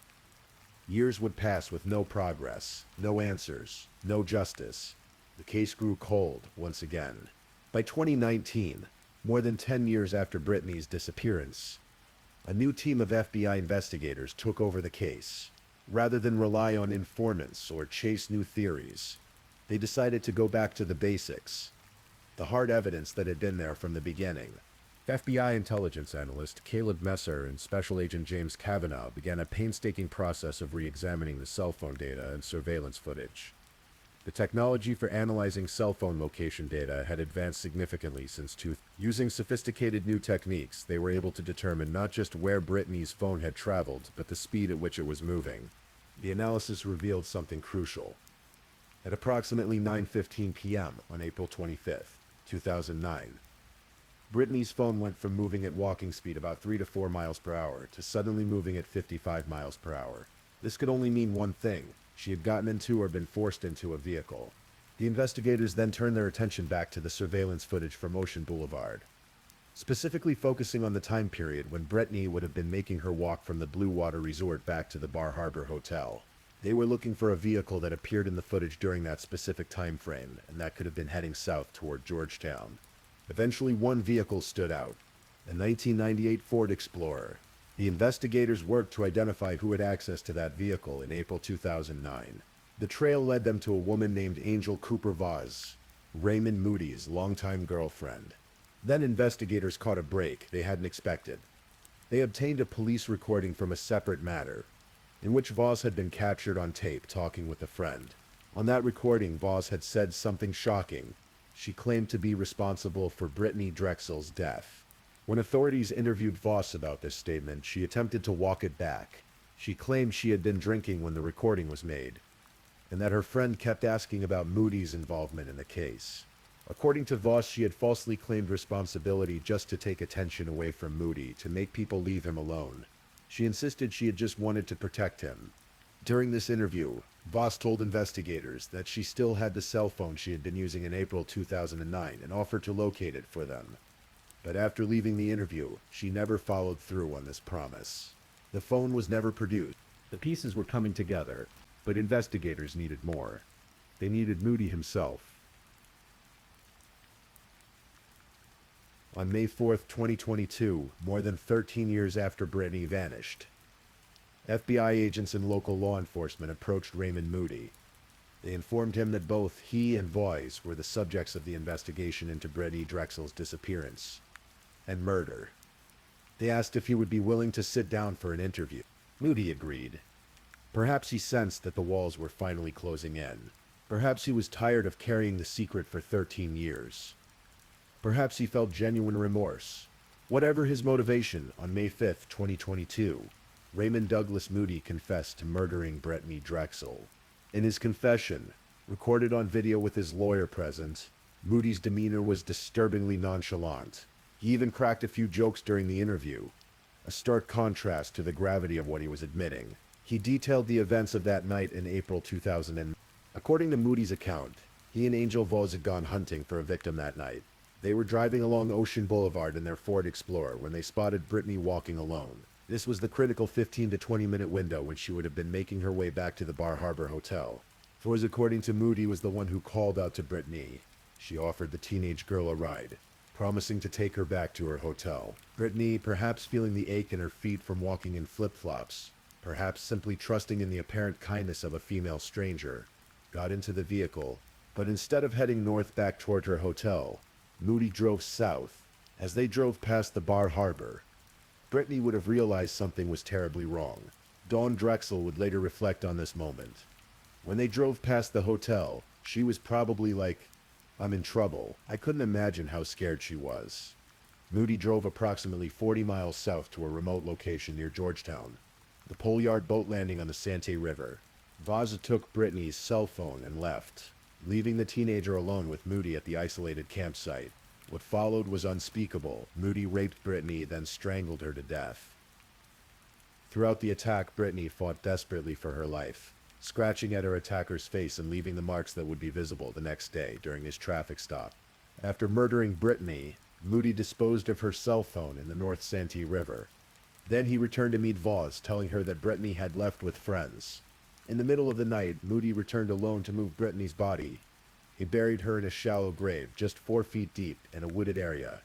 Speaker 1: Years would pass with no progress, no answers, no justice. The case grew cold once again. By 2019, more than 10 years after Brittany's disappearance, a new team of FBI investigators took over the case. Rather than rely on informants or chase new theories, they decided to go back to the basics, the hard evidence that had been there from the beginning. FBI intelligence analyst Caleb Messer and Special Agent James Kavanaugh began a painstaking process of re-examining the cell phone data and surveillance footage. The technology for analyzing cell phone location data had advanced significantly since Using sophisticated new techniques, they were able to determine not just where Brittany's phone had traveled, but the speed at which it was moving. The analysis revealed something crucial. At approximately 9:15 p.m. on April 25th, 2009, Brittany's phone went from moving at walking speed about 3 to 4 miles per hour to suddenly moving at 55 miles per hour. This could only mean one thing: she had gotten into or been forced into a vehicle. The investigators then turned their attention back to the surveillance footage from Ocean Boulevard, specifically focusing on the time period when Brittany would have been making her walk from the Blue Water Resort back to the Bar Harbor Hotel. They were looking for a vehicle that appeared in the footage during that specific time frame, and that could have been heading south toward Georgetown. Eventually, one vehicle stood out, a 1998 Ford Explorer. The investigators worked to identify who had access to that vehicle in April 2009. The trail led them to a woman named Angel Cooper Voss, Raymond Moody's longtime girlfriend. Then investigators caught a break they hadn't expected. They obtained a police recording from a separate matter, in which Voss had been captured on tape talking with a friend. On that recording, Voss had said something shocking. she claimed to be responsible for Brittany Drexel's death. When authorities interviewed Voss about this statement, she attempted to walk it back. She claimed she had been drinking when the recording was made, and that her friend kept asking about Moody's involvement in the case. According to Voss, she had falsely claimed responsibility just to take attention away from Moody, to make people leave him alone. She insisted she had just wanted to protect him. During this interview, Voss told investigators that she still had the cell phone she had been using in April 2009 and offered to locate it for them. But after leaving the interview, she never followed through on this promise. The phone was never produced. The pieces were coming together, but investigators needed more. They needed Moody himself. On May 4th, 2022, more than 13 years after Brittany vanished, FBI agents and local law enforcement approached Raymond Moody. They informed him that both he and Voss were the subjects of the investigation into Brittany Drexel's disappearance and murder. They asked if he would be willing to sit down for an interview. Moody agreed. Perhaps he sensed that the walls were finally closing in. Perhaps he was tired of carrying the secret for 13 years. Perhaps he felt genuine remorse. Whatever his motivation, on May 5th, 2022, Raymond Douglas Moody confessed to murdering Brittany Drexel. In his confession, recorded on video with his lawyer present, Moody's demeanor was disturbingly nonchalant. He even cracked a few jokes during the interview, a stark contrast to the gravity of what he was admitting. He detailed the events of that night in April 2000. According to Moody's account, he and Angel Voss had gone hunting for a victim that night. They were driving along Ocean Boulevard in their Ford Explorer when they spotted Brittany walking alone. This was the critical 15 to 20 minute window when she would have been making her way back to the Bar Harbor Hotel. Voss, according to Moody, was the one who called out to Brittany. She offered the teenage girl a ride, promising to take her back to her hotel. Brittany, perhaps feeling the ache in her feet from walking in flip-flops, perhaps simply trusting in the apparent kindness of a female stranger, got into the vehicle, but instead of heading north back toward her hotel, Moody drove south. As they drove past the Bar Harbor, Brittany would have realized something was terribly wrong. Dawn Drexel would later reflect on this moment. When they drove past the hotel, she was probably like, "I'm in trouble." I couldn't imagine how scared she was. Moody drove approximately 40 miles south to a remote location near Georgetown, the Pole Yard boat landing on the Santee River. Voss took Brittany's cell phone and left, leaving the teenager alone with Moody at the isolated campsite. What followed was unspeakable. Moody raped Brittany, then strangled her to death. Throughout the attack, Brittany fought desperately for her life, scratching at her attacker's face and leaving the marks that would be visible the next day during his traffic stop. After murdering Brittany, Moody disposed of her cell phone in the North Santee River. Then he returned to meet Voss, telling her that Brittany had left with friends. In the middle of the night, Moody returned alone to move Brittany's body. He buried her in a shallow grave, just 4 feet deep, in a wooded area,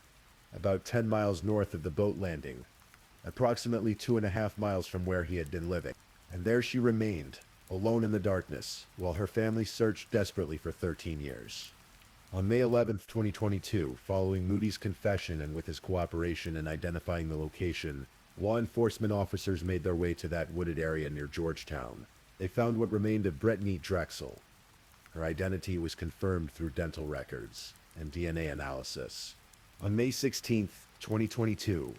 Speaker 1: about 10 miles north of the boat landing, approximately 2.5 miles from where he had been living. And there she remained, alone in the darkness, while her family searched desperately for 13 years. On May 11th, 2022, following Moody's confession and with his cooperation in identifying the location, law enforcement officers made their way to that wooded area near Georgetown. They found what remained of Brittany Drexel. Her identity was confirmed through dental records and DNA analysis. On May 16th, 2022,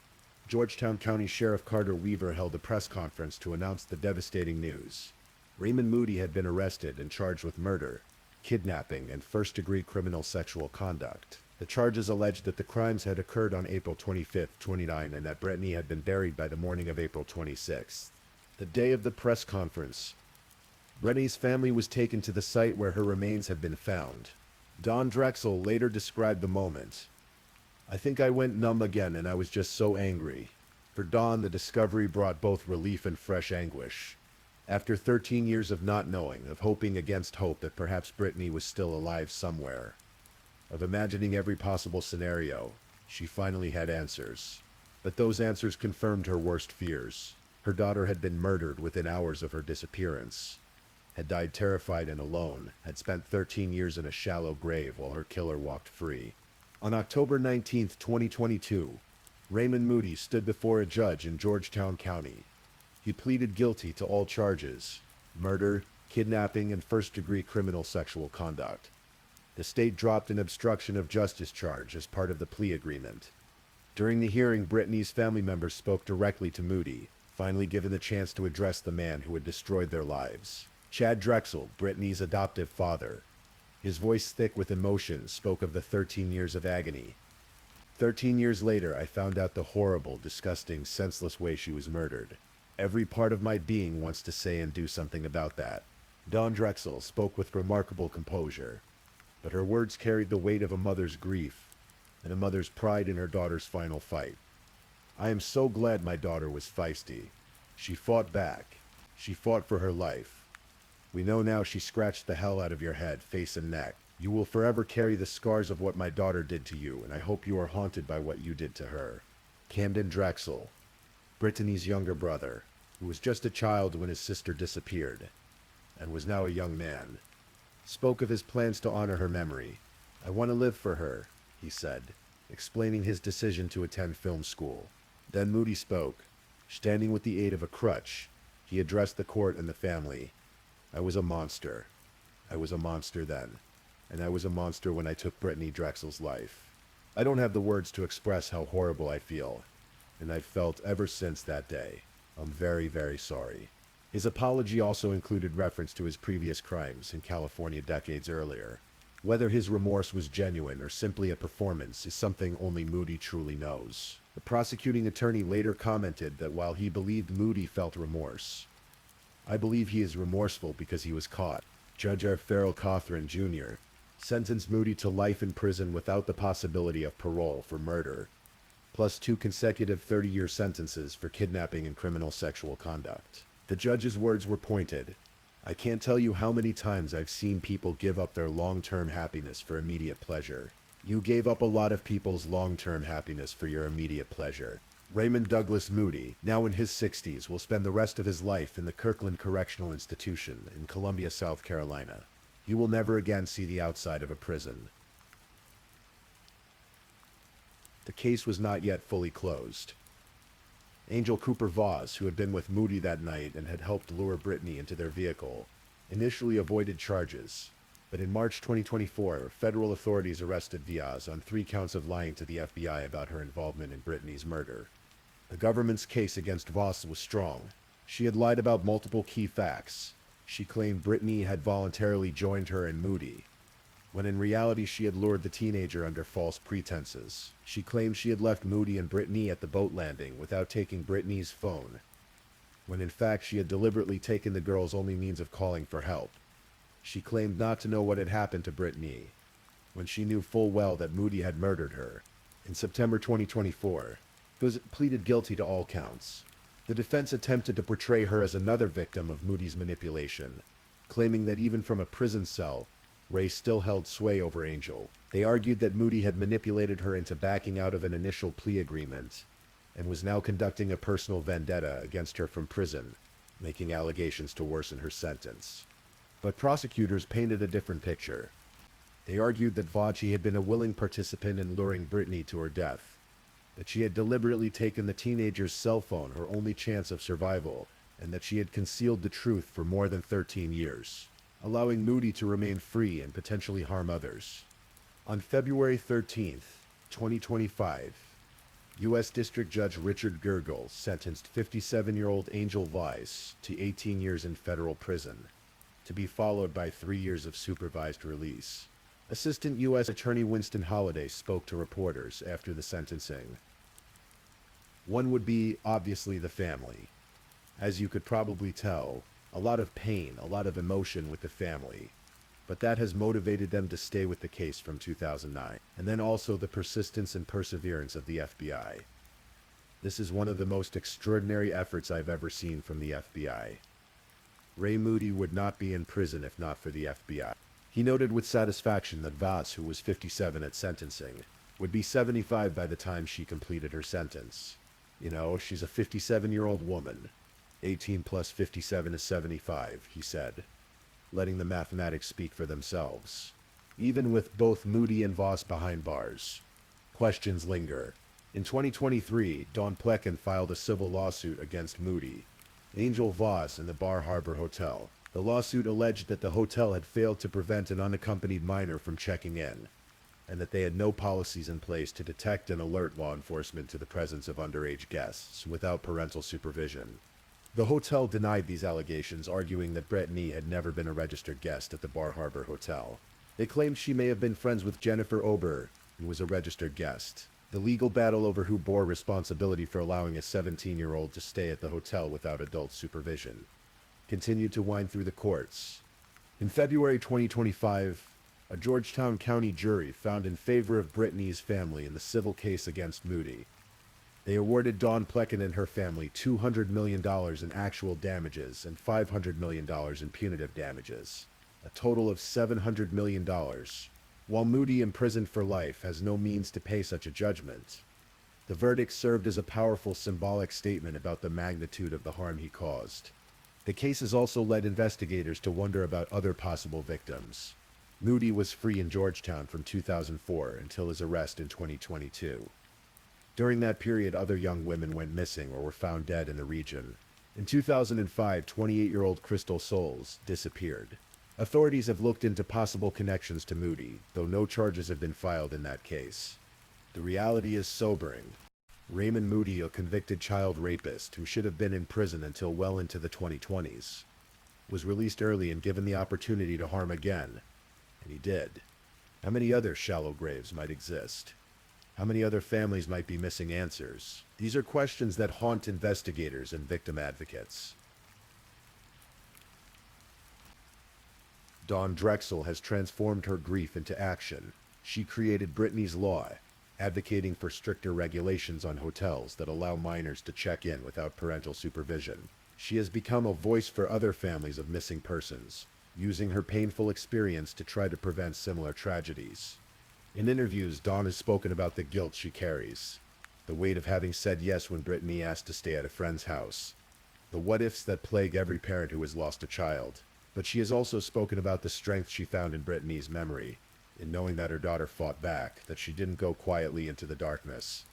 Speaker 1: Georgetown County Sheriff Carter Weaver held a press conference to announce the devastating news. Raymond Moody had been arrested and charged with murder, kidnapping, and first-degree criminal sexual conduct. The charges alleged that the crimes had occurred on April 25th, 29, and that Brittany had been buried by the morning of April 26th. The day of the press conference, Brittany's family was taken to the site where her remains had been found. Dawn Drexel later described the moment. "I think I went numb again and I was just so angry." For Dawn, the discovery brought both relief and fresh anguish. After 13 years of not knowing, of hoping against hope that perhaps Brittany was still alive somewhere, of imagining every possible scenario, she finally had answers. But those answers confirmed her worst fears. Her daughter had been murdered within hours of her disappearance, had died terrified and alone, had spent 13 years in a shallow grave while her killer walked free. On October 19th, 2022, Raymond Moody stood before a judge in Georgetown County. He pleaded guilty to all charges: murder, kidnapping, and first-degree criminal sexual conduct. The state dropped an obstruction of justice charge as part of the plea agreement. During the hearing, Brittany's family members spoke directly to Moody, finally given the chance to address the man who had destroyed their lives. Chad Drexel, Brittany's adoptive father, his voice thick with emotion, spoke of the 13 years of agony. 13 years later, I found out the horrible, disgusting, senseless way she was murdered. Every part of my being wants to say and do something about that. Dawn Drexel spoke with remarkable composure, but her words carried the weight of a mother's grief and a mother's pride in her daughter's final fight. I am so glad my daughter was feisty. She fought back. She fought for her life. We know now she scratched the hell out of your head, face and neck. You will forever carry the scars of what my daughter did to you, and I hope you are haunted by what you did to her. Camden Drexel, Brittany's younger brother, who was just a child when his sister disappeared, and was now a young man, spoke of his plans to honor her memory. I want to live for her, he said, explaining his decision to attend film school. Then Moody spoke. Standing with the aid of a crutch, he addressed the court and the family. I was a monster. I was a monster then, and I was a monster when I took Brittany Drexel's life. I don't have the words to express how horrible I feel, and I've felt ever since that day. I'm very, very sorry. His apology also included reference to his previous crimes in California decades earlier. Whether his remorse was genuine or simply a performance is something only Moody truly knows. The prosecuting attorney later commented that while he believed Moody felt remorse, I believe he is remorseful because he was caught. Judge R. Farrell Cothran, Jr. sentenced Moody to life in prison without the possibility of parole for murder, plus 2 consecutive 30-year sentences for kidnapping and criminal sexual conduct. The judge's words were pointed. I can't tell you how many times I've seen people give up their long-term happiness for immediate pleasure. You gave up a lot of people's long-term happiness for your immediate pleasure. Raymond Douglas Moody, now in his 60s, will spend the rest of his life in the Kirkland Correctional Institution in Columbia, South Carolina. He will never again see the outside of a prison. The case was not yet fully closed. Angel Cooper Voss, who had been with Moody that night and had helped lure Brittany into their vehicle, initially avoided charges. But in March 2024, federal authorities arrested Voss on 3 counts of lying to the FBI about her involvement in Brittany's murder. The government's case against Voss was strong. She had lied about multiple key facts. She claimed Brittany had voluntarily joined her and Moody, when in reality she had lured the teenager under false pretenses. She claimed she had left Moody and Brittany at the boat landing without taking Brittany's phone, when in fact she had deliberately taken the girl's only means of calling for help. She claimed not to know what had happened to Brittany, when she knew full well that Moody had murdered her. In September 2024, Voss pleaded guilty to all counts. The defense attempted to portray her as another victim of Moody's manipulation, claiming that even from a prison cell, Ray still held sway over Angel. They argued that Moody had manipulated her into backing out of an initial plea agreement and was now conducting a personal vendetta against her from prison, making allegations to worsen her sentence. But prosecutors painted a different picture. They argued that Voss had been a willing participant in luring Brittany to her death, that she had deliberately taken the teenager's cell phone, her only chance of survival, and that she had concealed the truth for more than 13 years. Allowing Moody to remain free and potentially harm others. On February 13th, 2025, U.S. District Judge Richard Gergel sentenced 57-year-old Angel Voss to 18 years in federal prison, to be followed by 3 years of supervised release. Assistant U.S. Attorney Winston Holliday spoke to reporters after the sentencing. One would be, obviously, the family. As you could probably tell, a lot of pain, a lot of emotion with the family, but that has motivated them to stay with the case from 2009. And then also the persistence and perseverance of the FBI. This is one of the most extraordinary efforts I've ever seen from the FBI. Ray Moody would not be in prison if not for the FBI. He noted with satisfaction that Voss, who was 57 at sentencing, would be 75 by the time she completed her sentence. You know, she's a 57-year-old woman. 18 plus 57 is 75, he said, letting the mathematics speak for themselves. Even with both Moody and Voss behind bars, questions linger. In 2023, Dawn Plecken filed a civil lawsuit against Moody, Angel Voss, and the Bar Harbor Hotel. The lawsuit alleged that the hotel had failed to prevent an unaccompanied minor from checking in, and that they had no policies in place to detect and alert law enforcement to the presence of underage guests without parental supervision. The hotel denied these allegations, arguing that Brittany had never been a registered guest at the Bar Harbor Hotel. They claimed she may have been friends with Jennifer Ober, who was a registered guest. The legal battle over who bore responsibility for allowing a 17-year-old to stay at the hotel without adult supervision continued to wind through the courts. In February 2025, a Georgetown County jury found in favor of Brittany's family in the civil case against Moody. They awarded Dawn Plecken and her family $200 million in actual damages and $500 million in punitive damages, a total of $700 million. While Moody, imprisoned for life, has no means to pay such a judgment, the verdict served as a powerful symbolic statement about the magnitude of the harm he caused. The case has also led investigators to wonder about other possible victims. Moody was free in Georgetown from 2004 until his arrest in 2022. During that period, other young women went missing or were found dead in the region. In 2005, 28-year-old Crystal Souls disappeared. Authorities have looked into possible connections to Moody, though no charges have been filed in that case. The reality is sobering. Raymond Moody, a convicted child rapist who should have been in prison until well into the 2020s, was released early and given the opportunity to harm again, and he did. How many other shallow graves might exist? How many other families might be missing answers? These are questions that haunt investigators and victim advocates. Dawn Drexel has transformed her grief into action. She created Brittany's Law, advocating for stricter regulations on hotels that allow minors to check in without parental supervision. She has become a voice for other families of missing persons, using her painful experience to try to prevent similar tragedies. In interviews, Dawn has spoken about the guilt she carries, the weight of having said yes when Brittany asked to stay at a friend's house, the what-ifs that plague every parent who has lost a child. But she has also spoken about the strength she found in Brittany's memory, in knowing that her daughter fought back, that she didn't go quietly into the darkness.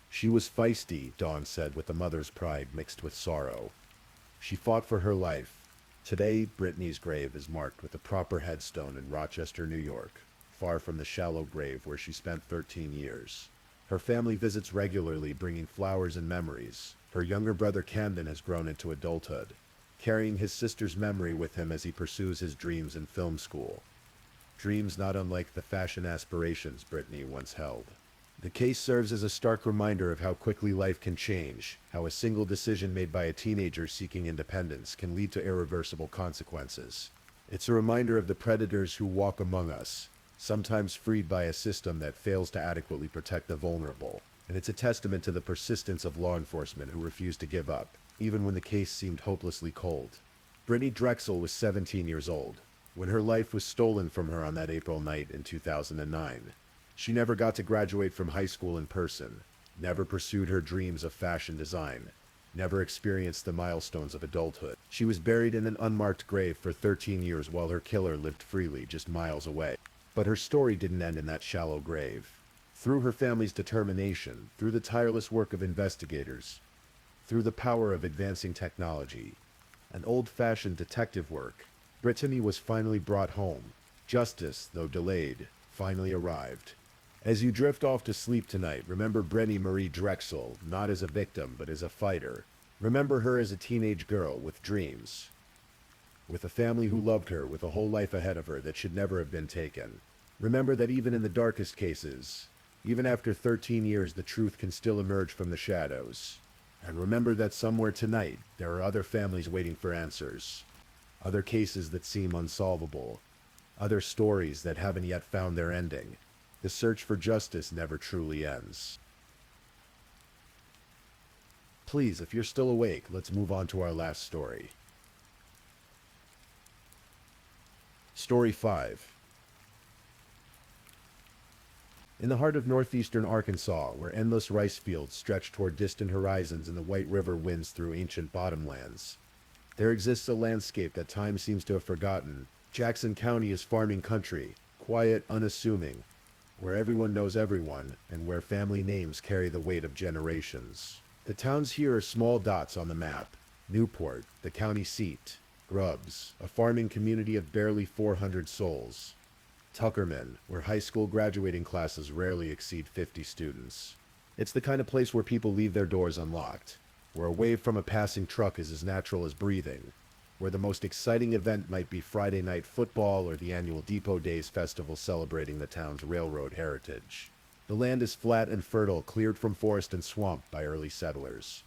Speaker 1: She was feisty, Dawn said, with a mother's pride mixed with sorrow. She fought for her life. Today, Brittany's grave is marked with a proper headstone in Rochester, New York, far from the shallow grave where she spent 13 years. Her family visits regularly, bringing flowers and memories. Her younger brother Camden has grown into adulthood, carrying his sister's memory with him as he pursues his dreams in film school. Dreams not unlike the fashion aspirations Brittany once held. The case serves as a stark reminder of how quickly life can change, how a single decision made by a teenager seeking independence can lead to irreversible consequences. It's a reminder of the predators who walk among us, sometimes freed by a system that fails to adequately protect the vulnerable. And it's a testament to the persistence of law enforcement who refuse to give up, even when the case seemed hopelessly cold. Brittany Drexel was 17 years old when her life was stolen from her on that April night in 2009. She never got to graduate from high school in person, never pursued her dreams of fashion design, never experienced the milestones of adulthood. She was buried in an unmarked grave for 13 years while her killer lived freely just miles away. But her story didn't end in that shallow grave. Through her family's determination, through the tireless work of investigators, through the power of advancing technology, and old-fashioned detective work, Brittany was finally brought home. Justice, though delayed, finally arrived. As you drift off to sleep tonight, remember Brittany Marie Drexel, not as a victim, but as a fighter. Remember her as a teenage girl with dreams, with a family who loved her, with a whole life ahead of her that should never have been taken. Remember that even in the darkest cases, even after 13 years, the truth can still emerge from the shadows. And remember that somewhere tonight, there are other families waiting for answers. Other cases that seem unsolvable. Other stories that haven't yet found their ending. The search for justice never truly ends. Please, if you're still awake, let's move on to our last story. Story 5. In the heart of northeastern Arkansas, where endless rice fields stretch toward distant horizons and the White River winds through ancient bottomlands, there exists a landscape that time seems to have forgotten. Jackson County is farming country, quiet, unassuming, where everyone knows everyone, and where family names carry the weight of generations. The towns here are small dots on the map. Newport, the county seat. Grubbs, a farming community of barely 400 souls. Tuckerman, where high school graduating classes rarely exceed 50 students. It's the kind of place where people leave their doors unlocked, where a wave from a passing truck is as natural as breathing, where the most exciting event might be Friday night football or the annual Depot Days festival celebrating the town's railroad heritage. The land is flat and fertile, cleared from forest and swamp by early settlers,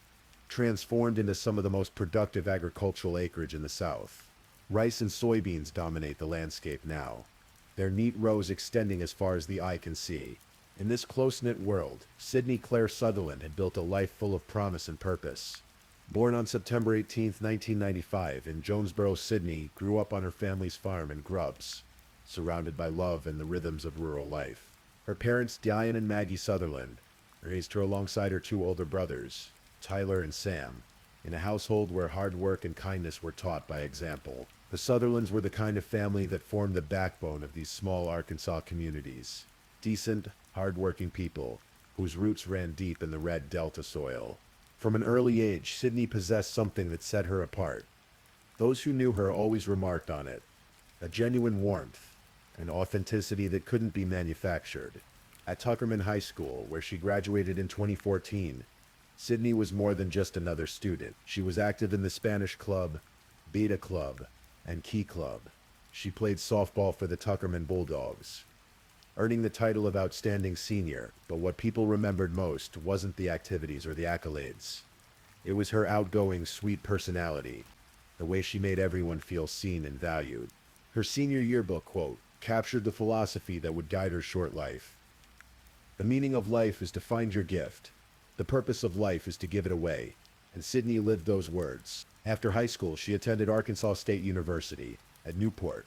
Speaker 1: transformed into some of the most productive agricultural acreage in the South. Rice and soybeans dominate the landscape now, their neat rows extending as far as the eye can see. In this close-knit world, Sydney Claire Sutherland had built a life full of promise and purpose. Born on September 18, 1995, in Jonesboro, Sydney, grew up on her family's farm in Grubbs, surrounded by love and the rhythms of rural life. Her parents, Diane and Maggie Sutherland, raised her alongside her two older brothers, Tyler and Sam, in a household where hard work and kindness were taught by example. The Sutherlands were the kind of family that formed the backbone of these small Arkansas communities. Decent, hard-working people whose roots ran deep in the red Delta soil. From an early age, Sydney possessed something that set her apart. Those who knew her always remarked on it. A genuine warmth, an authenticity that couldn't be manufactured. At Tuckerman High School, where she graduated in 2014, Sydney was more than just another student. She was active in the Spanish Club, Beta Club, and Key Club. She played softball for the Tuckerman Bulldogs, earning the title of Outstanding Senior. But what people remembered most wasn't the activities or the accolades. It was her outgoing, sweet personality, the way she made everyone feel seen and valued. Her senior yearbook quote captured the philosophy that would guide her short life. The meaning of life is to find your gift. The purpose of life is to give it away. And Sydney lived those words. After high school, she attended Arkansas State University at Newport,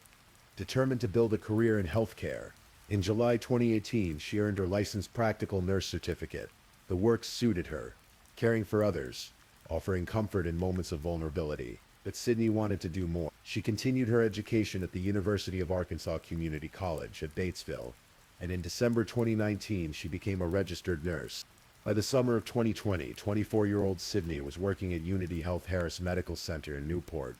Speaker 1: determined to build a career in healthcare. In July 2018, she earned her licensed practical nurse certificate. The work suited her, caring for others, offering comfort in moments of vulnerability. But Sydney wanted to do more. She continued her education at the University of Arkansas Community College at Batesville, and in December 2019, she became a registered nurse. By the summer of 2020, 24-year-old Sydney was working at Unity Health Harris Medical Center in Newport.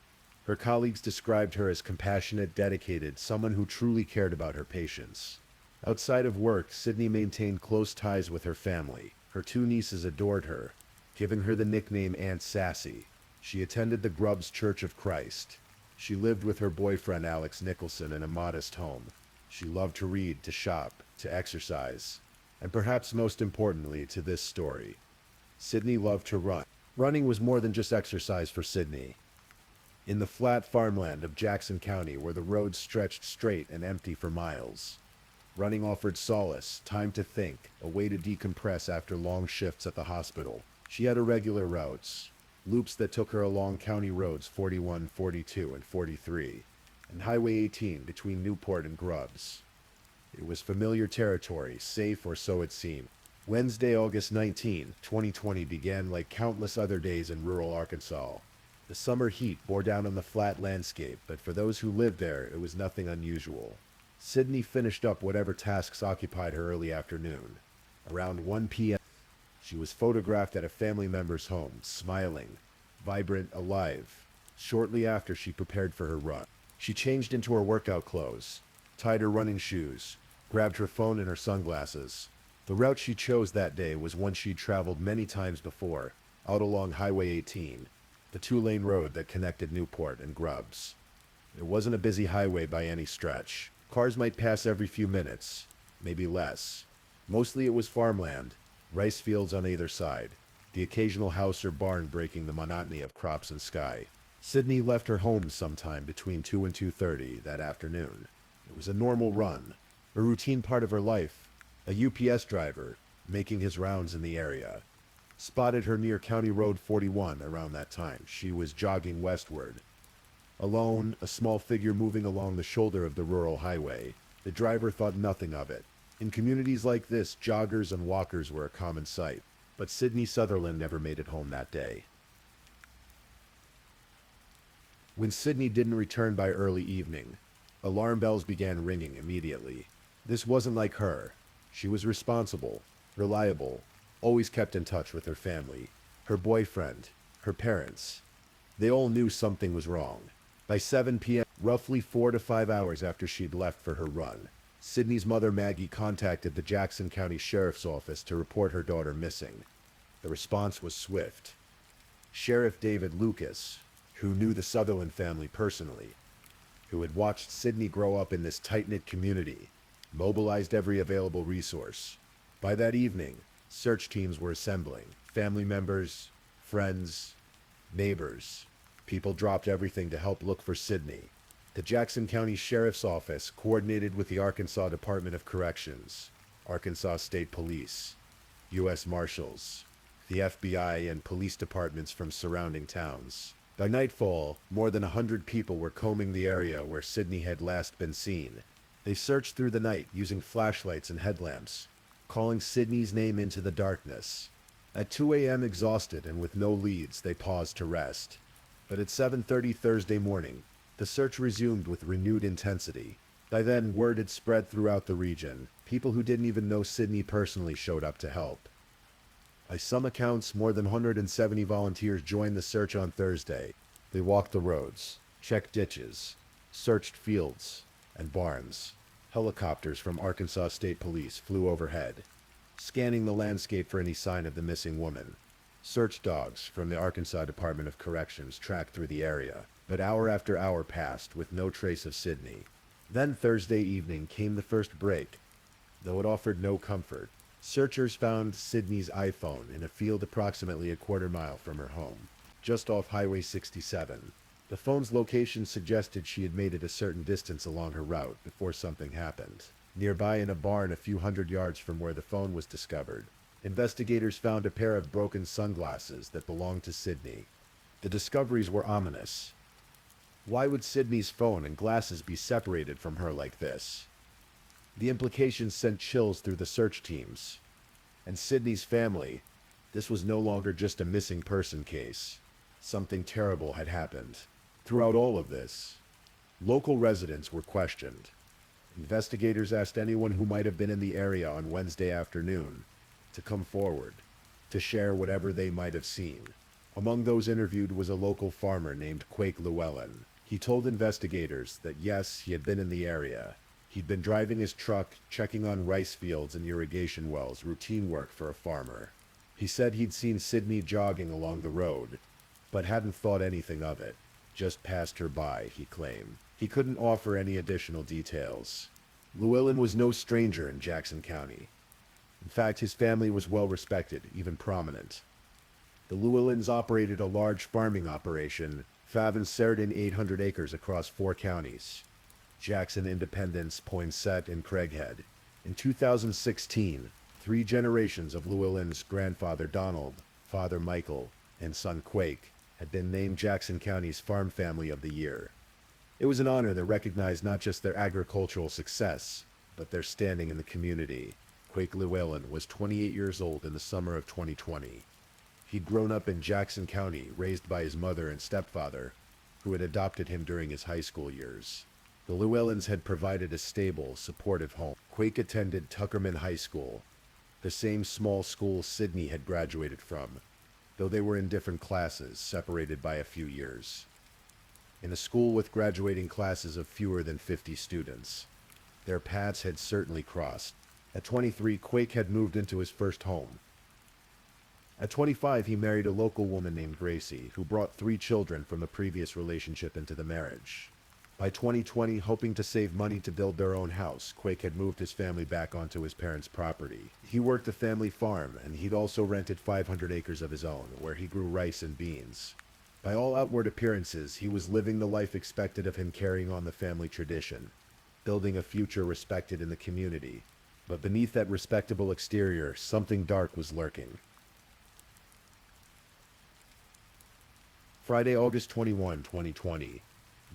Speaker 1: Her colleagues described her as compassionate, dedicated, someone who truly cared about her patients. Outside of work, Sydney maintained close ties with her family. Her two nieces adored her, giving her the nickname Aunt Sassy. She attended the Grubbs Church of Christ. She lived with her boyfriend Alex Nicholson in a modest home. She loved to read, to shop, to exercise, and perhaps most importantly to this story, Sydney loved to run. Running was more than just exercise for Sydney. In the flat farmland of Jackson County, where the roads stretched straight and empty for miles, running offered solace, time to think, a way to decompress after long shifts at the hospital. She had irregular routes, loops that took her along county roads 41, 42, and 43, and Highway 18 between Newport and Grubbs. It was familiar territory, safe or so it seemed. Wednesday, August 19, 2020 began like countless other days in rural Arkansas. The summer heat bore down on the flat landscape, but for those who lived there, it was nothing unusual. Sydney finished up whatever tasks occupied her early afternoon. Around 1 p.m., she was photographed at a family member's home, smiling, vibrant, alive. Shortly after, she prepared for her run. She changed into her workout clothes, tied her running shoes, grabbed her phone and her sunglasses. The route she chose that day was one she'd traveled many times before, out along Highway 18, the two-lane road that connected Newport and Grubbs. It wasn't a busy highway by any stretch. Cars might pass every few minutes, maybe less. Mostly it was farmland, rice fields on either side, the occasional house or barn breaking the monotony of crops and sky. Sydney left her home sometime between 2 and 2:30 that afternoon. It was a normal run, a routine part of her life. A UPS driver, making his rounds in the area, spotted her near County Road 41 around that time. She was jogging westward. Alone, a small figure moving along the shoulder of the rural highway. The driver thought nothing of it. In communities like this, joggers and walkers were a common sight. But Sydney Sutherland never made it home that day. When Sydney didn't return by early evening, alarm bells began ringing immediately. This wasn't like her. She was responsible, reliable, always kept in touch with her family, her boyfriend, her parents. They all knew something was wrong. By 7 p.m., roughly 4 to 5 hours after she'd left for her run, Sydney's mother Maggie contacted the Jackson County Sheriff's Office to report her daughter missing. The response was swift. Sheriff David Lucas, who knew the Sutherland family personally, who had watched Sydney grow up in this tight-knit community, mobilized every available resource. By that evening, search teams were assembling. Family members, friends, neighbors. People dropped everything to help look for Sydney. The Jackson County Sheriff's Office coordinated with the Arkansas Department of Corrections, Arkansas State Police, U.S. Marshals, the FBI, and police departments from surrounding towns. By nightfall, more than 100 people were combing the area where Sydney had last been seen. They searched through the night using flashlights and headlamps, calling Sydney's name into the darkness. At 2 a.m., exhausted and with no leads, they paused to rest. But at 7:30 Thursday morning, the search resumed with renewed intensity. By then, word had spread throughout the region. People who didn't even know Sydney personally showed up to help. By some accounts, more than 170 volunteers joined the search on Thursday. They walked the roads, checked ditches, searched fields and barns. Helicopters from Arkansas State Police flew overhead, scanning the landscape for any sign of the missing woman. Search dogs from the Arkansas Department of Corrections tracked through the area, but hour after hour passed with no trace of Sydney. Then Thursday evening came the first break, though it offered no comfort. Searchers found Sydney's iPhone in a field approximately a quarter mile from her home, just off Highway 67. The phone's location suggested she had made it a certain distance along her route before something happened. Nearby in a barn a few hundred yards from where the phone was discovered, investigators found a pair of broken sunglasses that belonged to Sydney. The discoveries were ominous. Why would Sydney's phone and glasses be separated from her like this? The implications sent chills through the search teams. And Sydney's family, this was no longer just a missing person case. Something terrible had happened. Throughout all of this, local residents were questioned. Investigators asked anyone who might have been in the area on Wednesday afternoon to come forward, to share whatever they might have seen. Among those interviewed was a local farmer named Quake Llewellyn. He told investigators that yes, he had been in the area. He'd been driving his truck, checking on rice fields and irrigation wells, routine work for a farmer. He said he'd seen Sydney jogging along the road, but hadn't thought anything of it. Just passed her by, he claimed. He couldn't offer any additional details. Llewellyn was no stranger in Jackson County. In fact, his family was well respected, even prominent. The Llewellyns operated a large farming operation, Favin Certain 800 acres across 4 counties: Jackson, Independence, Poinsett, and Craighead. In 2016, 3 generations of Llewellyn's grandfather Donald, father Michael, and son Quake had been named Jackson County's Farm Family of the Year. It was an honor that recognized not just their agricultural success, but their standing in the community. Quake Llewellyn was 28 years old in the summer of 2020. He'd grown up in Jackson County, raised by his mother and stepfather, who had adopted him during his high school years. The Llewellyns had provided a stable, supportive home. Quake attended Tuckerman High School, the same small school Sydney had graduated from, though they were in different classes, separated by a few years. In a school with graduating classes of fewer than 50 students, their paths had certainly crossed. At 23, Quake had moved into his first home. At 25, he married a local woman named Gracie, who brought 3 children from a previous relationship into the marriage. By 2020, hoping to save money to build their own house, Quake had moved his family back onto his parents' property. He worked a family farm, and he'd also rented 500 acres of his own, where he grew rice and beans. By all outward appearances, he was living the life expected of him, carrying on the family tradition, building a future respected in the community. But beneath that respectable exterior, something dark was lurking. Friday, August 21, 2020.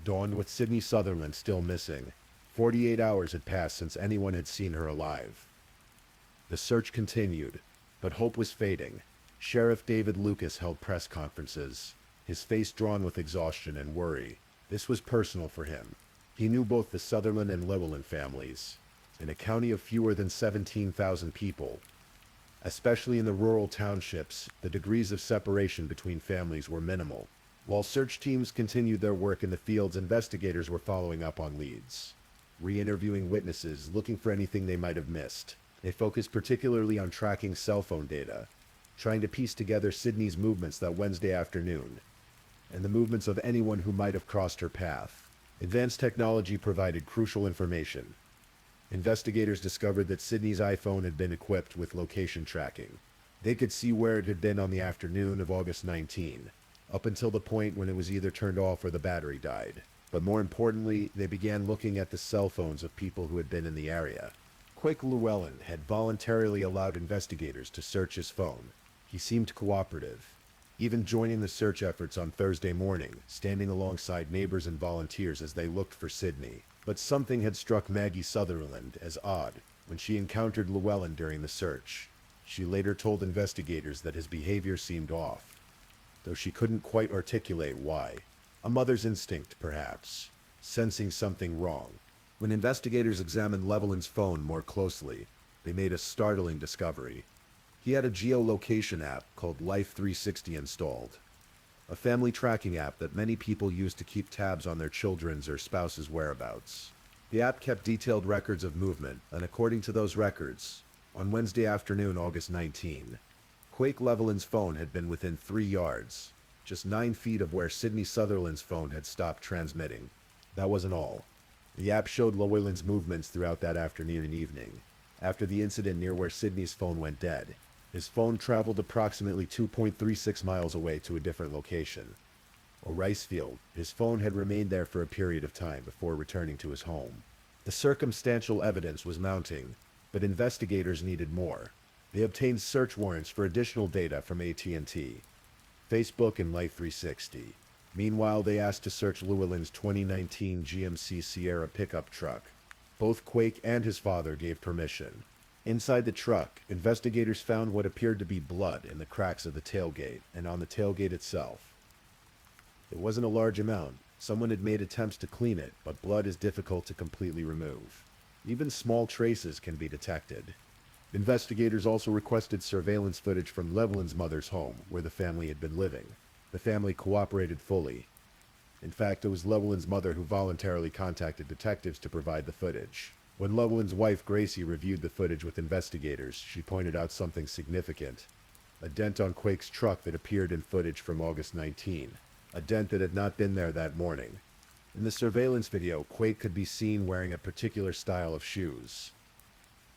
Speaker 1: Dawned with Sydney Sutherland still missing. 48 hours had passed since anyone had seen her alive. The search continued, but hope was fading. Sheriff David Lucas held press conferences, his face drawn with exhaustion and worry. This was personal for him. He knew both the Sutherland and Llewellyn families. In a county of fewer than 17,000 people, especially in the rural townships, the degrees of separation between families were minimal. While search teams continued their work in the fields, investigators were following up on leads, re-interviewing witnesses, looking for anything they might have missed. They focused particularly on tracking cell phone data, trying to piece together Sydney's movements that Wednesday afternoon, and the movements of anyone who might have crossed her path. Advanced technology provided crucial information. Investigators discovered that Sydney's iPhone had been equipped with location tracking. They could see where it had been on the afternoon of August 19, up until the point when it was either turned off or the battery died. But more importantly, they began looking at the cell phones of people who had been in the area. Quake Llewellyn had voluntarily allowed investigators to search his phone. He seemed cooperative, even joining the search efforts on Thursday morning, standing alongside neighbors and volunteers as they looked for Sydney. But something had struck Maggie Sutherland as odd when she encountered Llewellyn during the search. She later told investigators that his behavior seemed off, though she couldn't quite articulate why. A mother's instinct, perhaps, sensing something wrong. When investigators examined Llewellyn's phone more closely, they made a startling discovery. He had a geolocation app called Life 360 installed, a family tracking app that many people use to keep tabs on their children's or spouse's whereabouts. The app kept detailed records of movement, and according to those records, on Wednesday afternoon, August 19, Quake Llewellyn's phone had been within 3 yards, just 9 feet of where Sydney Sutherland's phone had stopped transmitting. That wasn't all. The app showed Llewellyn's movements throughout that afternoon and evening. After the incident near where Sydney's phone went dead, his phone traveled approximately 2.36 miles away to a different location. A rice field. His phone had remained there for a period of time before returning to his home. The circumstantial evidence was mounting, but investigators needed more. They obtained search warrants for additional data from AT&T, Facebook, and Life 360. Meanwhile, they asked to search Llewellyn's 2019 GMC Sierra pickup truck. Both Quake and his father gave permission. Inside the truck, investigators found what appeared to be blood in the cracks of the tailgate and on the tailgate itself. It wasn't a large amount. Someone had made attempts to clean it, but blood is difficult to completely remove. Even small traces can be detected. Investigators also requested surveillance footage from Llewellyn's mother's home, where the family had been living. The family cooperated fully. In fact, it was Llewellyn's mother who voluntarily contacted detectives to provide the footage. When Llewellyn's wife, Gracie, reviewed the footage with investigators, she pointed out something significant. A dent on Quake's truck that appeared in footage from August 19. A dent that had not been there that morning. In the surveillance video, Quake could be seen wearing a particular style of shoes.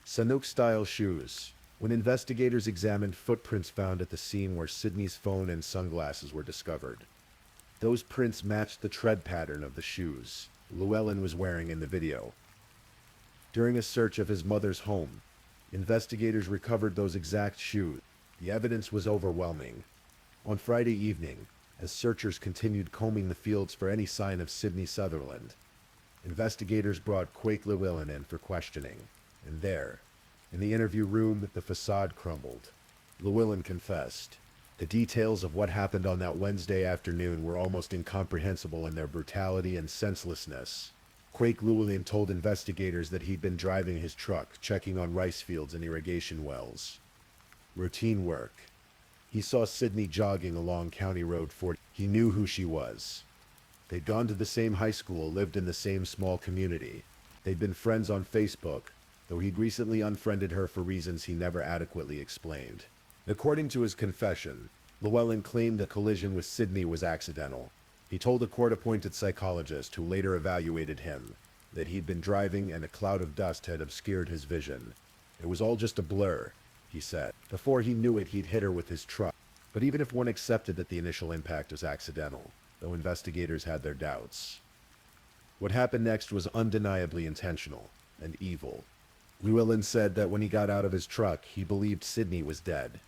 Speaker 1: Sanuk-style shoes. When investigators examined footprints found at the scene where Sydney's phone and sunglasses were discovered, those prints matched the tread pattern of the shoes Llewellyn was wearing in the video. During a search of his mother's home, investigators recovered those exact shoes. The evidence was overwhelming. On Friday evening, as searchers continued combing the fields for any sign of Sydney Sutherland, investigators brought Quake Llewellyn in for questioning. And there, in the interview room, the facade crumbled. Llewellyn confessed. The details of what happened on that Wednesday afternoon were almost incomprehensible in their brutality and senselessness. Quake Llewellyn told investigators that he'd been driving his truck, checking on rice fields and irrigation wells. Routine work. He saw Sydney jogging along County Road 40. He knew who she was. They'd gone to the same high school, lived in the same small community. They'd been friends on Facebook, though he'd recently unfriended her for reasons he never adequately explained. According to his confession, Llewellyn claimed the collision with Sydney was accidental. He told a court-appointed psychologist who later evaluated him that he'd been driving and a cloud of dust had obscured his vision. It was all just a blur, he said. Before he knew it, he'd hit her with his truck. But even if one accepted that the initial impact was accidental, though investigators had their doubts, what happened next was undeniably intentional and evil. Llewellyn said that when he got out of his truck, he believed Sydney was dead.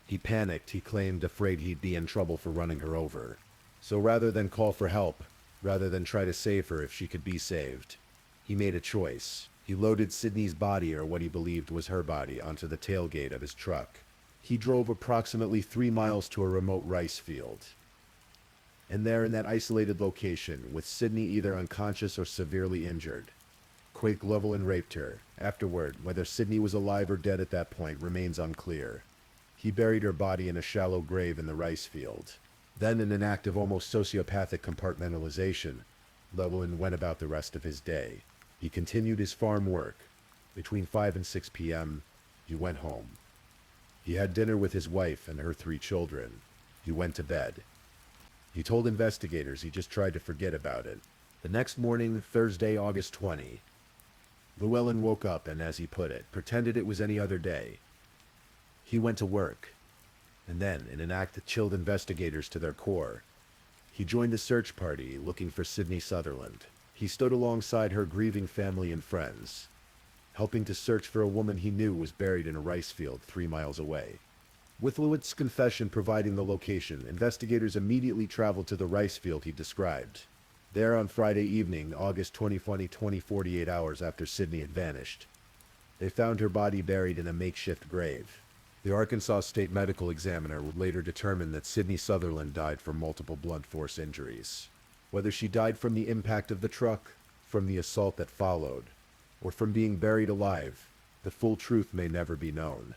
Speaker 1: He panicked, he claimed, afraid he'd be in trouble for running her over. So rather than call for help, rather than try to save her if she could be saved, he made a choice. He loaded Sydney's body, or what he believed was her body, onto the tailgate of his truck. He drove approximately 3 miles to a remote rice field. And there, in that isolated location, with Sydney either unconscious or severely injured, Quake Llewellyn raped her. Afterward, whether Sydney was alive or dead at that point remains unclear. He buried her body in a shallow grave in the rice field. Then, in an act of almost sociopathic compartmentalization, Llewellyn went about the rest of his day. He continued his farm work. Between 5 and 6 p.m., he went home. He had dinner with his wife and her 3 children. He went to bed. He told investigators he just tried to forget about it. The next morning, Thursday, August 20, Llewellyn woke up and, as he put it, pretended it was any other day. He went to work. And then, in an act that chilled investigators to their core, he joined the search party looking for Sydney Sutherland. He stood alongside her grieving family and friends, helping to search for a woman he knew was buried in a rice field 3 miles away. With Llewellyn's confession providing the location, investigators immediately traveled to the rice field he described. There on Friday evening, August 20, 48 hours after Sydney had vanished, they found her body buried in a makeshift grave. The Arkansas State Medical Examiner would later determine that Sydney Sutherland died from multiple blunt force injuries. Whether she died from the impact of the truck, from the assault that followed, or from being buried alive, the full truth may never be known.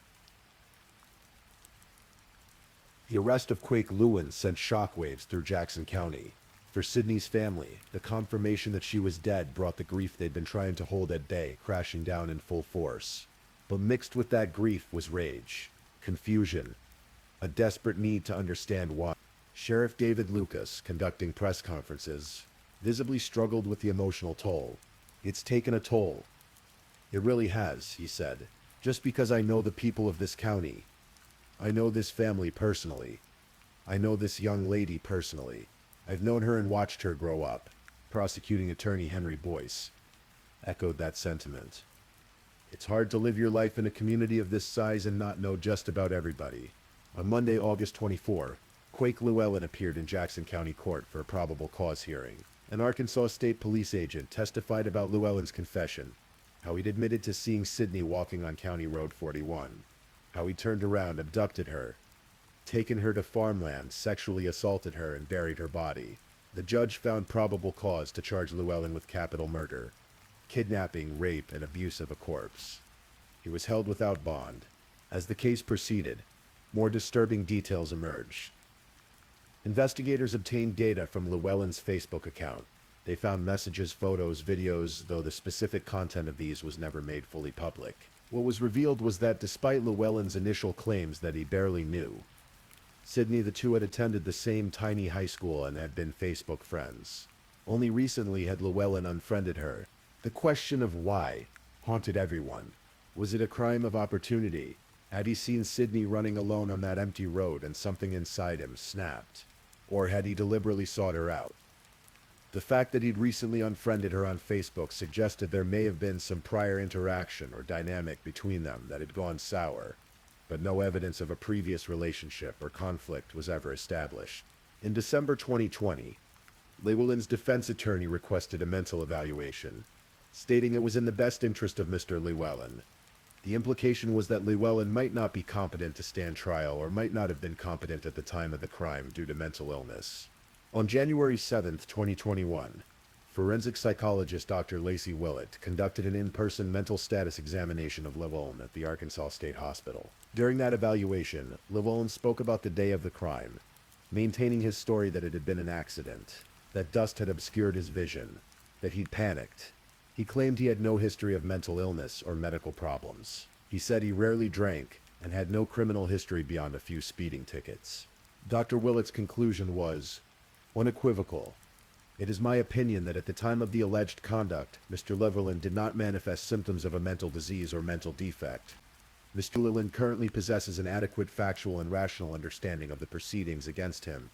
Speaker 1: The arrest of Quake Lewin sent shockwaves through Jackson County. For Sydney's family, the confirmation that she was dead brought the grief they'd been trying to hold at bay crashing down in full force. But mixed with that grief was rage, confusion, a desperate need to understand why. Sheriff David Lucas, conducting press conferences, visibly struggled with the emotional toll. It's taken a toll. It really has, he said. Just because I know the people of this county. I know this family personally. I know this young lady personally. I've known her and watched her grow up. Prosecuting attorney Henry Boyce echoed that sentiment. It's hard to live your life in a community of this size and not know just about everybody. On Monday, August 24, Quake Llewellyn appeared in Jackson County Court for a probable cause hearing. An Arkansas State Police agent testified about Llewellyn's confession, how he'd admitted to seeing Sydney walking on County Road 41, how he turned around, abducted her, taken her to farmland, sexually assaulted her, and buried her body. The judge found probable cause to charge Llewellyn with capital murder, kidnapping, rape, and abuse of a corpse. He was held without bond. As the case proceeded, more disturbing details emerged. Investigators obtained data from Llewellyn's Facebook account. They found messages, photos, videos, though the specific content of these was never made fully public. What was revealed was that despite Llewellyn's initial claims that he barely knew Sydney, the two had attended the same tiny high school and had been Facebook friends. Only recently had Llewellyn unfriended her. The question of why haunted everyone. Was it a crime of opportunity? Had he seen Sydney running alone on that empty road and something inside him snapped? Or had he deliberately sought her out? The fact that he'd recently unfriended her on Facebook suggested there may have been some prior interaction or dynamic between them that had gone sour, but no evidence of a previous relationship or conflict was ever established. In December 2020, Llewellyn's defense attorney requested a mental evaluation, stating it was in the best interest of Mr. Llewellyn. The implication was that Llewellyn might not be competent to stand trial or might not have been competent at the time of the crime due to mental illness. On January 7, 2021, forensic psychologist Dr. Lacey Willett conducted an in-person mental status examination of Llewellyn at the Arkansas State Hospital. During that evaluation, Llewellyn spoke about the day of the crime, maintaining his story that it had been an accident, that dust had obscured his vision, that he'd panicked. He claimed he had no history of mental illness or medical problems. He said he rarely drank and had no criminal history beyond a few speeding tickets. Dr. Willett's conclusion was unequivocal. It is my opinion that at the time of the alleged conduct, Mr. Llewellyn did not manifest symptoms of a mental disease or mental defect. Mr. Llewellyn currently possesses an adequate factual and rational understanding of the proceedings against him,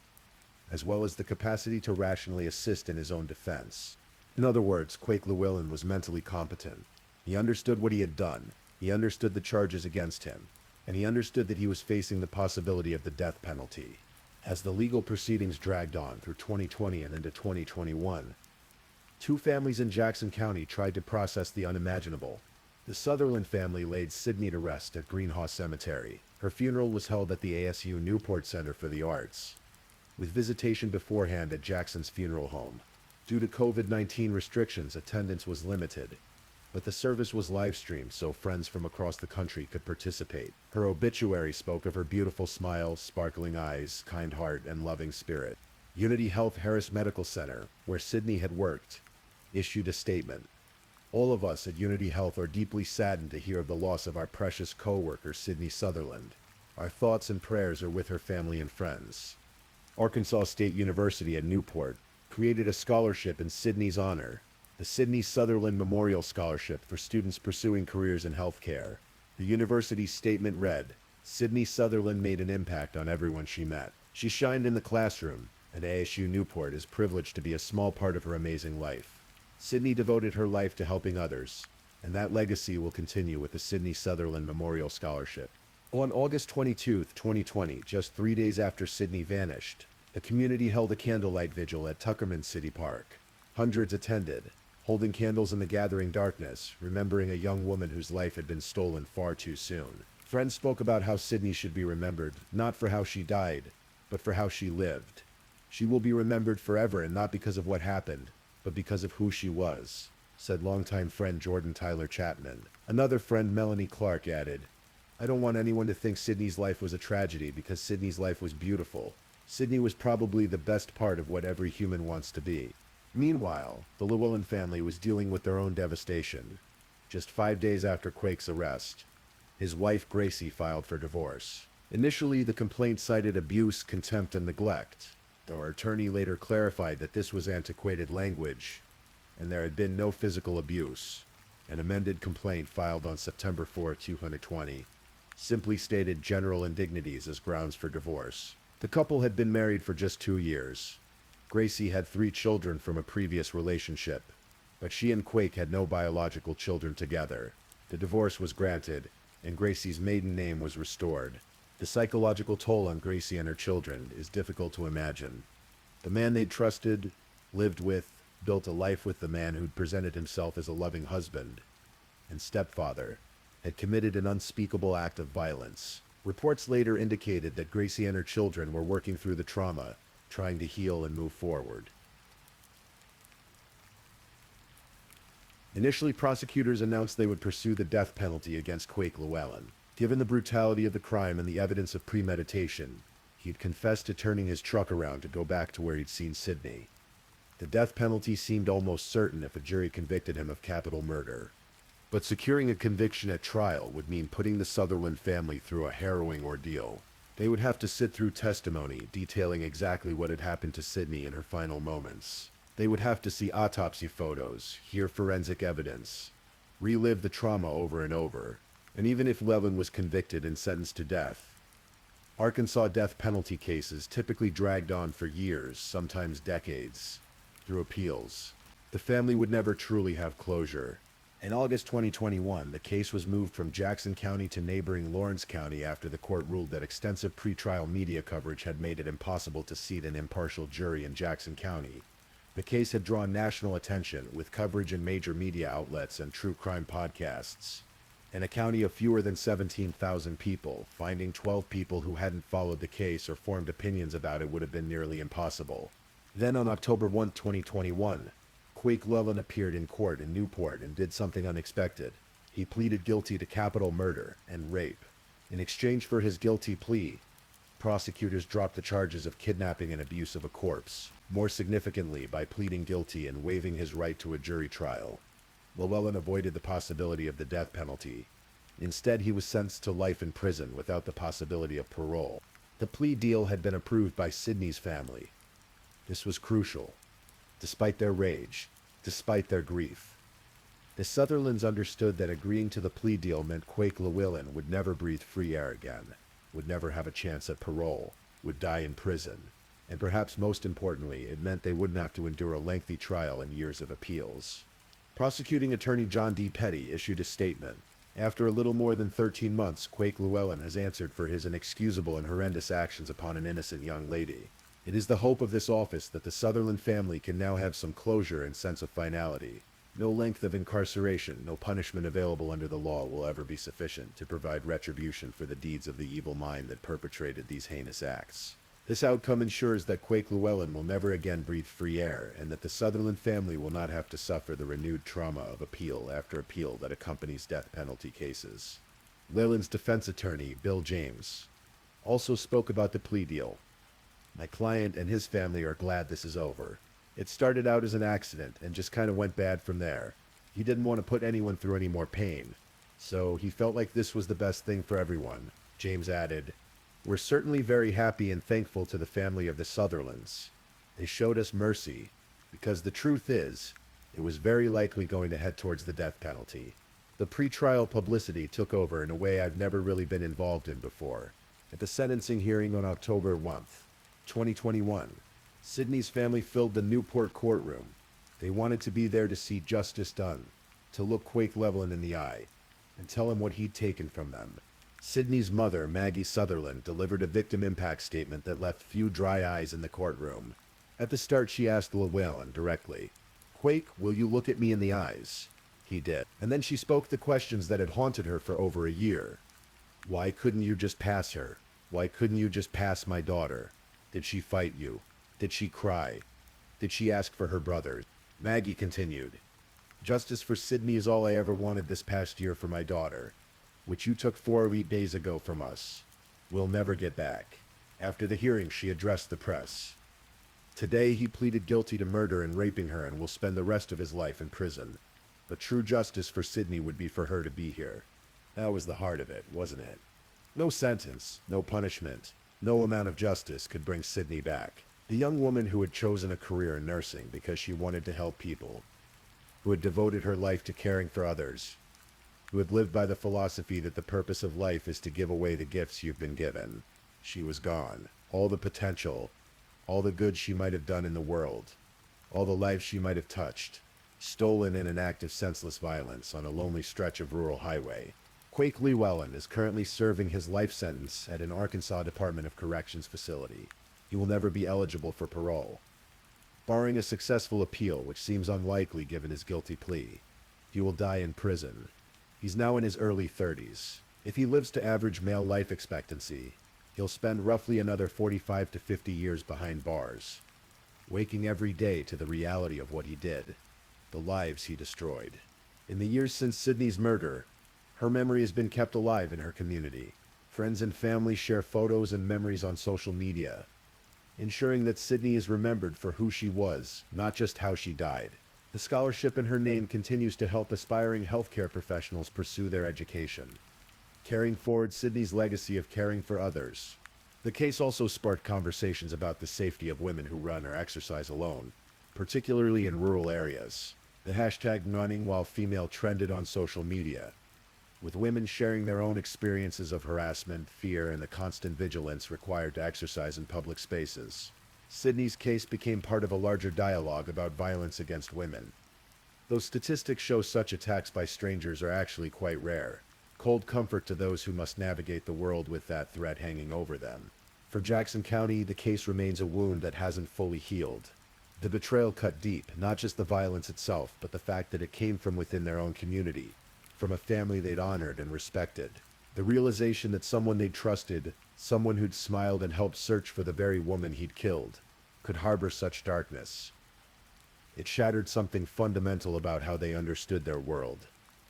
Speaker 1: as well as the capacity to rationally assist in his own defense. In other words, Quake Llewellyn was mentally competent. He understood what he had done, he understood the charges against him, and he understood that he was facing the possibility of the death penalty. As the legal proceedings dragged on through 2020 and into 2021, two families in Jackson County tried to process the unimaginable. The Sutherland family laid Sydney to rest at Greenhaw Cemetery. Her funeral was held at the ASU Newport Center for the Arts, with visitation beforehand at Jackson's funeral home. Due to COVID-19 restrictions, attendance was limited. but the service was live-streamed so friends from across the country could participate. Her obituary spoke of her beautiful smile, sparkling eyes, kind heart, and loving spirit. Unity Health Harris Medical Center, where Sydney had worked, issued a statement. All of us at Unity Health are deeply saddened to hear of the loss of our precious co-worker, Sydney Sutherland. Our thoughts and prayers are with her family and friends. Arkansas State University at Newport created a scholarship in Sydney's honor, the Sydney Sutherland Memorial Scholarship for students pursuing careers in healthcare. The university's statement read, "Sydney Sutherland made an impact on everyone she met. She shined in the classroom, and ASU Newport is privileged to be a small part of her amazing life. Sydney devoted her life to helping others, and that legacy will continue with the Sydney Sutherland Memorial Scholarship." On August 22, 2020, just 3 days after Sydney vanished, the community held a candlelight vigil at Tuckerman City Park. Hundreds attended, holding candles in the gathering darkness, remembering a young woman whose life had been stolen far too soon. Friends spoke about how Sydney should be remembered, not for how she died, but for how she lived. "She will be remembered forever, and not because of what happened, but because of who she was," said longtime friend Jordan Tyler Chapman. Another friend, Melanie Clark, added, "I don't want anyone to think Sydney's life was a tragedy, because Sydney's life was beautiful. Sydney was probably the best part of what every human wants to be." Meanwhile, the Llewellyn family was dealing with their own devastation. Just 5 days after Quake's arrest, his wife Gracie filed for divorce. Initially, the complaint cited abuse, contempt, and neglect, though her attorney later clarified that this was antiquated language, and there had been no physical abuse. An amended complaint filed on September 4, 2020, simply stated general indignities as grounds for divorce. The couple had been married for just 2 years. Gracie had 3 children from a previous relationship, but she and Quake had no biological children together. The divorce was granted, and Gracie's maiden name was restored. The psychological toll on Gracie and her children is difficult to imagine. The man they'd trusted, lived with, built a life with, the man who'd presented himself as a loving husband and stepfather, had committed an unspeakable act of violence. Reports later indicated that Gracie and her children were working through the trauma, trying to heal and move forward. Initially, prosecutors announced they would pursue the death penalty against Quake Llewellyn. Given the brutality of the crime and the evidence of premeditation, he'd confessed to turning his truck around to go back to where he'd seen Sydney. The death penalty seemed almost certain if a jury convicted him of capital murder. But securing a conviction at trial would mean putting the Sutherland family through a harrowing ordeal. They would have to sit through testimony detailing exactly what had happened to Sydney in her final moments. They would have to see autopsy photos, hear forensic evidence, relive the trauma over and over. And even if Llewellyn was convicted and sentenced to death, Arkansas death penalty cases typically dragged on for years, sometimes decades, through appeals. The family would never truly have closure. In August 2021, the case was moved from Jackson County to neighboring Lawrence County after the court ruled that extensive pretrial media coverage had made it impossible to seat an impartial jury in Jackson County. The case had drawn national attention, with coverage in major media outlets and true crime podcasts. In a county of fewer than 17,000 people, finding 12 people who hadn't followed the case or formed opinions about it would have been nearly impossible. Then on October 1, 2021, Quake Llewellyn appeared in court in Newport and did something unexpected. He pleaded guilty to capital murder and rape. In exchange for his guilty plea, prosecutors dropped the charges of kidnapping and abuse of a corpse, more significantly by pleading guilty and waiving his right to a jury trial. Llewellyn avoided the possibility of the death penalty. Instead, he was sentenced to life in prison without the possibility of parole. The plea deal had been approved by Sydney's family. This was crucial. Despite their rage, despite their grief, the Sutherlands understood that agreeing to the plea deal meant Quake Llewellyn would never breathe free air again, would never have a chance at parole, would die in prison, and perhaps most importantly, it meant they wouldn't have to endure a lengthy trial and years of appeals. Prosecuting attorney John D. Petty issued a statement. After a little more than 13 months, Quake Llewellyn has answered for his inexcusable and horrendous actions upon an innocent young lady. It is the hope of this office that the Sutherland family can now have some closure and sense of finality. No length of incarceration, no punishment available under the law will ever be sufficient to provide retribution for the deeds of the evil mind that perpetrated these heinous acts. This outcome ensures that Quake Llewellyn will never again breathe free air, and that the Sutherland family will not have to suffer the renewed trauma of appeal after appeal that accompanies death penalty cases. Llewellyn's defense attorney, Bill James, also spoke about the plea deal. My client and his family are glad this is over. It started out as an accident and just kind of went bad from there. He didn't want to put anyone through any more pain, so he felt like this was the best thing for everyone. James added, "We're certainly very happy and thankful to the family of the Sutherlands. They showed us mercy, because the truth is, it was very likely going to head towards the death penalty." The pre-trial publicity took over in a way I've never really been involved in before. At the sentencing hearing on October 1st, 2021, Sydney's family filled the Newport courtroom. They wanted to be there to see justice done, to look Quake Llewellyn in the eye, and tell him what he'd taken from them. Sydney's mother, Maggie Sutherland, delivered a victim impact statement that left few dry eyes in the courtroom. At the start, she asked Llewellyn directly, "Quake, will you look at me in the eyes?" He did. And then she spoke the questions that had haunted her for over a year. Why couldn't you just pass her? Why couldn't you just pass my daughter? Did she fight you? Did she cry? Did she ask for her brothers? Maggie continued, "Justice for Sydney is all I ever wanted this past year for my daughter, which you took 4 days ago from us. We'll never get back." After the hearing, she addressed the press. "Today, he pleaded guilty to murder and raping her and will spend the rest of his life in prison. But true justice for Sydney would be for her to be here." That was the heart of it, wasn't it? No sentence, no punishment, no amount of justice could bring Sydney back. The young woman who had chosen a career in nursing because she wanted to help people, who had devoted her life to caring for others, who had lived by the philosophy that the purpose of life is to give away the gifts you've been given. She was gone. All the potential, all the good she might have done in the world, all the lives she might have touched, stolen in an act of senseless violence on a lonely stretch of rural highway. Quake Llewellyn is currently serving his life sentence at an Arkansas Department of Corrections facility. He will never be eligible for parole. Barring a successful appeal, which seems unlikely given his guilty plea, he will die in prison. He's now in his early 30s. If he lives to average male life expectancy, he'll spend roughly another 45 to 50 years behind bars, waking every day to the reality of what he did, the lives he destroyed. In the years since Sydney's murder, her memory has been kept alive in her community. Friends and family share photos and memories on social media, ensuring that Sydney is remembered for who she was, not just how she died. The scholarship in her name continues to help aspiring healthcare professionals pursue their education, carrying forward Sydney's legacy of caring for others. The case also sparked conversations about the safety of women who run or exercise alone, particularly in rural areas. The hashtag running while female trended on social media, with women sharing their own experiences of harassment, fear, and the constant vigilance required to exercise in public spaces. Sydney's case became part of a larger dialogue about violence against women. Though statistics show such attacks by strangers are actually quite rare, cold comfort to those who must navigate the world with that threat hanging over them. For Jackson County, the case remains a wound that hasn't fully healed. The betrayal cut deep, not just the violence itself, but the fact that it came from within their own community, from a family they'd honored and respected. The realization that someone they'd trusted, someone who'd smiled and helped search for the very woman he'd killed, could harbor such darkness. It shattered something fundamental about how they understood their world.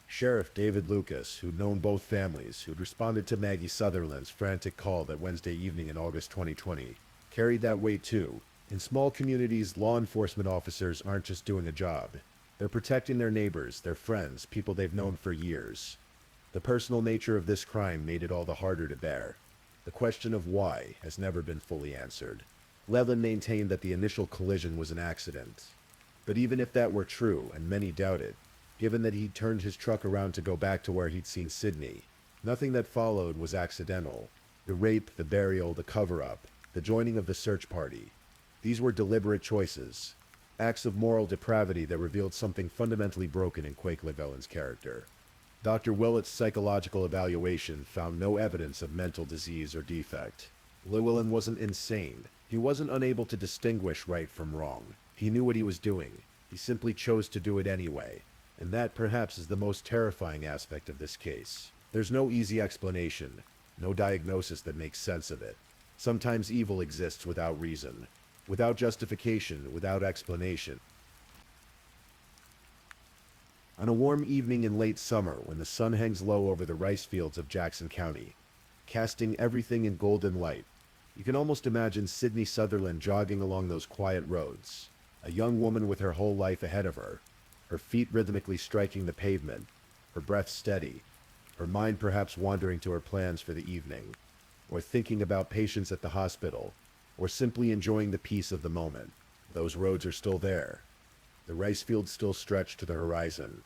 Speaker 1: Sheriff David Lucas, who'd known both families, who'd responded to Maggie Sutherland's frantic call that Wednesday evening in August 2020, carried that weight too. In small communities, law enforcement officers aren't just doing a job. They're protecting their neighbors, their friends, people they've known for years. The personal nature of this crime made it all the harder to bear. The question of why has never been fully answered. Llewellyn maintained that the initial collision was an accident. But even if that were true, and many doubt it, given that he'd turned his truck around to go back to where he'd seen Sydney, nothing that followed was accidental. The rape, the burial, the cover-up, the joining of the search party. These were deliberate choices. Acts of moral depravity that revealed something fundamentally broken in Quake Llewellyn's character. Dr. Willett's psychological evaluation found no evidence of mental disease or defect. Llewellyn wasn't insane. He wasn't unable to distinguish right from wrong. He knew what he was doing. He simply chose to do it anyway. And that perhaps is the most terrifying aspect of this case. There's no easy explanation, no diagnosis that makes sense of it. Sometimes evil exists without reason, without justification, without explanation. On a warm evening in late summer, when the sun hangs low over the rice fields of Jackson County, casting everything in golden light, you can almost imagine Sydney Sutherland jogging along those quiet roads, a young woman with her whole life ahead of her, her feet rhythmically striking the pavement, her breath steady, her mind perhaps wandering to her plans for the evening, or thinking about patients at the hospital, or simply enjoying the peace of the moment. Those roads are still there. The rice fields still stretch to the horizon.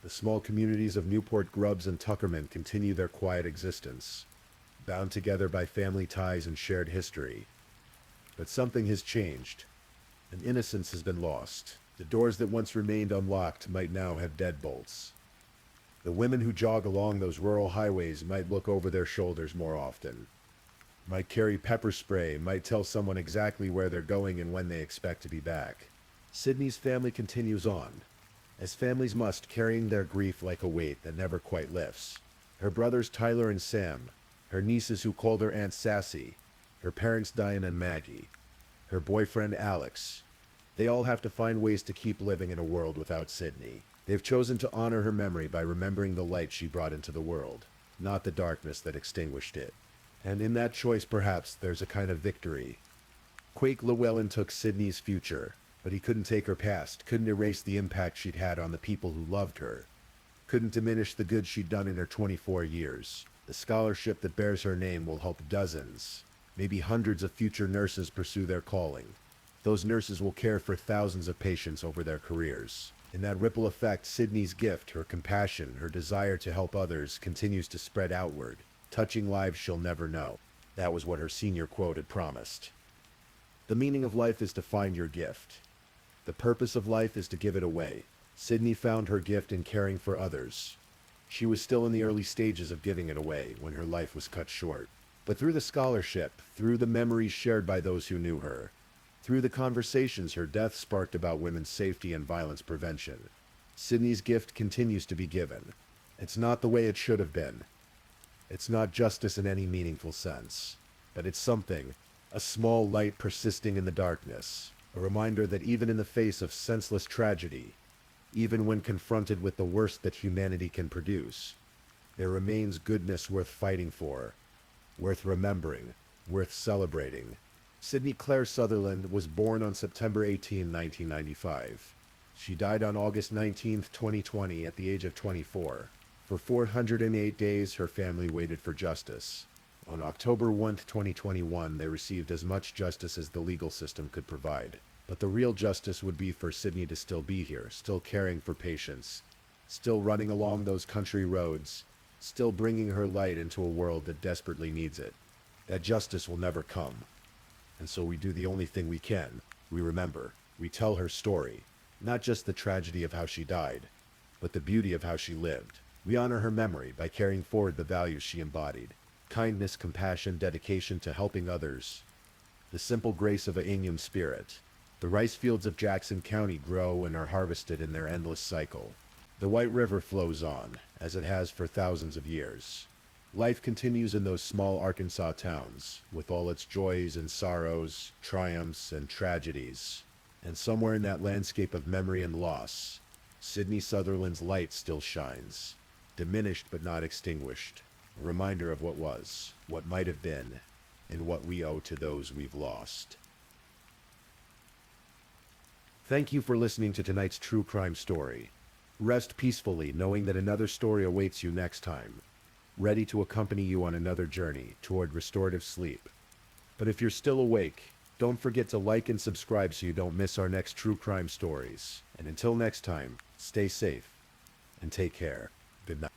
Speaker 1: The small communities of Newport Grubbs and Tuckerman continue their quiet existence, bound together by family ties and shared history. But something has changed. An innocence has been lost. The doors that once remained unlocked might now have deadbolts. The women who jog along those rural highways might look over their shoulders more often, might carry pepper spray, might tell someone exactly where they're going and when they expect to be back. Sydney's family continues on, as families must, carrying their grief like a weight that never quite lifts. Her brothers Tyler and Sam, her nieces who called her Aunt Sassy, her parents Diane and Maggie, her boyfriend Alex. They all have to find ways to keep living in a world without Sydney. They've chosen to honor her memory by remembering the light she brought into the world, not the darkness that extinguished it. And in that choice, perhaps, there's a kind of victory. Quake Llewellyn took Sydney's future, but he couldn't take her past, couldn't erase the impact she'd had on the people who loved her, couldn't diminish the good she'd done in her 24 years. The scholarship that bears her name will help dozens, maybe hundreds of future nurses pursue their calling. Those nurses will care for thousands of patients over their careers. In that ripple effect, Sydney's gift, her compassion, her desire to help others continues to spread outward, touching lives she'll never know. That was what her senior quote had promised. The meaning of life is to find your gift. The purpose of life is to give it away. Sydney found her gift in caring for others. She was still in the early stages of giving it away when her life was cut short. But through the scholarship, through the memories shared by those who knew her, through the conversations her death sparked about women's safety and violence prevention, Sydney's gift continues to be given. It's not the way it should have been. It's not justice in any meaningful sense, but it's something, a small light persisting in the darkness, a reminder that even in the face of senseless tragedy, even when confronted with the worst that humanity can produce, there remains goodness worth fighting for, worth remembering, worth celebrating. Sydney Claire Sutherland was born on September 18, 1995. She died on August 19, 2020 at the age of 24. For 408 days, her family waited for justice. On October 1, 2021, they received as much justice as the legal system could provide. But the real justice would be for Sydney to still be here, still caring for patients, still running along those country roads, still bringing her light into a world that desperately needs it. That justice will never come. And so we do the only thing we can. We remember. We tell her story. Not just the tragedy of how she died, but the beauty of how she lived. We honor her memory by carrying forward the values she embodied. Kindness, compassion, dedication to helping others. The simple grace of a human spirit. The rice fields of Jackson County grow and are harvested in their endless cycle. The White River flows on, as it has for thousands of years. Life continues in those small Arkansas towns, with all its joys and sorrows, triumphs and tragedies. And somewhere in that landscape of memory and loss, Sydney Sutherland's light still shines, diminished but not extinguished, a reminder of what was, what might have been, and what we owe to those we've lost. Thank you for listening to tonight's true crime story. Rest peacefully knowing that another story awaits you next time, ready to accompany you on another journey toward restorative sleep. But if you're still awake, don't forget to like and subscribe so you don't miss our next true crime stories. And until next time, stay safe and take care. Good night.